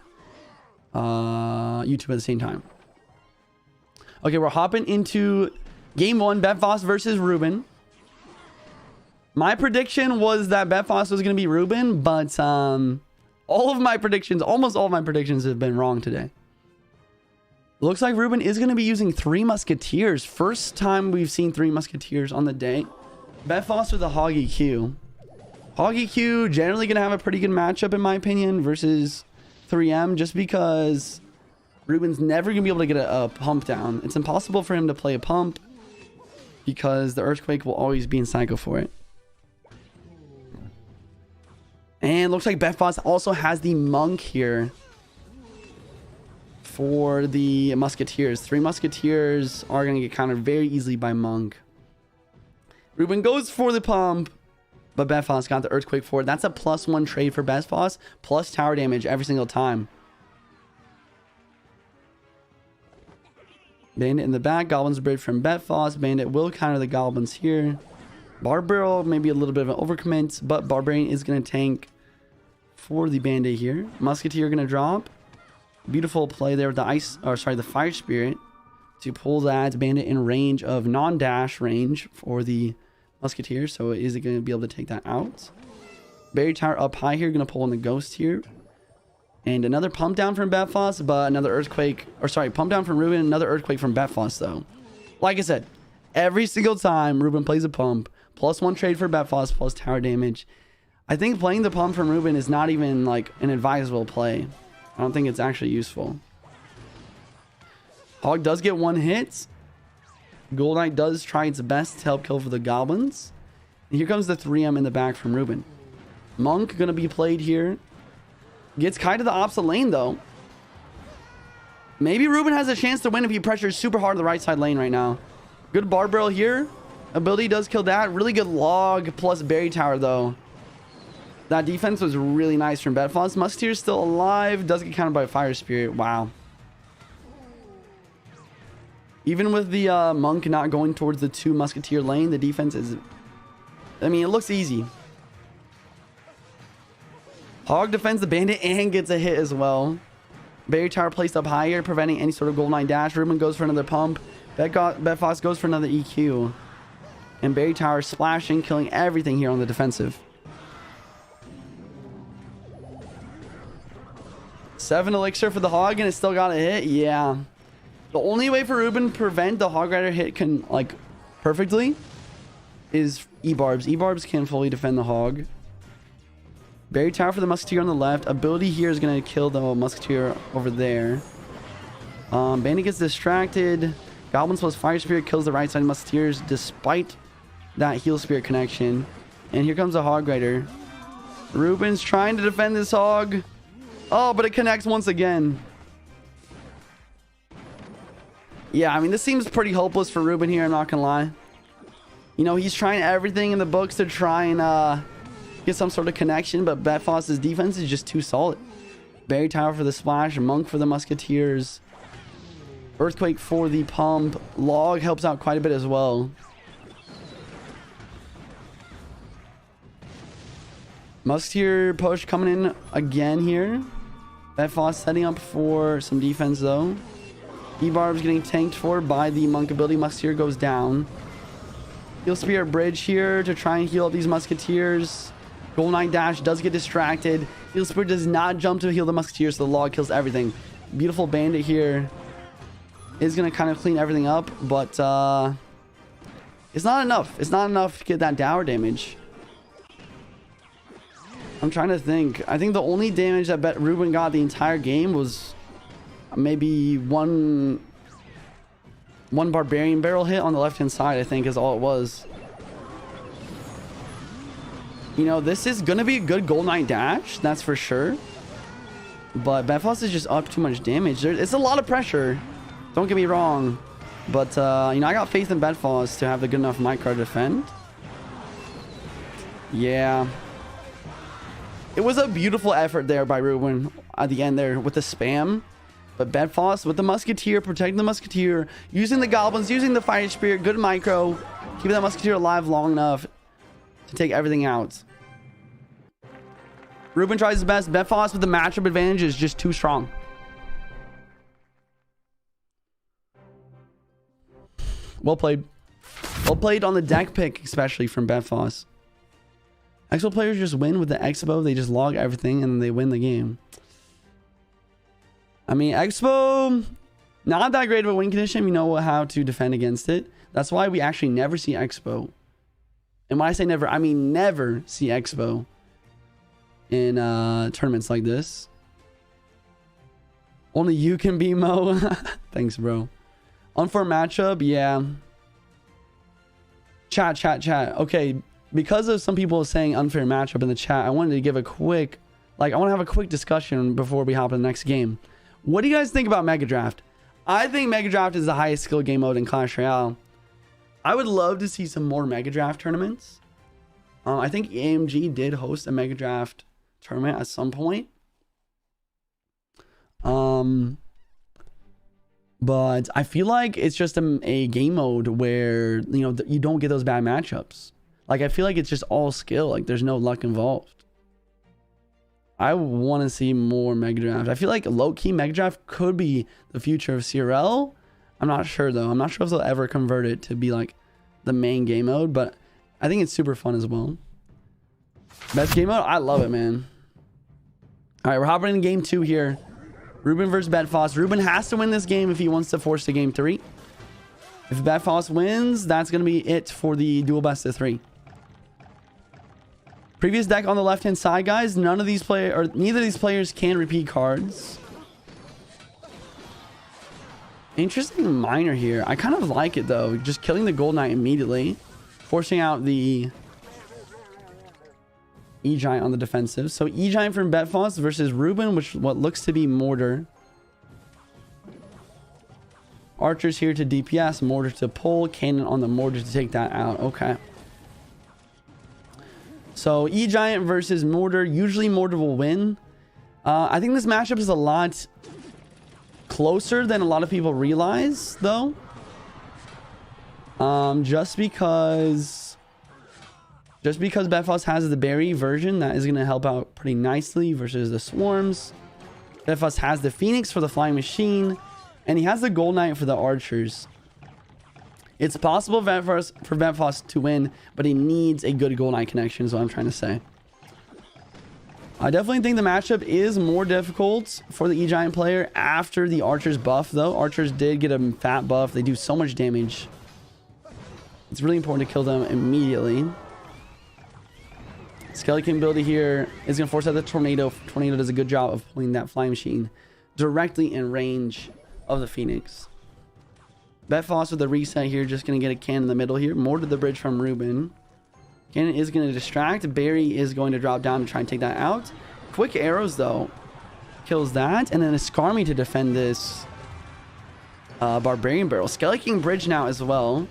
YouTube at the same time. Okay, we're hopping into game 1, Betfoss versus Ruben. My prediction was that Betfoss was going to be Ruben, but all of my predictions, almost all of my predictions have been wrong today. Looks like Ruben is going to be using 3 Musketeers. First time we've seen 3 Musketeers on the day. Betfoss with a Hog EQ. Hog EQ generally going to have a pretty good matchup in my opinion versus 3M just because Ruben's never going to be able to get a pump down. It's impossible for him to play a pump because the Earthquake will always be in cycle for it. And looks like Betfoss also has the Monk here for the Musketeers. 3 Musketeers are going to get countered very easily by Monk. Ruben goes for the pump, but Betfoss got the Earthquake for it. That's a +1 trade for Betfoss, plus tower damage every single time. Bandit in the back, Goblins Bridge from Betfoss. Bandit will counter the Goblins here. Barbarian, maybe a little bit of an overcommit, but Barbarian is going to tank for the Bandit here. Musketeer going to drop. Beautiful play there with the Fire Spirit to pull that Bandit in range of non-dash range for the Musketeer. So is it going to be able to take that out? Barrier Tower up high here, going to pull in the Ghost here. And another pump down from Betfoss, but another Earthquake, pump down from Ruben, another Earthquake from Betfoss though. Like I said, every single time Ruben plays a pump, +1 trade for Betfoss, plus tower damage. I think playing the pump from Ruben is not even like an advisable play. I don't think it's actually useful. Hog does get 1 hit. Gold Knight does try its best to help kill for the Goblins. And here comes the 3M in the back from Ruben. Monk gonna be played here. Gets Kai to the opposite lane though. Maybe Ruben has a chance to win if he pressures super hard to the right side lane right now. Good bar barrel here. Ability does kill that. Really good log plus berry tower though. That defense was really nice from Bedfoss. Musketeer's still alive. Does get countered by Fire Spirit. Wow. Even with the Monk not going towards the 2 Musketeer lane, the defense is... I mean, it looks easy. Hog defends the Bandit and gets a hit as well. Berry Tower placed up higher, preventing any sort of Golden dash. Ruben goes for another pump. Bedfoss goes for another EQ. And Berry Tower splashing, killing everything here on the defensive. 7 elixir for the Hog, and it still got a hit. Yeah. The only way for Ruben to prevent the Hog Rider hit perfectly is E-Barbs. E-Barbs can fully defend the Hog. Berry Tower for the Musketeer on the left. Ability here is going to kill the Musketeer over there. Bandit gets distracted. Goblins plus Fire Spirit kills the right side Musketeers despite that Heal Spirit connection. And here comes a Hog Rider. Ruben's trying to defend this Hog. Oh, but it connects once again. Yeah, I mean, this seems pretty hopeless for Ruben here, I'm not gonna lie. You know, he's trying everything in the books to try and get some sort of connection, but Bedfoss's defense is just too solid. Berry Tower for the splash, Monk for the Musketeers, Earthquake for the pump. Log helps out quite a bit as well. Musketeer push coming in again here. Bedfoss setting up for some defense though. E-Barb's getting tanked for by the Monk ability. Musketeer goes down. Heal Spirit Bridge here to try and heal up these Musketeers. Golden Knight dash does get distracted. Heal Spirit does not jump to heal the Musketeers, so the log kills everything. Beautiful Bandit here is going to kind of clean everything up, but it's not enough. It's not enough to get that dower damage. I'm trying to think. I think the only damage that Ruben got the entire game was maybe one Barbarian barrel hit on the left-hand side, I think, is all it was. You know, this is going to be a good Gold Knight dash, that's for sure. But Bedfoss is just up too much damage. It's a lot of pressure. Don't get me wrong. But, you know, I got faith in Bedfoss to have the good enough micro to defend. Yeah. It was a beautiful effort there by Ruben at the end there with the spam. But Bedfoss with the Musketeer, protecting the Musketeer, using the Goblins, using the Fire Spirit, good micro, keeping that Musketeer alive long enough to take everything out. Ruben tries his best. Bedfoss with the matchup advantage is just too strong. Well played. Well played on the deck pick, especially from Bedfoss. Expo players just win with the Expo. They just log everything and they win the game. I mean, Expo, not that great of a win condition. We know how to defend against it. That's why we actually never see Expo. And when I say never, I mean never see Expo in tournaments like this. Only you can be Mo. Thanks, bro. Unfair matchup, yeah. Chat. Okay, because of some people saying unfair matchup in the chat, I wanted to give a quick, I want to have a quick discussion before we hop in the next game. What do you guys think about Mega Draft? I think Mega Draft is the highest skill game mode in Clash Royale. I would love to see some more Mega Draft tournaments. I think AMG did host a Mega Draft tournament at some point. But I feel like it's just a game mode where, you know, you don't get those bad matchups. Like, I feel like it's just all skill. Like, there's no luck involved. I want to see more Mega Draft. I feel like low-key Mega Draft could be the future of CRL. I'm not sure, though. I'm not sure if they'll ever convert it to be, like, the main game mode. But I think it's super fun as well. Best game mode? I love it, man. All right, we're hopping in game 2 here. Ruben versus Bedfoss. Ruben has to win this game if he wants to force to game 3. If Bedfoss wins, that's going to be it for the dual best of 3. Previous deck on the left-hand side, guys. Neither of these players can repeat cards. Interesting minor here. I kind of like it, though. Just killing the Gold Knight immediately. Forcing out the E-Giant on the defensive. So E-Giant from Betfos versus Ruben, which what looks to be Mortar. Archers here to DPS, Mortar to pull, Cannon on the Mortar to take that out. Okay. So E-Giant versus Mortar. Usually Mortar will win. I think this matchup is a lot closer than a lot of people realize, though. Just because Betfos has the berry version, that is going to help out pretty nicely versus the swarms. Betfos has the Phoenix for the flying machine, and he has the Gold Knight for the archers. It's possible for Betfos to win, but he needs a good Gold Knight connection, is what I'm trying to say. I definitely think the matchup is more difficult for the E-Giant player after the archers buff, though. Archers did get a fat buff. They do so much damage. It's really important to kill them immediately. Skeleton ability here is going to force out the Tornado. Tornado does a good job of pulling that flying machine directly in range of the Phoenix. Betfos with the reset here, just going to get a cannon in the middle here. More to the bridge from Ruben. Cannon is going to distract. Barry is going to drop down to try and take that out. Quick arrows, though, kills that. And then a Skarmy to defend this Barbarian Barrel. Skeleton bridge now as well.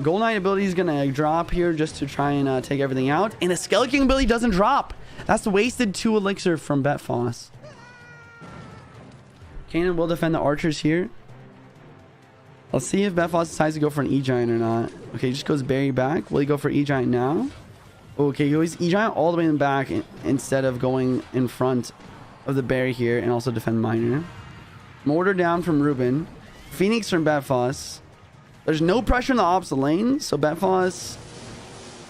Gold Knight ability is going to drop here just to try and take everything out. And a Skeleton ability doesn't drop. That's the wasted 2 elixir from Betfos. Cannon will defend the archers here. Let's see if Betfos decides to go for an E-Giant or not. Okay, he just goes Barry back. Will he go for E-Giant now? Okay, he goes E-Giant all the way in the back instead of going in front of the Barry here and also defend Miner. Mortar down from Ruben. Phoenix from Betfos. There's no pressure in the opposite lane, so Betfos...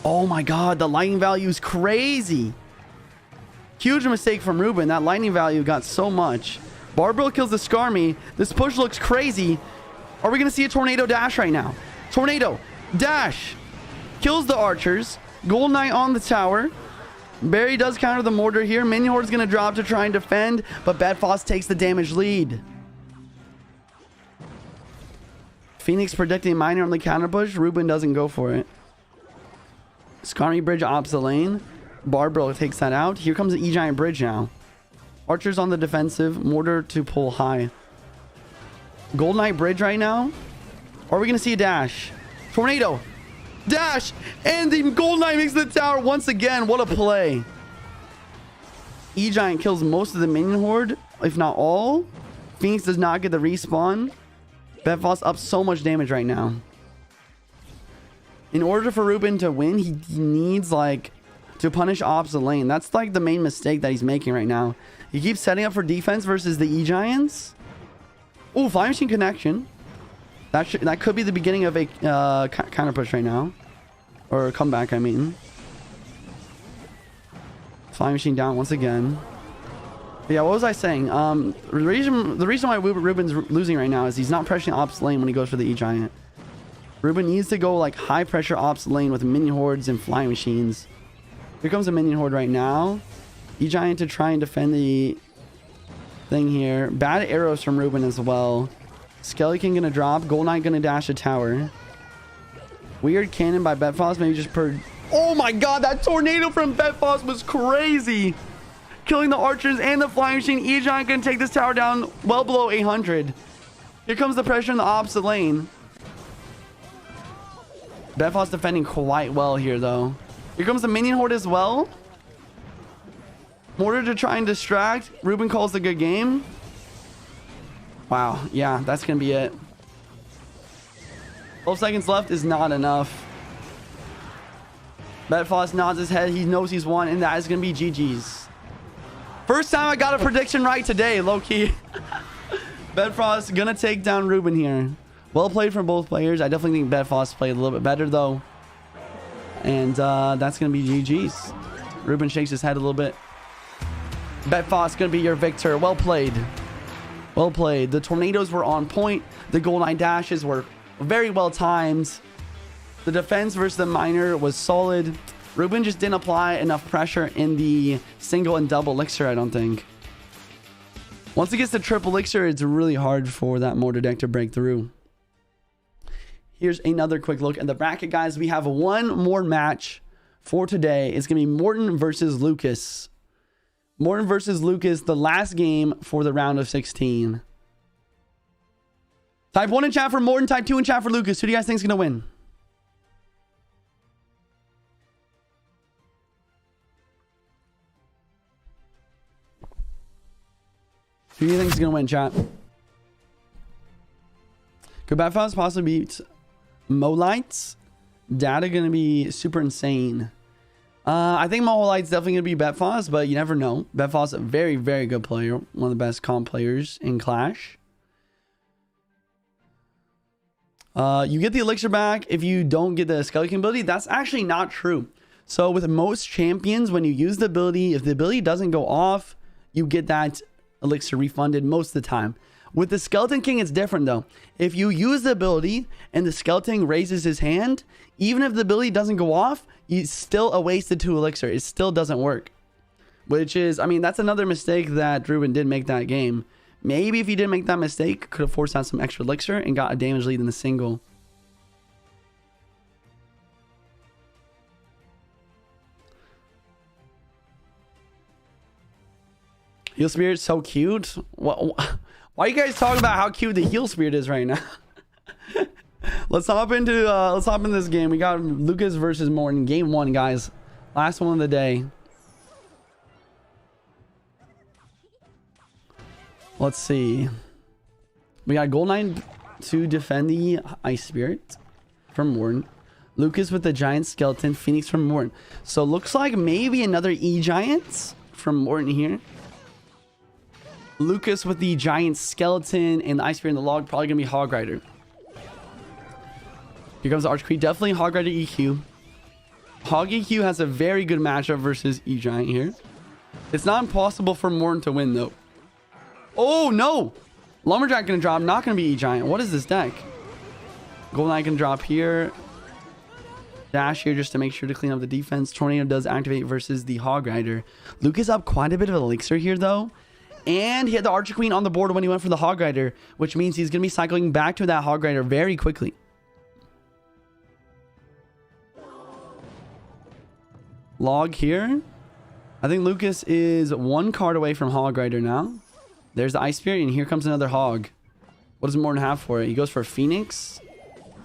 Oh my god, the lightning value is crazy. Huge mistake from Ruben. That lightning value got so much. Barbell kills the Skarmy. This push looks crazy. Are we going to see a Tornado dash right now? Tornado dash. Kills the archers. Gold Knight on the tower. Barry does counter the mortar here. Minion Horde's going to drop to try and defend, but Betfos takes the damage lead. Phoenix predicting Miner on the counter push. Ruben doesn't go for it. Skarmy bridge opposite lane. Barbell takes that out. Here comes the E-Giant bridge now. Archers on the defensive. Mortar to pull high. Gold Knight bridge right now. Or are we going to see a dash? Tornado. Dash. And the Gold Knight makes the tower once again. What a play. E-Giant kills most of the minion horde, if not all. Phoenix does not get the respawn. Betfos up so much damage right now. In order for Ruben to win, he needs like to punish opposite lane. That's like the main mistake that he's making right now. He keeps setting up for defense versus the E-Giants. Oh, flying machine connection. That could be the beginning of a counter push right now, or comeback. I mean, flying machine down once again. But yeah, what was I saying? The reason why Ruben's losing right now is he's not pressuring opposite lane when he goes for the E-Giant. Ruben needs to go like high pressure opposite lane with minion hordes and flying machines. Here comes a minion horde right now. E-Giant to try and defend the thing here. Bad arrows from Ruben as well. Skeleton gonna drop. Gold Knight gonna dash a tower. Weird cannon by Betfos. Maybe just per... Oh my god, that tornado from Betfos was crazy. Killing the archers and the flying machine. E-Giant gonna take this tower down well below 800. Here comes the pressure in the opposite lane. Betfos defending quite well here though. Here comes the minion horde as well. Mortar to try and distract. Ruben calls the good game. Wow, yeah, that's gonna be it. 12 seconds left is not enough. Betfos nods his head. He knows he's won, and that is gonna be GG's. First time I got a prediction right today, low-key. Betfos gonna take down Ruben here. Well played from both players. I definitely think Betfos played a little bit better though. And that's gonna be GG's. Ruben shakes his head a little bit. Betfos gonna be your victor. Well played. Well played. The tornadoes were on point. The gold line dashes were very well timed. The defense versus the miner was solid. Ruben just didn't apply enough pressure in the single and double elixir, I don't think. Once it gets to triple elixir, it's really hard for that mortar deck to break through. Here's another quick look at the bracket, guys. We have one more match for today is going to be Morton versus Lucas. Morton versus Lucas, the last game for the round of 16. Type 1 in chat for Morton, type 2 in chat for Lucas. Who do you guys think is going to win? Who do you think is going to win, chat? Could Betfos possibly beat Molites? Data going to be super insane. I think Molites definitely going to be Betfos, but you never know. Betfos a very, very good player. One of the best comp players in Clash. You get the elixir back if you don't get the Skeleton ability. That's actually not true. So with most champions, when you use the ability, if the ability doesn't go off, you get that elixir refunded most of the time. With the Skeleton King, it's different though. If you use the ability and the Skeleton raises his hand, even if the ability doesn't go off, you still a wasted 2 elixir. It still doesn't work. Which is, I mean, that's another mistake that Ruben did make that game. Maybe if he didn't make that mistake, could have forced out some extra elixir and got a damage lead in the single. Heal Spirit's so cute. Why are you guys talking about how cute the Heal Spirit is right now? let's hop into this game. We got Lucas versus Morton, game 1, guys. Last one of the day. Let's see. We got Gold Knight to defend the Ice Spirit from Morton. Lucas with the Giant Skeleton. Phoenix from Morton. So looks like maybe another E-Giant from Morton here. Lucas with the Giant Skeleton and the Ice Spirit in the log. Probably going to be Hog Rider. Here comes the Archqueen. Definitely Hog Rider EQ. Hog EQ has a very good matchup versus E-Giant here. It's not impossible for Morton to win though. Oh no! Lumberjack gonna drop, not gonna be E-Giant. What is this deck? Golden Knight can drop here. Dash here just to make sure to clean up the defense. Tornado does activate versus the Hog Rider. Lucas up quite a bit of elixir here though. And he had the Archer Queen on the board when he went for the Hog Rider, which means he's gonna be cycling back to that Hog Rider very quickly. Log here. I think Lucas is 1 card away from Hog Rider now. There's the Ice Spirit, and here comes another Hog. What does Morton have for it? He goes for a Phoenix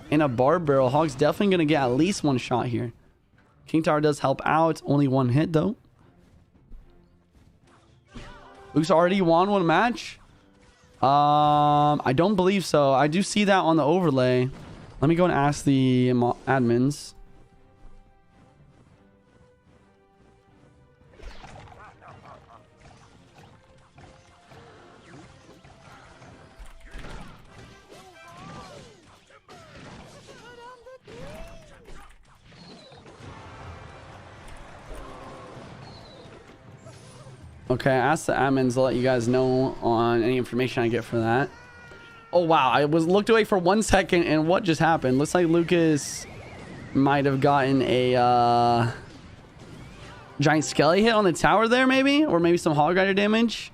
and a Barb Barrel. Hog's definitely going to get at least 1 shot here. King Tower does help out. Only 1 hit, though. Luke's already won 1 match. I don't believe so. I do see that on the overlay. Let me go and ask the admins. Okay, I asked the admins to let you guys know on any information I get for that. Oh, wow. I looked away for 1 second, and what just happened? Looks like Lucas might have gotten a Giant Skelly hit on the tower there, maybe? Or maybe some Hog Rider damage.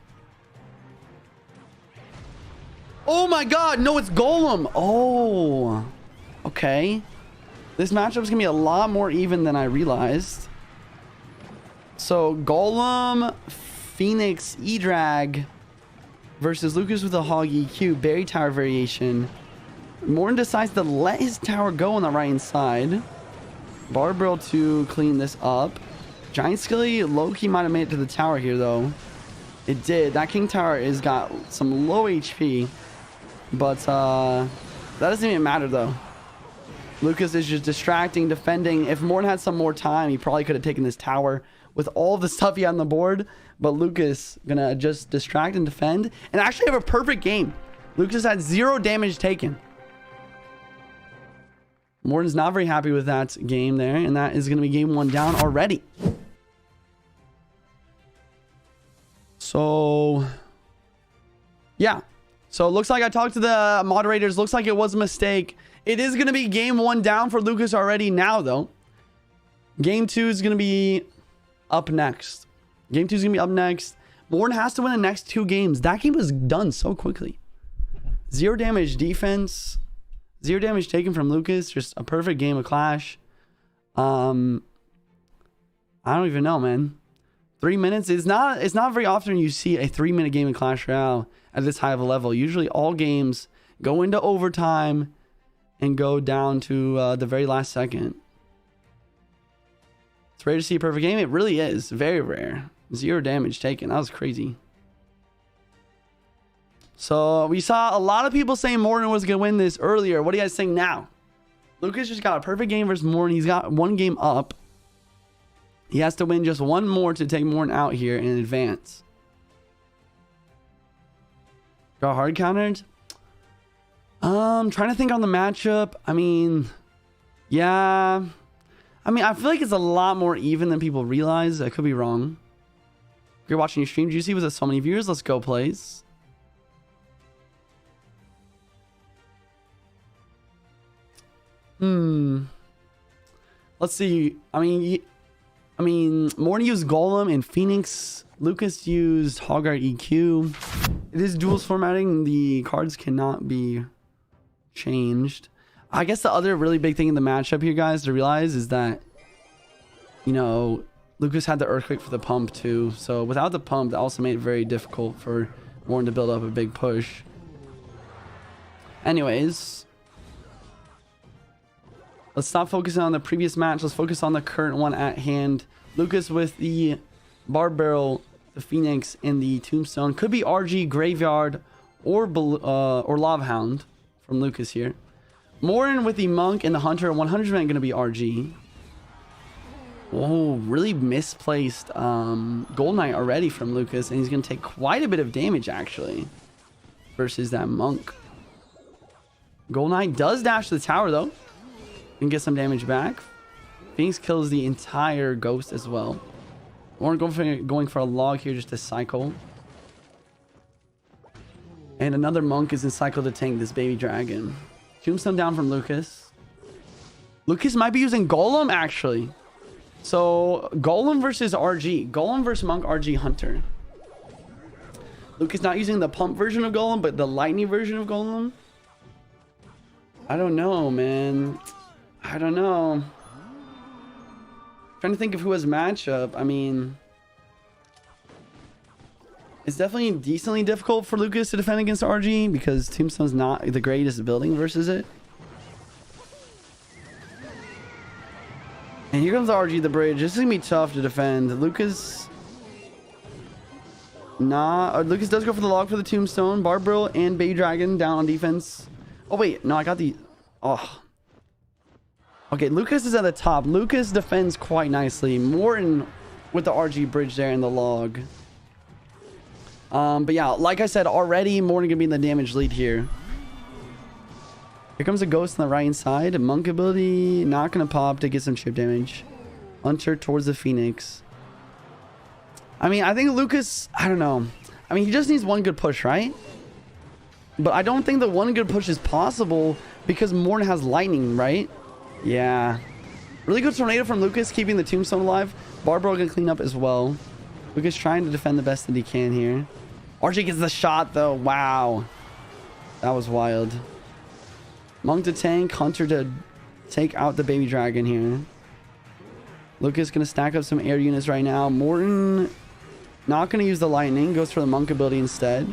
Oh, my God. No, it's Golem. Oh. Okay. This matchup's going to be a lot more even than I realized. So, Golem... Phoenix E-Drag versus Lucas with a Hog EQ. Berry Tower variation. Morton decides to let his tower go on the right-hand side. Barbarrel to clean this up. Giant Skilly low-key might have made it to the tower here, though. It did. That King Tower has got some low HP. But that doesn't even matter, though. Lucas is just distracting, defending. If Morton had some more time, he probably could have taken this tower with all of the stuff he had on the board. But Lucas gonna just distract and defend and actually have a perfect game. Lucas had 0 damage taken. Morton's not very happy with that game there, and that is gonna be game 1 down already. So yeah, so it looks like I talked to the moderators. Looks like it was a mistake. It is gonna be game 1 down for Lucas already now though. Game 2 is gonna be up next. Game 2 is going to be up next. Morton has to win the next 2 games. That game was done so quickly. 0 damage defense. 0 damage taken from Lucas. Just a perfect game of Clash. I don't even know, man. 3 minutes. It's not very often you see a 3-minute game in Clash Royale at this high of a level. Usually all games go into overtime and go down to the very last second. It's rare to see a perfect game. It really is. Very rare. 0 damage taken. That was crazy. So we saw a lot of people saying Morton was going to win this earlier. What are you guys saying now? Lucas just got a perfect game versus Morton. He's got 1 game up. He has to win just 1 more to take Morton out here in advance. Got hard countered? Trying to think on the matchup. I mean, yeah. I mean, I feel like it's a lot more even than people realize. I could be wrong. If you're watching your stream, Juicy was at so many viewers. Let's go, plays. Let's see. I mean, Morton used Golem and Phoenix. Lucas used Hogguard EQ. It is duels formatting. The cards cannot be changed. I guess the other really big thing in the matchup here, guys, to realize is that, you know, Lucas had the Earthquake for the pump too. So without the pump, that also made it very difficult for Morton to build up a big push. Anyways, let's stop focusing on the previous match. Let's focus on the current one at hand. Lucas with the Barb Barrel, the Phoenix, and the Tombstone. Could be RG, Graveyard, or Lava Hound from Lucas here. Morton with the Monk and the Hunter. 100% going to be RG. Oh, really misplaced Gold Knight already from Lucas. And he's going to take quite a bit of damage, actually, versus that Monk. Gold Knight does dash the tower, though, and get some damage back. Phoenix kills the entire Ghost as well. We're going for a log here just to cycle. And another Monk is in cycle to tank this baby dragon. Tombstone down from Lucas. Lucas might be using Golem, actually. So, Golem versus RG. Golem versus Monk, RG, Hunter. Lucas not using the pump version of Golem, but the lightning version of Golem. I don't know, man. I don't know. Trying to think of who has matchup. I mean, it's definitely decently difficult for Lucas to defend against RG because Tombstone's not the greatest building versus it. And here comes RG the bridge. This is gonna be tough to defend. Lucas Lucas does go for the log for the Tombstone. Barbarrel and Bay Dragon down on defense. Oh wait, no, I got the okay, Lucas is at the top. Lucas defends quite nicely. Morton with the RG bridge there in the log. But yeah, like I said already, Morton gonna be in the damage lead here. Here comes a Ghost on the right side. Monk ability not gonna pop to get some chip damage. Hunter towards the Phoenix. I mean, I think Lucas, I don't know. I mean, he just needs 1 good push, right? But I don't think that 1 good push is possible because Morton has lightning, right? Yeah. Really good tornado from Lucas, keeping the Tombstone alive. Barbaro gonna clean up as well. Lucas trying to defend the best that he can here. RG gets the shot though. Wow. That was wild. Monk to tank. Hunter to take out the baby dragon here. Lucas gonna stack up some air units right now. Morton not gonna use the lightning. Goes for the Monk ability instead.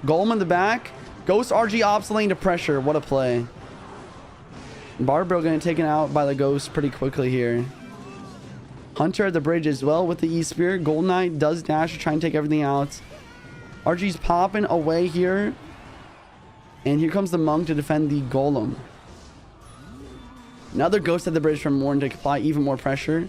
Golem in the back. Ghost RG ops lane to pressure. What a play. Barbaro getting taken out by the Ghost pretty quickly here. Hunter at the bridge as well with the E-Spear. Gold Knight does dash to try and take everything out. RG's popping away here. And here comes the Monk to defend the Golem. Another Ghost at the bridge from Morton to apply even more pressure.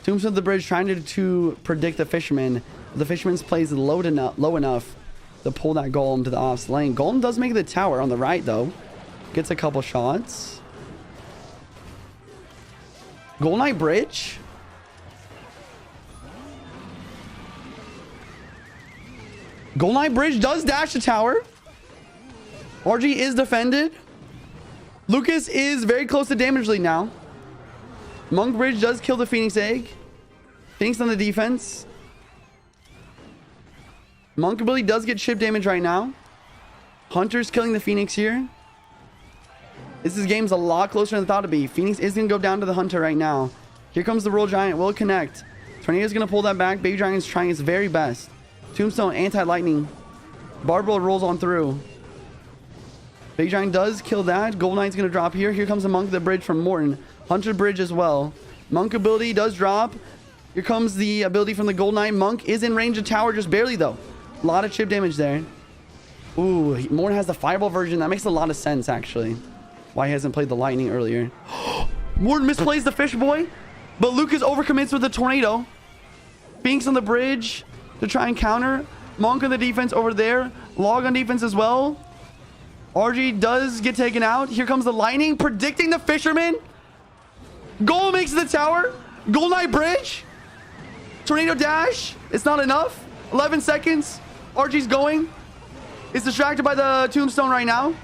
Tombstone at the bridge trying to predict the Fisherman. The Fisherman's plays low enough to pull that Golem to the off lane. Golem does make the tower on the right though. Gets a couple shots. Gold Knight bridge. Gold Knight bridge does dash the tower. RG is defended. Lucas is very close to damage lead now. Monk bridge does kill the Phoenix egg. Phoenix on the defense. Monk ability does get chip damage right now. Hunter's killing the Phoenix here. This game's a lot closer than I thought it'd be. Phoenix is going to go down to the Hunter right now. Here comes the Royal Giant. Will it connect? Tornado's going to pull that back. Baby Giant's trying its very best. Tombstone, anti-lightning. Barbell rolls on through. Baby Giant does kill that. Gold Knight's going to drop here. Here comes the Monk, the bridge from Morton. Hunter bridge as well. Monk ability does drop. Here comes the ability from the Gold Knight. Monk is in range of tower, just barely though. A lot of chip damage there. Ooh, Morton has the fireball version. That makes a lot of sense, actually. Why he hasn't played the lightning earlier. Morton misplays the fish boy, but Lucas overcommits with the tornado. Binks on the bridge to try and counter. Monk on the defense over there. Log on defense as well. RG does get taken out. Here comes the lightning, predicting the fisherman. Goal makes the tower. Gold Knight bridge. Tornado dash. It's not enough. 11 seconds. RG's going. It's distracted by the tombstone right now.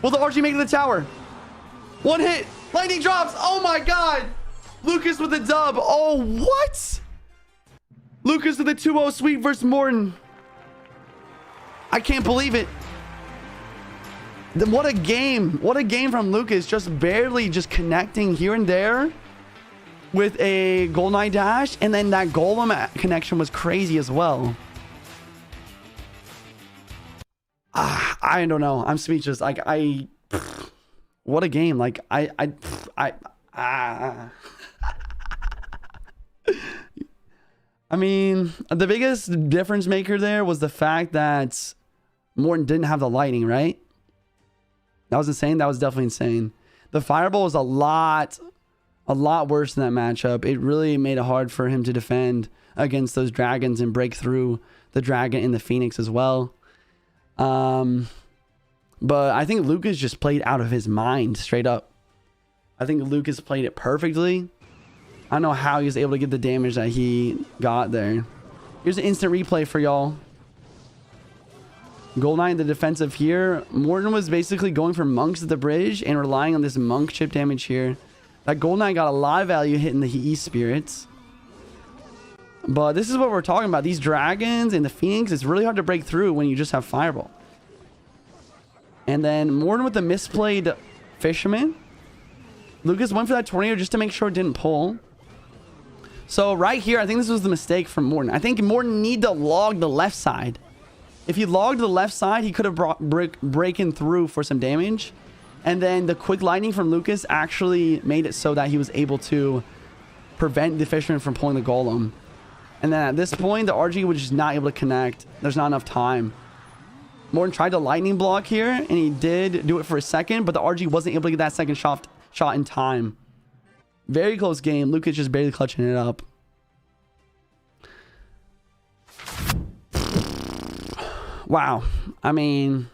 Will the RG make it to the tower? One hit. Lightning drops. Oh my god. Lucas with the dub. Oh, what? Lucas with the 2-0 sweep versus Morton. I can't believe it. What a game. What a game from Lucas. Just barely just connecting here and there with a Gold Knight dash. And then that Golem connection was crazy as well. I don't know. I'm speechless. Like, what a game. Like, I mean, the biggest difference maker there was the fact that Morton didn't have the lightning, right? That was insane. That was definitely insane. The fireball was a lot worse in that matchup. It really made it hard for him to defend against those dragons and break through the dragon and the phoenix as well. But I think Lucas just played out of his mind straight up. I think Lucas played it perfectly. I don't know how he was able to get the damage that he got there. Here's an instant replay for y'all. Gold Knight in the defensive here. Morton was basically going for monks at the bridge and relying on this monk chip damage here. That Gold Knight got a lot of value hitting the E-spirits. But this is what we're talking about. These dragons and the phoenix, it's really hard to break through when you just have fireball. And then Morton with the misplayed fisherman. Lucas went for that tornado just to make sure it didn't pull. So right here, I think this was the mistake from Morton. I think Morton need to log the left side. If he logged the left side, he could have brought breaking through for some damage. And then the quick lightning from Lucas actually made it so that he was able to prevent the fisherman from pulling the golem. And then at this point, the RG was just not able to connect. There's not enough time. Morton tried to lightning block here, and he did do it for a second, but the RG wasn't able to get that second shot in time. Very close game. Lucas just barely clutching it up. Wow. I mean,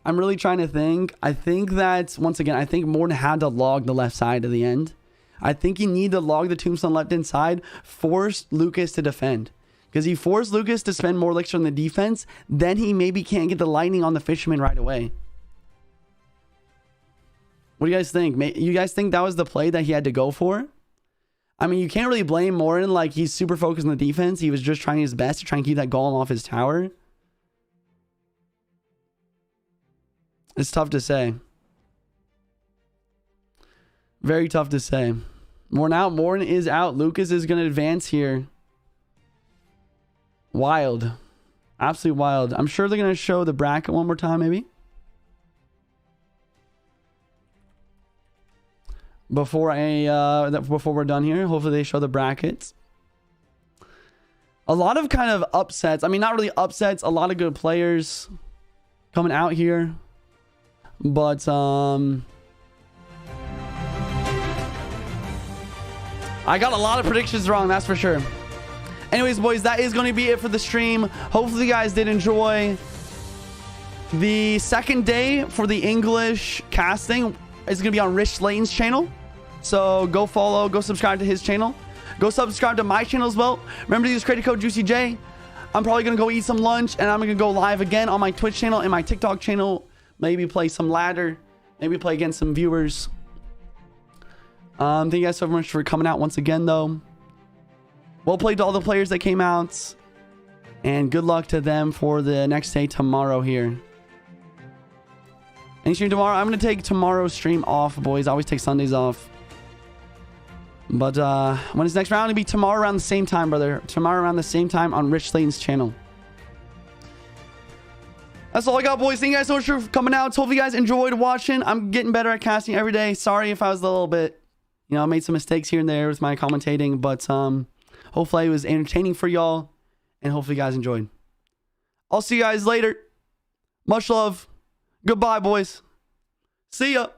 I'm really trying to think. I think that, once again, I think Morton had to log the left side to the end. I think you need to log the tombstone left inside, force Lucas to defend. Because he forced Lucas to spend more elixir on the defense, then he maybe can't get the lightning on the fisherman right away. What do you guys think? You guys think that was the play that he had to go for? I mean, you can't really blame Morton. Like, he's super focused on the defense. He was just trying his best to try and keep that golem off his tower. It's tough to say. Very tough to say. Morton out. Morton is out. Lucas is going to advance here. Wild. Absolutely wild. I'm sure they're going to show the bracket one more time, maybe. Before we're done here. Hopefully they show the brackets. A lot of kind of upsets. I mean, not really upsets. A lot of good players coming out here. But, I got a lot of predictions wrong, that's for sure. Anyways, boys, that is going to be it for the stream. Hopefully you guys did enjoy. The second day for the English casting is going to be on Rich Slayton's channel. So go follow, go subscribe to his channel. Go subscribe to my channel as well. Remember to use credit code JuicyJ. I'm probably going to go eat some lunch, and I'm going to go live again on my Twitch channel and my TikTok channel. Maybe play some ladder. Maybe play against some viewers. Thank you guys so much for coming out once again, though. Well played to all the players that came out. And good luck to them for the next day tomorrow here. Any stream tomorrow? I'm going to take tomorrow's stream off, boys. I always take Sundays off. But when is next round? It'll be tomorrow around the same time, brother. Tomorrow around the same time on Rich Slayton's channel. That's all I got, boys. Thank you guys so much for coming out. Hopefully you guys enjoyed watching. I'm getting better at casting every day. Sorry if I was a little bit, you know, I made some mistakes here and there with my commentating, but hopefully it was entertaining for y'all, and hopefully you guys enjoyed. I'll see you guys later. Much love. Goodbye, boys. See ya.